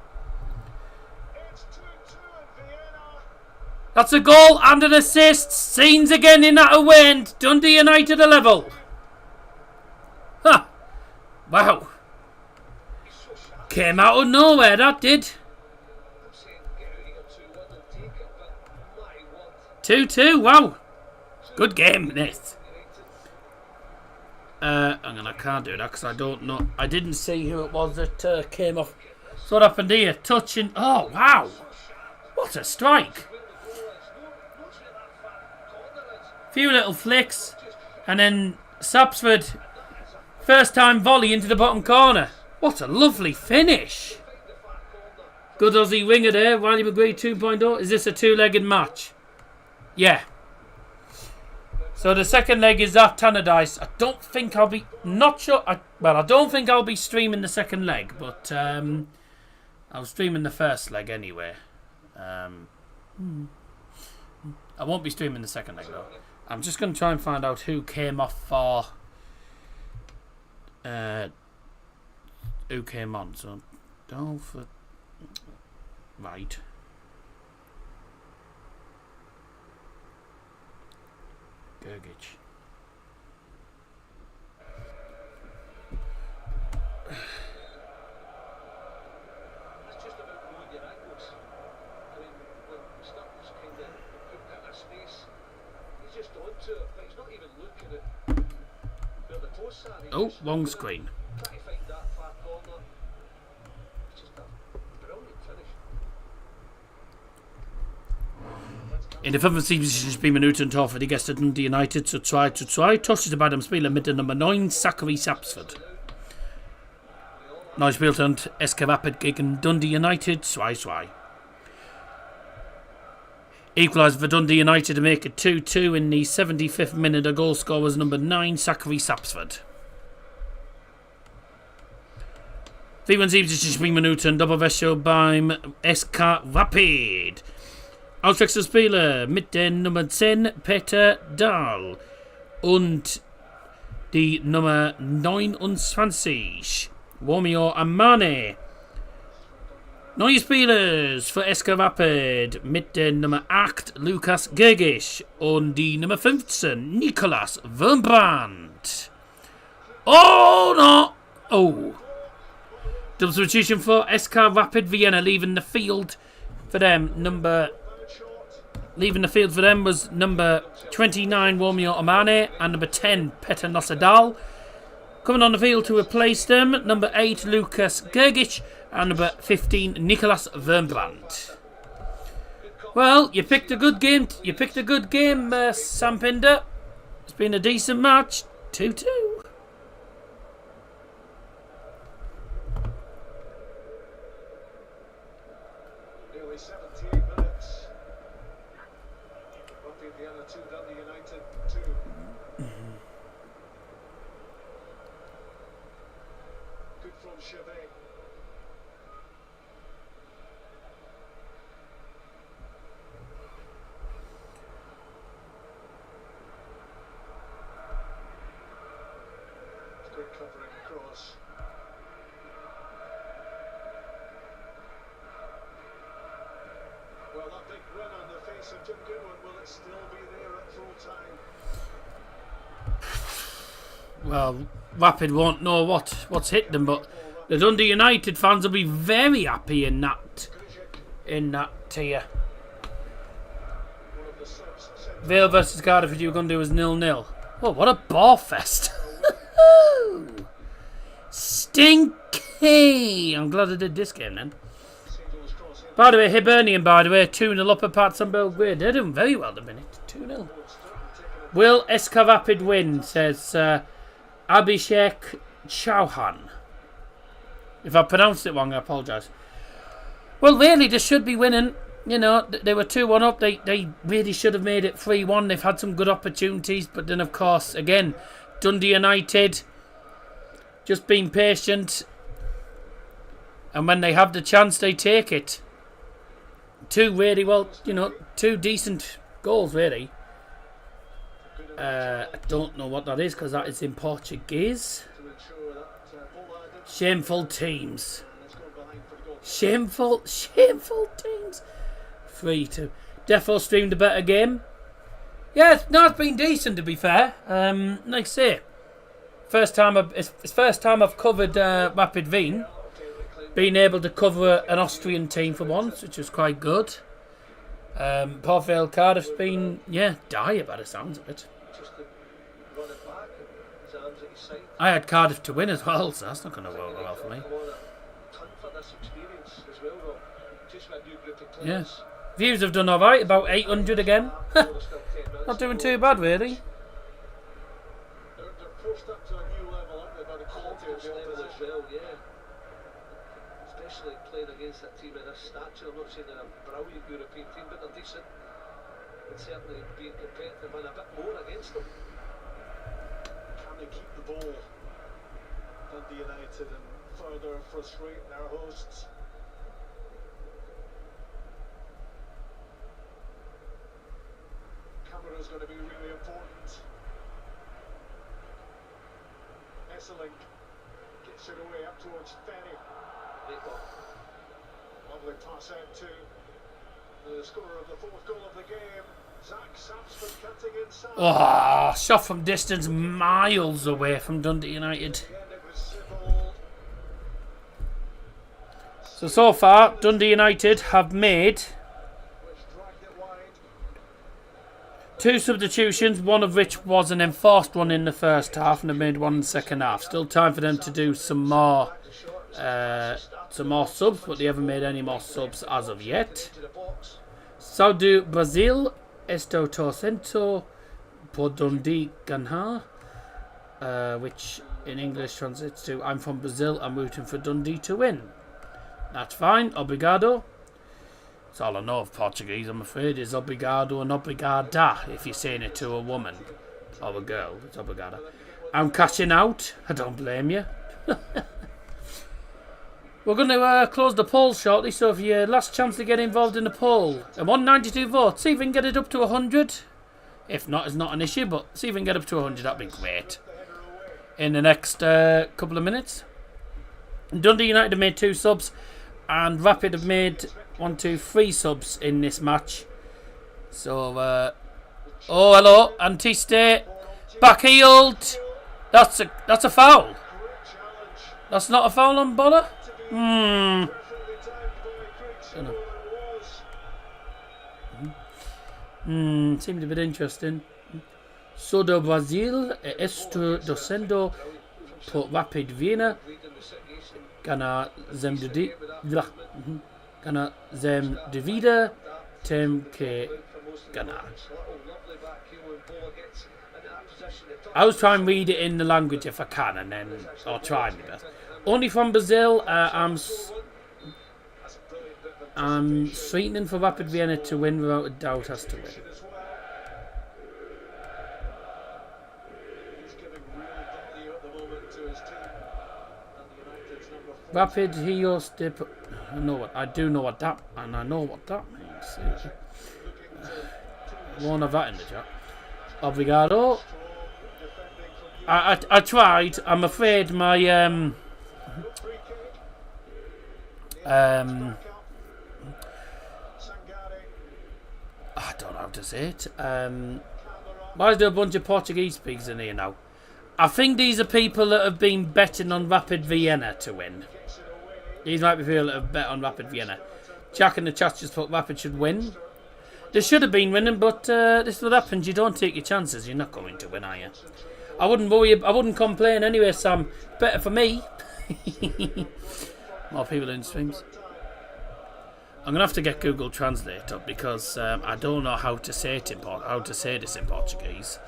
That's a goal and an assist. Scenes again in that away end. Dundee United a level. Huh. Wow. Came out of nowhere, that did. 2-2, wow. Good game, this. I can't do that because I don't know. I didn't see who it was that came off. So what happened here? Touching. Oh, wow. What a strike. Few little flicks. And then Sapsford. First time volley into the bottom corner. What a lovely finish. Good Aussie winger there. Wiley McGree 2.0. Is this a 2-legged match? Yeah. So the second leg is at Tannadice. I don't think I'll be... Not sure... I don't think I'll be streaming the second leg. But I'll streaming the first leg anyway. I won't be streaming the second leg though. I'm just going to try and find out who came off for who came on. So don't for right. Gergich. That's just about knowing your angles. I mean, when Stubbs kind of put out of space, he's just onto it, but he's not even looking at where the posts are. He's Oh, just long looking at- screen. Trying to find that far corner. It's just a brilliant finish. In de 75 minuten tar för de gäster Dundee United så 2-2. Tosches bei dem Spieler mit der Nummer 9, Zachary Sapsford. Neu Spielstand SK Rapid gegen Dundee United 2-2. Equalizer for Dundee United to make it 2-2 in the 75th minute. The goal scorer was number 9, Zachary Sapsford. 74 Minuten Doppelwäsche beim SK Rapid. Auswechselspieler mit der Nummer 10 Peter Dahl und die Nummer 29 Romeo Amane. Neue Spieler für SK Rapid mit der Nummer 8 Lukas Gergisch und die Nummer 15 Nicolas Wurmbrand. Oh no! Oh! Double substitution for SK Rapid Vienna, leaving the field for them. Leaving the field for them was number 29 Romeo Amane and number 10 Peter Nossadal. Coming on the field to replace them, number 8 Lukas Gergic and number 15 Nicolas Wurmbrand. Well, you picked a good game. Sam Pinder. It's been a decent match. 2-2. Nearly 78 minutes. Rapid Vienna 2, Dundee United 2. Good from Chevet. Good covering across. Well, that big win on the face of Jim Goodwin, will it still be there at full time? Well, Rapid won't know what's hit them, but the Dundee United fans will be very happy in that tier. One of the subs said Vale versus Cardiff, what you were going to do was 0-0. Oh, what a ball fest! Stinky! I'm glad I did this game then. Siegel's cross in. By the way, Hibernian, 2-0 up at Partizan Belgrade. They're doing very well at the minute. 2-0. Will SK Rapid win, says Abhishek Chauhan. If I pronounced it wrong, I apologise. Well, really, they should be winning. You know, they were 2-1 up. They really should have made it 3-1. They've had some good opportunities. But then, of course, again, Dundee United just being patient. And when they have the chance, they take it. Two decent goals, really. I don't know what that is because that is in Portuguese. To ensure that ball added. Shameful teams. Let's go behind for the goal. Shameful teams. 3-2. Defo streamed a better game. Yeah, no, it's been decent to be fair. Like I say, it's first time I've covered Rapid Wien. Being able to cover an Austrian team for once, which was quite good. Port Vale Cardiff's been dire by the sounds of it. Just to run it back and his arms at his side. I had Cardiff to win as well, so that's not going to work well for me. I want a ton for this experience as well, Rob. Just with a new group of Yeah. players. Views have done alright, about 800 again. There's still 10 minutes Not to doing go. too bad, really. They're pushed up to a new level, aren't they, by the quality of Confidence the level as opposition. well, yeah. Especially playing against a team of this stature. I'm not saying they're a brilliant European team, but they're decent. And certainly being competitive and a bit more against them. Can they keep the ball? Dundee United and further frustrate their hosts. is going to be really important. Esselink gets it away up towards Ferry. Lovely pass out to the scorer of the fourth goal of the game, Zach Sapsford, cutting inside. Oh, shot from distance miles away from Dundee United. So far, Dundee United have made 2 substitutions, one of which was an enforced one in the first half, and they made one in the second half. Still time for them to do some more subs, but they haven't made any more subs as of yet. Saúde Brasil, estou torcendo por Dundee ganhar, which in English translates to I'm from Brazil, I'm rooting for Dundee to win. That's fine, obrigado. That's all I know of Portuguese, I'm afraid, is obrigado and obrigada if you're saying it to a woman or a girl. It's obrigada. I'm cashing out. I don't blame you. We're going to close the poll shortly, so if your last chance to get involved in the poll, and 192 votes, see if we can get it up to 100. If not, it's not an issue, but see if we can get up to 100, that'd be great. In the next couple of minutes. Dundee United have made 2 subs, and Rapid have made 3 subs in this match. So, oh, hello, Antiste, backheeled. That's a foul. That's not a foul on Bola. Seemed a bit interesting. Sou do Brasil e estou torcendo por Rapid Vienna. Gana zem de vida, tem que ganar. I was trying to read it in the language if I can, and then I'll try my best. Only from Brazil, I'm sweetening for Rapid Vienna to win without a doubt, has to win. Rapid Hios de... I do know what that, and I know what that means. Won't have that in the chat. Obrigado. I tried. I'm afraid my I don't know how to say it. Why is there a bunch of Portuguese speakers in here now? I think these are people that have been betting on Rapid Vienna to win. These might be people that have bet on Rapid Vienna. Jack in the chat just thought Rapid should win. They should have been winning, but this is what happens. You don't take your chances. You're not going to win, are you? I wouldn't worry. I wouldn't complain anyway, Sam. Better for me. More people in streams. I'm gonna have to get Google Translate up because I don't know how to say it how to say this in Portuguese.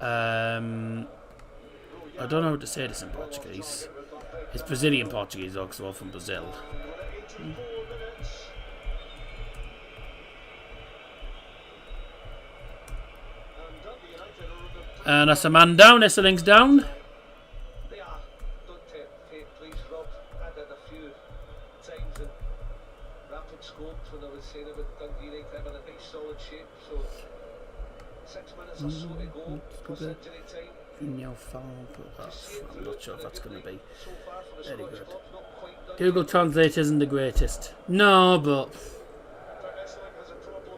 I don't know how to say this in Portuguese. It's Brazilian Portuguese, though, because we're all from Brazil. And that's a man down. Esseling's down. Please, Rob. I did a few times in Rapid scopes when I was saying about Dundee United having a nice solid shape. So 6 minutes or so to go. Plus injury time. I'm not sure if that's going to be very good. Google Translate isn't the greatest. No, but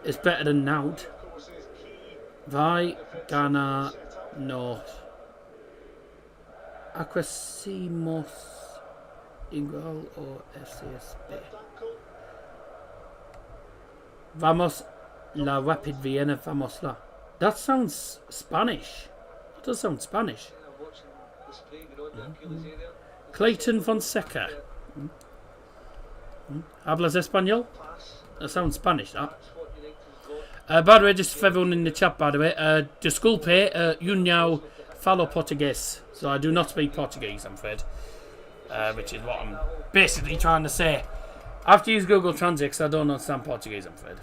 it's better than Nout. Vai ganhar no Aquasimos igual o FCSB. Vamos la Rapid Vienna, vamos la. That sounds Spanish. It does sound Spanish. Clayton Fonseca. Hablas Español? That sounds Spanish, that. By the way, just for everyone in the chat, by the way, desculpe, eu não falo português. So I do not speak Portuguese, I'm afraid. Which is what I'm basically trying to say. I have to use Google Translate because I don't understand Portuguese, I'm afraid.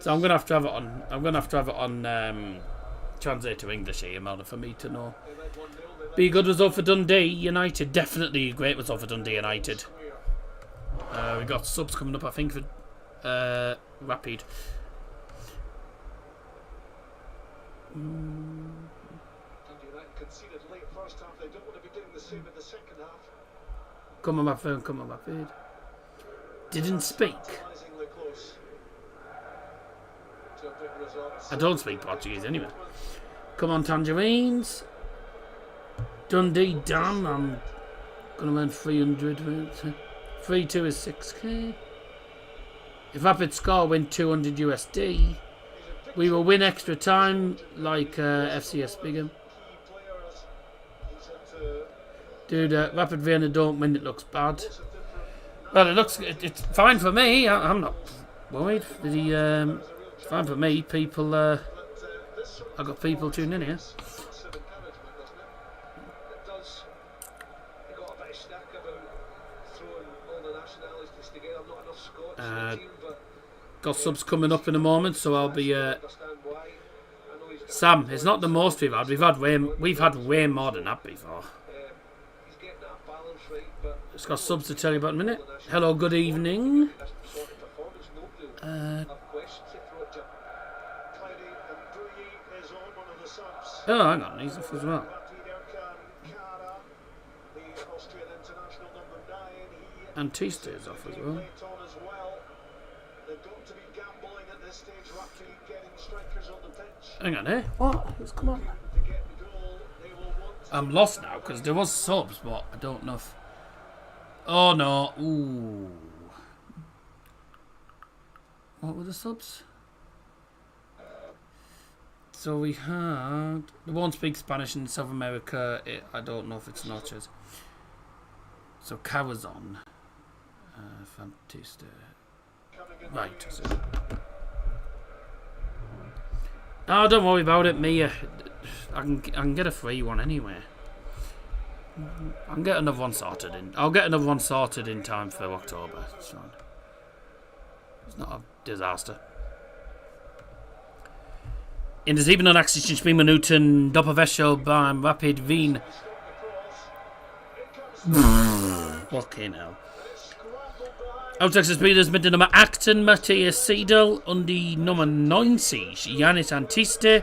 So I'm gonna have to have it on. I'm gonna have to have it on translate to English here, in order for me to know. Be a good result for Dundee United. Definitely a great result for Dundee United. We got subs coming up, I think, for Rapid. Dundee United conceded late first half. They don't want to be doing the same in the second half. Come on, Rapid. Come on, Rapid. Didn't speak. Tantalisingly close to a big result. I don't speak Portuguese anyway. Come on, Tangerines. Dundee done. I'm gonna win 300. 3-2 is 6k. If Rapid score, win 200 USD. We will win extra time like FCS Bigham. Dude, Rapid Vienna don't win, it looks bad. Well, it's fine for me. I'm not worried. It's fine for me. People, I've got people tuning in here. Got subs coming up in a moment, so I'll be. Sam, it's not the most we've had. We've had way more than that before. Just got subs to tell you about in a minute. Hello, good evening. Oh, hang on, he's off as well. And Tista is off as well. Hang on, eh? What? Who's come on? I'm lost now because there was subs, but I don't know if. Oh no! Ooh. What were the subs? So we had. They won't speak Spanish in South America. I don't know if it's notches. So Carazon. Fantista. Right. So. No, don't worry about it, Mia. I can get a free one anyway. I can get another one sorted in. I'll get another one sorted in time for October. It's fine. It's not a disaster. In de 87e spielminuten Doppelwechsel beim Rapid Wien. Fucking hell. Auswechselspielers mit der Nummer 18 Matthias Seidel und die Nummer 90 Yannis Antiste.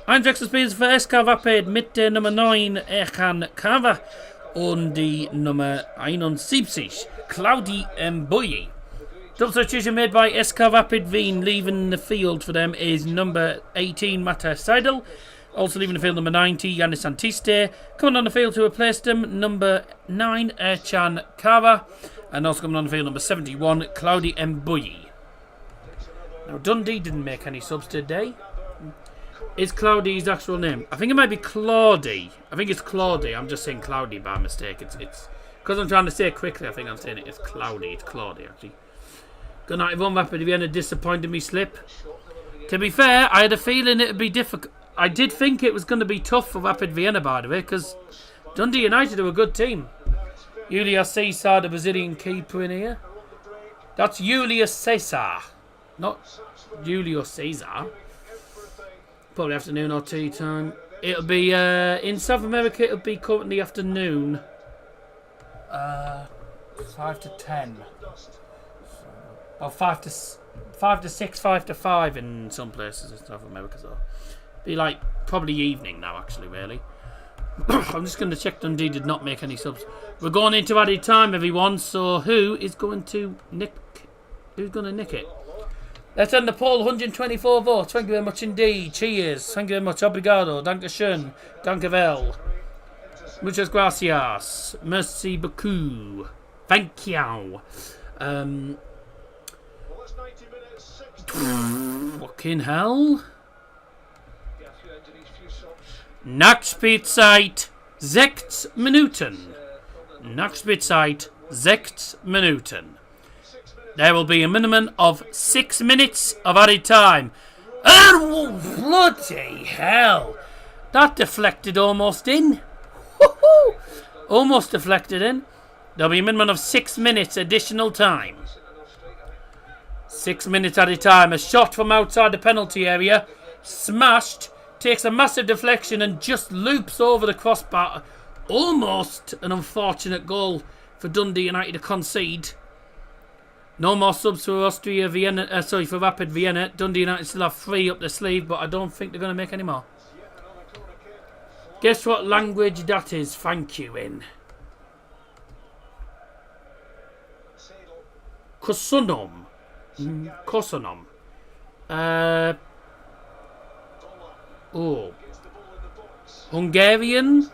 Einwechselspielers für SK Rapid mit der Nummer 9 Erkan Kava und die Nummer 71 Claudi Mboyi. Substitution made by SK Rapid Wien. Leaving the field for them is number 18 Matthias Seidel. Also leaving the field number 90 Yannis Antiste. Coming on the field to replace them number 9 Erkan Kava. And also coming on the field, number 71, Claudi Mboyi. Now, Dundee didn't make any subs today. Is Claudi's actual name? I think it might be Claudie. I think it's Claudie. I'm just saying Claudie by mistake. It's because I'm trying to say it quickly. I think I'm saying it's Claudie. It's Claudie, actually. Good night, everyone. Rapid Vienna disappointed me slip. To be fair, I had a feeling it would be difficult. I did think it was going to be tough for Rapid Vienna, by the way, because Dundee United are a good team. Julius Caesar, the Brazilian keeper in here. That's Julius Caesar, not Julio Caesar. Probably afternoon or tea time. It'll be in South America. It'll be currently afternoon. 5 to 10. Well, 5 to 6, 5 to 5 in some places in South America. So be like probably evening now. Actually, really. I'm just going to check Dundee did not make any subs. We're going into added time, everyone. So who is going to nick? Who's going to nick it? Let's end the poll. 124 votes. Thank you very much indeed. Cheers. Thank you very much. Obrigado. Dankeschön. Dankevel. Muchas gracias. Merci beaucoup. Thank you. Fucking hell. Nachspielzeit 6 Minuten. Nachspielzeit 6 Minuten. There will be a minimum of 6 minutes of added time. Oh, bloody hell. That deflected almost in. Woohoo! Almost deflected in. There'll be a minimum of 6 minutes additional time. 6 minutes at a time. A shot from outside the penalty area. Smashed. Takes a massive deflection and just loops over the crossbar. Almost an unfortunate goal for Dundee United to concede. No more subs for Austria Vienna. For Rapid Vienna. Dundee United still have 3 up their sleeve, but I don't think they're going to make any more. Guess what language that is? Thank you in. Kosonom. Kosonom. Oh. Hungarian?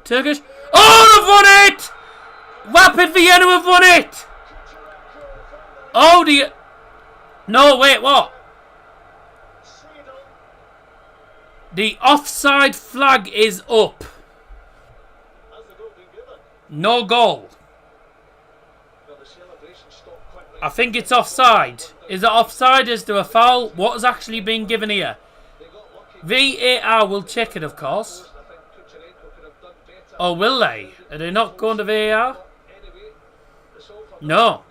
Turkish? Oh, they've won it! Rapid Vienna have won it! Oh, no, wait, what? The offside flag is up. No goal. I think it's offside. Is it offside? Is there a foul? What has actually been given here? VAR will check it, of course. Oh, will they? Are they not going to VAR? No.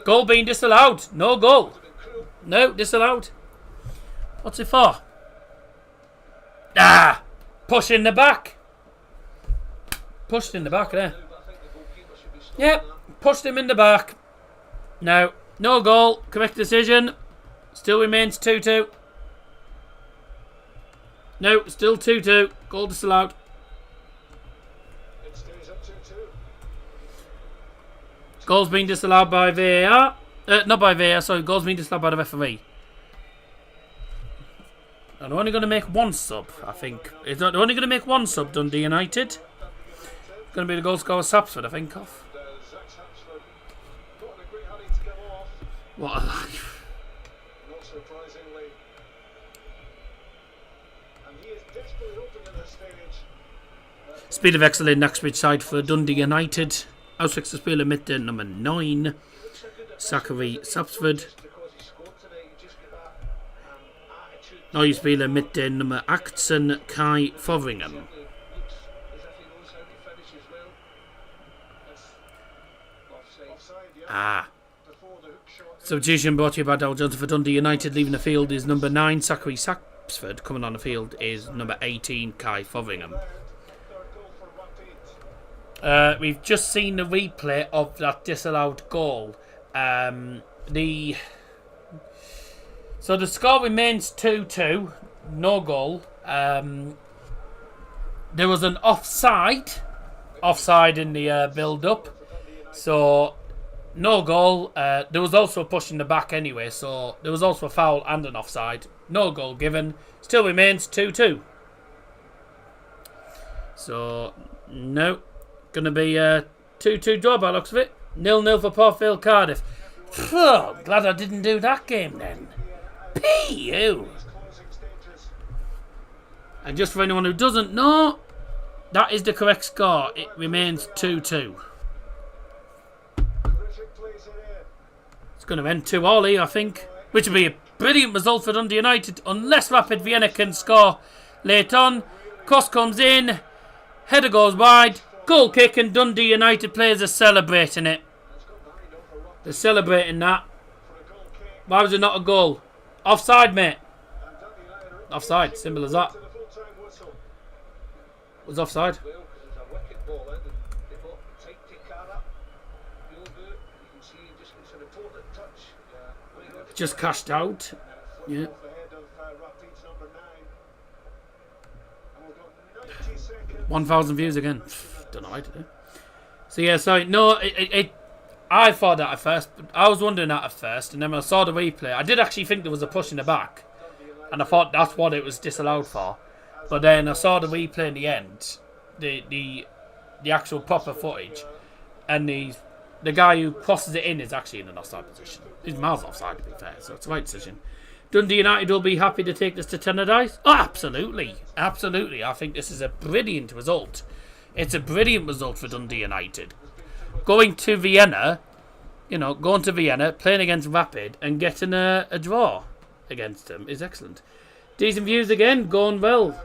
Goal being disallowed. No goal. No, disallowed. What's it for? Ah! Push in the back. Pushed in the back there. Yep, pushed him in the back. No. No goal. Correct decision. Still remains 2-2. No, still 2-2. Goal disallowed. Goal's been disallowed by VAR. Not by VAR, sorry. Goal's been disallowed by the referee. And they're only going to make one sub, I think. They're only going to make one sub, Dundee United. It's going to be the goal scorer Sapsford, I think, off. What a life. Not surprisingly. And he is desperately hoping at this stage. Speed of excellence next which side for Dundee United. Auswechselspieler speler mit der Nummer 9. Zachary Sapsford. Neue Spieler mit der Nummer 18. Kai Fotheringham. Ah. Substitution brought to you by Dal Johnson for Dundee United. Leaving the field is number 9, Zachary Sapsford. Coming on the field is number 18, Kai Fotheringham. We've just seen the replay of that disallowed goal. So the score remains 2-2. No goal. There was an offside in the build-up. So no goal. There was also a push in the back anyway. So there was also a foul and an offside. No goal given. Still remains 2-2. So no. Going to be a 2-2 draw by the looks of it. 0-0 for Portfield Cardiff. Oh, glad I didn't do that game then. P.U. And just for anyone who doesn't know, that is the correct score. It remains 2-2. It's going to end 2-all here, I think. Which would be a brilliant result for Dundee United. Unless Rapid Vienna can score late on. Cross comes in. Header goes wide. Goal kick, and Dundee United players are celebrating it. They're celebrating that. Why was it not a goal? Offside, mate. Offside, simple as that. Was offside. Just cashed out. Yeah. 1,000 views again. Don't know how to do. So yeah, sorry. No, I thought that at first. I was wondering that at first, and then when I saw the replay, I did actually think there was a push in the back, and I thought that's what it was disallowed for. But then I saw the replay in the end, the actual proper footage, and the guy who crosses it in is actually in an offside position. He's miles offside, to be fair, so it's the right decision. Dundee United will be happy to take this to Tannadice. Oh, absolutely. Absolutely. I think this is a brilliant result. It's a brilliant result for Dundee United. Going to Vienna, playing against Rapid and getting a draw against them is excellent. Decent views again, going well.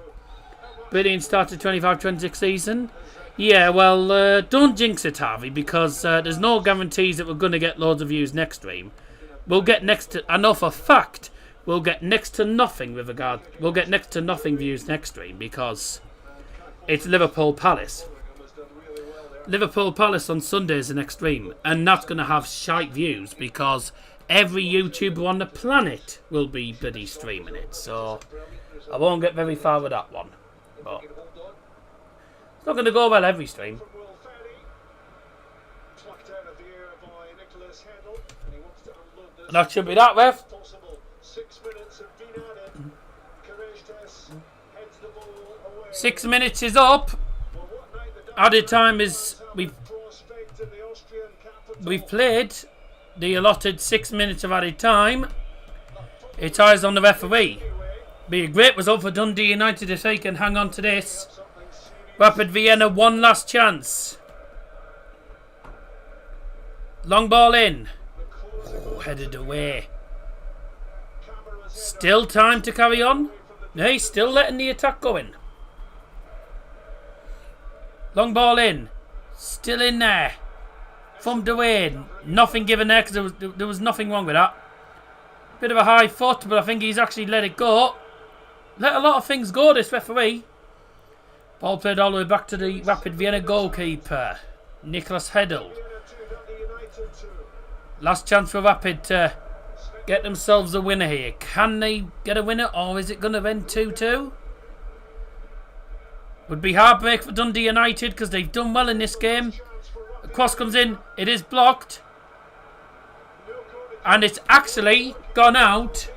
Brilliant start to 25-26 season. Yeah, well, don't jinx it, Harvey, because there's no guarantees that we're going to get loads of views next stream. We'll get next to, I know for a fact, we'll get next to nothing views next stream because it's Liverpool Palace. Liverpool Palace on Sunday is the next stream, and that's going to have shite views because every YouTuber on the planet will be bloody streaming it. So I won't get very far with that one. But it's not going to go well every stream. That should be that, ref. 6 minutes is up. Added time is we've played the allotted 6 minutes of added time. It's eyes on the referee. Be a great result for Dundee United if they can hang on to this. Rapid Vienna, one last chance. Long ball in. Oh, headed away. Still time to carry on. Hey, still letting the attack go in. Long ball in. Still in there. Thumped away. Nothing given there because there was nothing wrong with that. Bit of a high foot, but I think he's actually let it go. Let a lot of things go, this referee. Ball played all the way back to the Rapid Vienna goalkeeper, Nicholas Heddle. Last chance for Rapid to get themselves a winner here. Can they get a winner, or is it going to end 2-2? Would be heartbreak for Dundee United because they've done well in this game. The cross comes in. It is blocked. And it's actually gone out.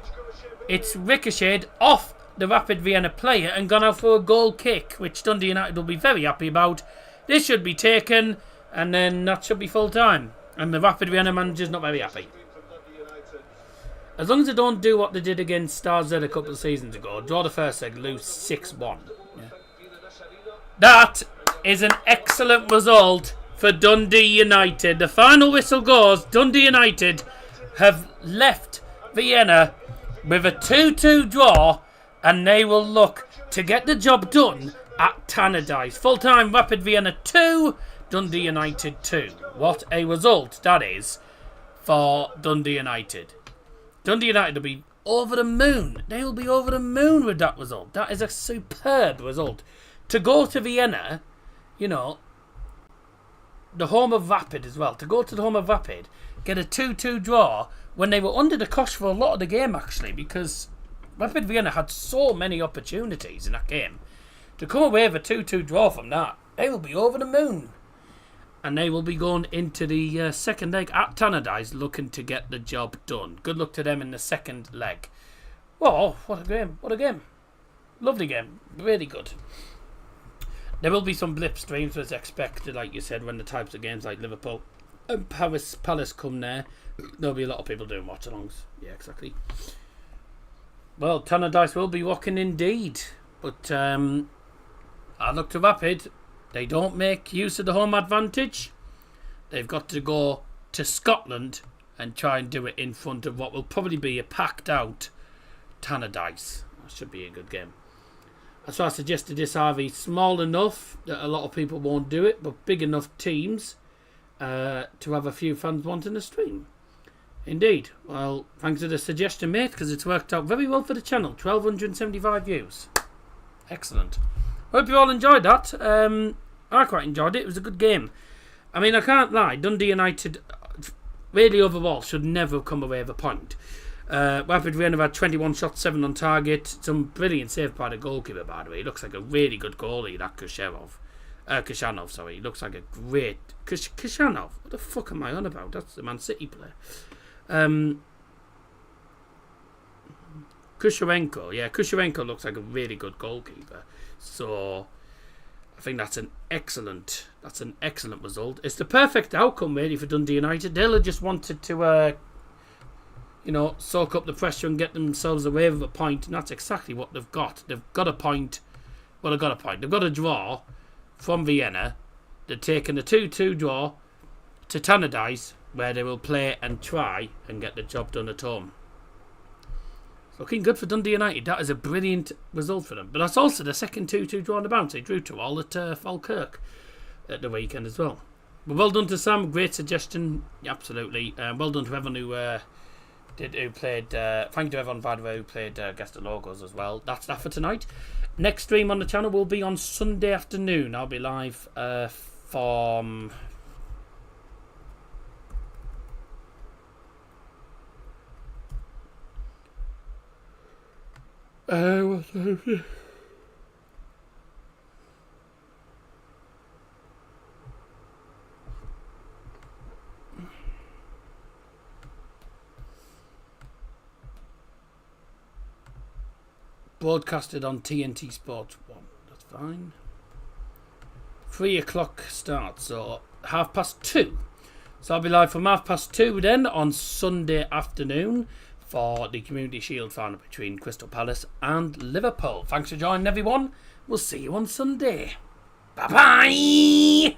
It's ricocheted off the Rapid Vienna player and gone out for a goal kick, which Dundee United will be very happy about. This should be taken, and then that should be full time. And the Rapid Vienna manager's not very happy. As long as they don't do what they did against Stars a couple of seasons ago, draw the first leg, lose 6-1. Yeah. That is an excellent result for Dundee United. The final whistle goes. Dundee United have left Vienna with a 2-2 draw, and they will look to get the job done at Tannadice. Full-time Rapid Vienna 2, Dundee United 2. What a result that is for Dundee United. Dundee United will be over the moon. They will be over the moon with that result. That is a superb result. To go to Vienna, you know, the home of Rapid as well. To go to the home of Rapid, get a 2-2 draw when they were under the cosh for a lot of the game, actually, because Rapid Vienna had so many opportunities in that game. To come away with a 2-2 draw from that, they will be over the moon. And they will be going into the second leg at Tannadice looking to get the job done. Good luck to them in the second leg. Oh, what a game. What a game. Lovely game. Really good. There will be some blip streams as expected, like you said, when the types of games like Liverpool and Palace come there. There'll be a lot of people doing watch-alongs. Yeah, exactly. Well, Tannadice will be rocking indeed. But I look to Rapid. They don't make use of the home advantage. They've got to go to Scotland and try and do it in front of what will probably be a packed out Tannadice. That should be a good game. That's why I suggested this RV small enough that a lot of people won't do it, but big enough teams to have a few fans wanting to stream. Indeed. Well, thanks for the suggestion, mate, because it's worked out very well for the channel. 1,275 views. Excellent. Hope you all enjoyed that. I quite enjoyed it. It was a good game. I mean, I can't lie. Dundee United, really overall, should never have come away with a point. Rapid Vienna had 21 shots, 7 on target. Some brilliant save by the goalkeeper, by the way. He looks like a really good goalie, that Kashanov, sorry. He looks like a great... Kashanov? What the fuck am I on about? That's the Man City player. Kusharenko. Yeah, Kusharenko looks like a really good goalkeeper. So I think that's an excellent result. It's the perfect outcome really for Dundee United. They'll have just wanted to soak up the pressure and get themselves away with a point, and that's exactly what they've got. They've got a point. Well, they've got a point. They've got a draw from Vienna. They're taking a 2-2 draw to Tannadice, where they will play and try and get the job done at home. Looking good for Dundee United. That is a brilliant result for them. But that's also the second 2-2 draw on the bounce. They drew to all at Falkirk at the weekend as well. But well done to Sam. Great suggestion. Absolutely. Well done to everyone who played. Thank you to everyone, by the way, who played guest logos as well. That's that for tonight. Next stream on the channel will be on Sunday afternoon. I'll be live 5 from broadcasted on TNT Sports 1. That's fine. 3 o'clock start, so 2:30. So I'll be live from 2:30 then on Sunday afternoon for the Community Shield final between Crystal Palace and Liverpool. Thanks for joining, everyone. We'll see you on Sunday. Bye-bye!